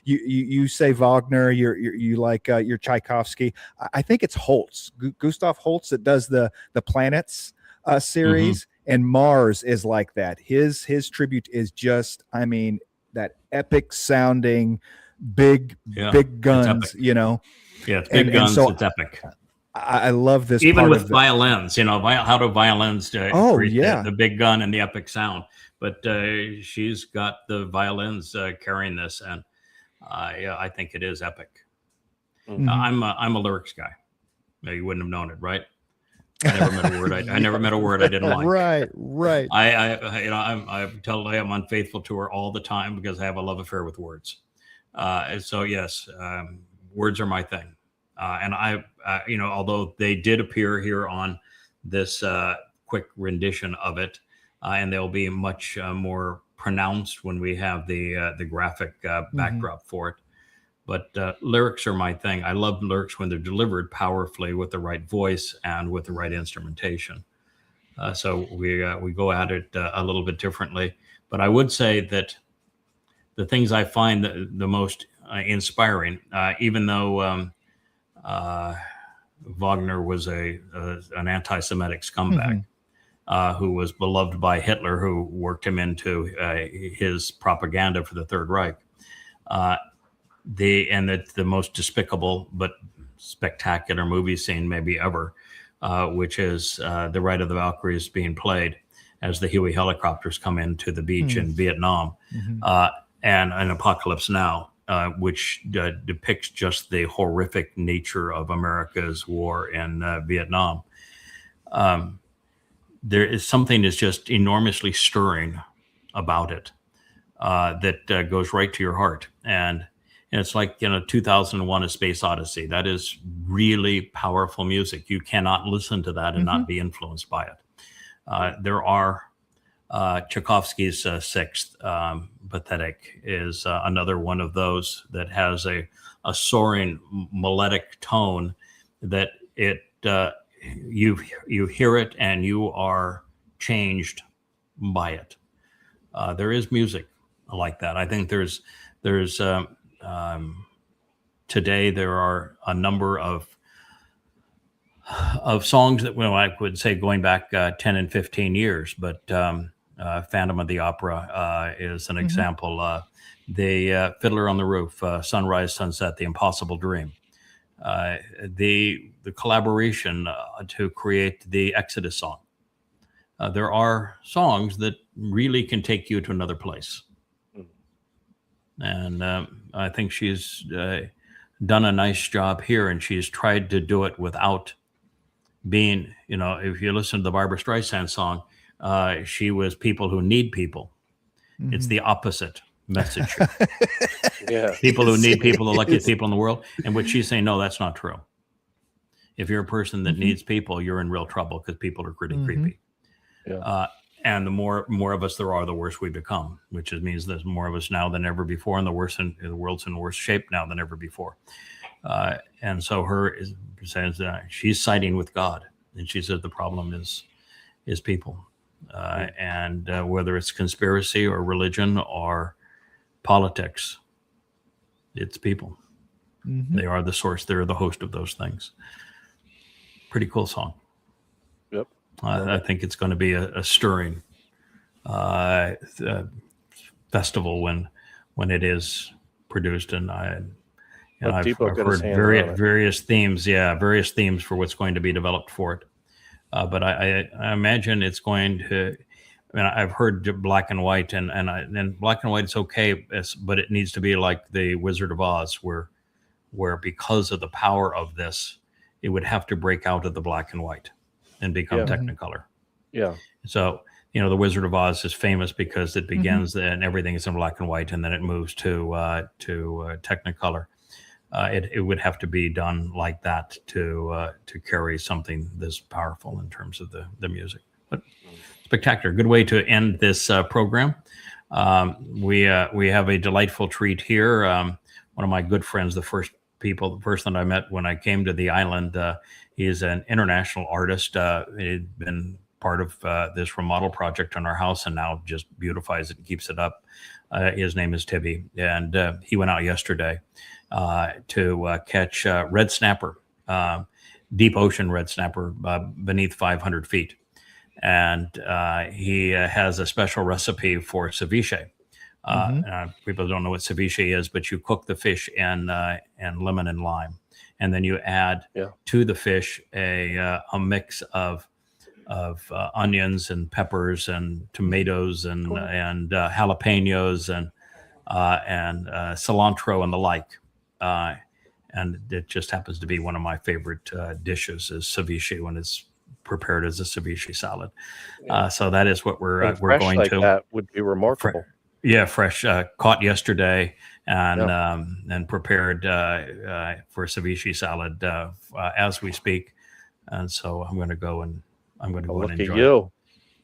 S4: you say Wagner, you like your Tchaikovsky. I think it's Holst, Gustav Holst, that does the planets series, and Mars is like that. His tribute is just, that epic sounding big guns,
S2: Yeah, it's big guns,
S4: so
S2: it's epic.
S4: I love this.
S2: Even
S4: part
S2: with
S4: of
S2: violins, how do violins create
S4: yeah,
S2: the big gun and the epic sound? But she's got the violins carrying this, and I think it is epic. I'm a lyrics guy. Now, you wouldn't have known it, right? I never met a word. I never met a word I didn't like.
S4: Right.
S2: I tell Leah I'm unfaithful to her all the time because I have a love affair with words. And so yes, words are my thing. And although they did appear here on this quick rendition of it, and they'll be much more pronounced when we have the graphic backdrop for it. But lyrics are my thing. I love lyrics when they're delivered powerfully with the right voice and with the right instrumentation. So we go at it a little bit differently. But I would say that the things I find the most inspiring, even though Wagner was an anti-Semitic scumbag who was beloved by Hitler, who worked him into his propaganda for the Third Reich. The most despicable but spectacular movie scene maybe ever, which is the Ride of the Valkyries being played as the Huey helicopters come into the beach in Vietnam, and an Apocalypse Now. Which depicts just the horrific nature of America's war in Vietnam. There is something that's just enormously stirring about it that goes right to your heart. And it's like, 2001: A Space Odyssey. That is really powerful music. You cannot listen to that and not be influenced by it. There are Tchaikovsky's Sixth, Pathetic, is another one of those that has a soaring melodic tone that it you hear it and you are changed by it. There is music like that. I think there's today there are a number of songs that, well, I would say going back 10 and 15 years, but Phantom of the Opera is an example. The Fiddler on the Roof, Sunrise, Sunset, The Impossible Dream. The collaboration to create the Exodus song. There are songs that really can take you to another place. And I think she's done a nice job here, and she's tried to do it without being, if you listen to the Barbra Streisand song, she was people who need people. It's the opposite message.
S3: Yeah.
S2: People who need people, the luckiest people in the world. And what she's saying, no, that's not true. If you're a person that needs people, you're in real trouble because people are pretty creepy.
S3: Yeah.
S2: And the more of us there are, the worse we become, which means there's more of us now than ever before, and the world's in worse shape now than ever before. And so says she's siding with God, and she said the problem is people, and whether it's conspiracy or religion or politics, it's people. They are the source. They're the host of those things. Pretty cool song.
S3: Yep.
S2: I think it's going to be a stirring festival when it is produced, and I've heard various themes for what's going to be developed for it. But I imagine it's going to. I mean, I've heard black and white, and black and white is okay, but it needs to be like the Wizard of Oz, where because of the power of this, it would have to break out of the black and white and become Technicolor. Yeah. So, the Wizard of Oz is famous because it begins and everything is in black and white, and then it moves to Technicolor. It would have to be done like that to carry something this powerful in terms of the music. But spectacular. Good way to end this program. We have a delightful treat here. One of my good friends, the first person I met when I came to the island, he is an international artist. He'd been part of this remodel project on our house and now just beautifies it and keeps it up. His name is Tibby, and he went out yesterday to catch red snapper, deep ocean red snapper beneath 500 feet. And he has a special recipe for ceviche. People don't know what ceviche is, but you cook the fish in lemon and lime, and then you add to the fish a mix of onions and peppers and tomatoes and jalapenos and cilantro and the like. And it just happens to be one of my favorite dishes is ceviche when it's prepared as a ceviche salad. So that is what we're going
S3: like
S2: to.
S3: That would be remarkable.
S2: Fresh, caught yesterday and prepared for ceviche salad as we speak. And so I'm going to go and enjoy
S3: you.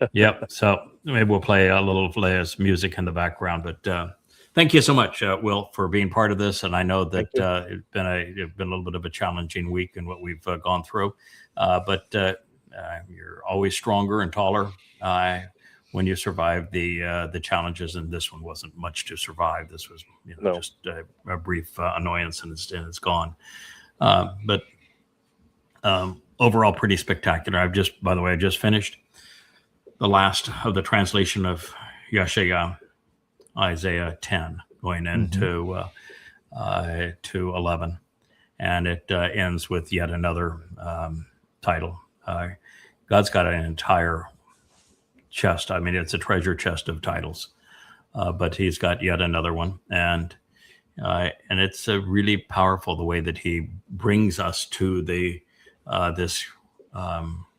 S2: it. Yep. So maybe we'll play a little Leia's music in the background. But thank you so much, Will, for being part of this. And I know that it's been a little bit of a challenging week in what we've gone through. But you're always stronger and taller when you survive the challenges, and this one wasn't much to survive. This was just a brief annoyance, and it's gone. But overall, pretty spectacular. I just finished the last of the translation of Yeshaya, Isaiah 10, going into to 11, and it ends with yet another title. God's got an entire chest. I mean, it's a treasure chest of titles, but he's got yet another one, and it's really powerful the way that he brings us to this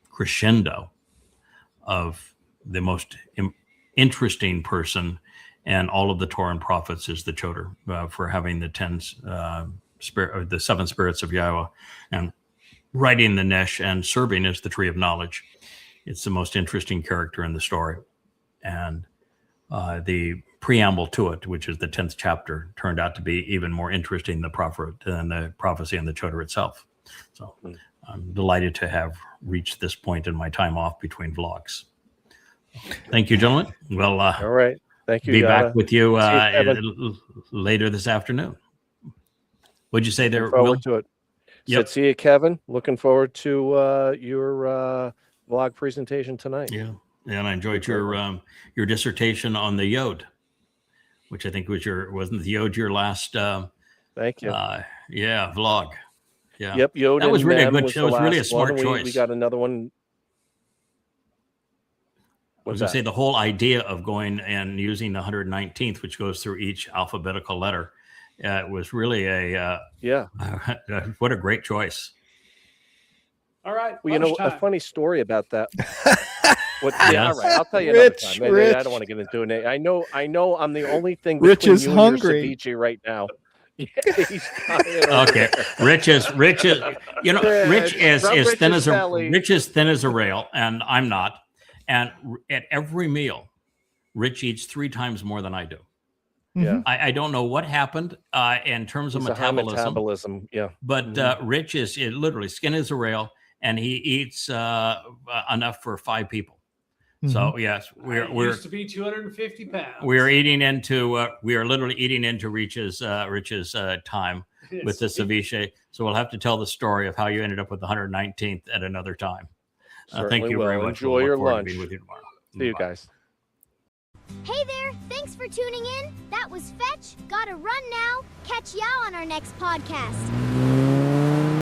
S2: crescendo of the most interesting person, and all of the Torah and prophets is the Choder for having the 7 spirits of Yahweh, and writing the Nesh and serving as the tree of knowledge. It's the most interesting character in the story. And the preamble to it, which is the 10th chapter, turned out to be even more interesting than the prophecy and the Choder itself. So I'm delighted to have reached this point in my time off between vlogs. Thank you, gentlemen. Well,
S3: All right. Thank you.
S2: be
S3: Yada.
S2: back with you
S3: See you, Kevin.
S2: later this afternoon. What'd you say there,
S3: Looking forward
S2: Will?
S3: to it.
S2: Yep.
S3: Said, see you, Kevin. Looking forward to your vlog presentation tonight.
S2: Yeah, and I enjoyed your dissertation on the Yod, which I think wasn't the Yod your last
S3: Thank you.
S2: vlog. Yeah.
S3: Yep, Yod
S2: That was
S3: and
S2: really a
S3: Mem
S2: good.
S3: the
S2: That was really a
S3: last one.
S2: smart
S3: We
S2: choice.
S3: got another one.
S2: I was
S3: What's
S2: going to say
S3: that?
S2: the whole idea of going and using the 119th, which goes through each alphabetical letter, was really
S3: Yeah.
S2: what a great choice.
S6: All right.
S3: Well, you know, a
S6: lunchtime.
S3: funny story about that. All
S2: Yes.
S3: right. I'll tell you another
S4: Rich,
S3: time. I
S4: Rich.
S3: don't want to get into it. I know I'm the only thing
S4: Rich
S3: between
S4: is
S3: you
S4: hungry.
S3: and your ceviche right now. Yeah, he's dying over
S2: Okay,
S3: there.
S2: Rich is Rich is
S3: Rub Rich's belly.
S2: Rich is thin as a rail, and I'm not. And at every meal, Rich eats 3 times more than I do.
S3: Yeah.
S2: I don't know what happened in terms of
S3: He's a high
S2: metabolism,
S3: metabolism. Yeah.
S2: but Rich is literally skin as a rail, and he eats enough for 5 people. So yes,
S6: I used to be 250 pounds.
S2: we're eating into we are literally eating into Rich's time with the ceviche. So we'll have to tell the story of how you ended up with the 119th at another time. Thank
S3: Certainly
S2: you very
S3: will.
S2: much.
S3: Enjoy
S2: We'll look
S3: your
S2: forward to
S3: lunch.
S2: being with you tomorrow.
S3: See you
S2: Bye.
S3: guys.
S7: Hey there, thanks for tuning in. That was Fetch. Gotta run now. Catch y'all on our next podcast.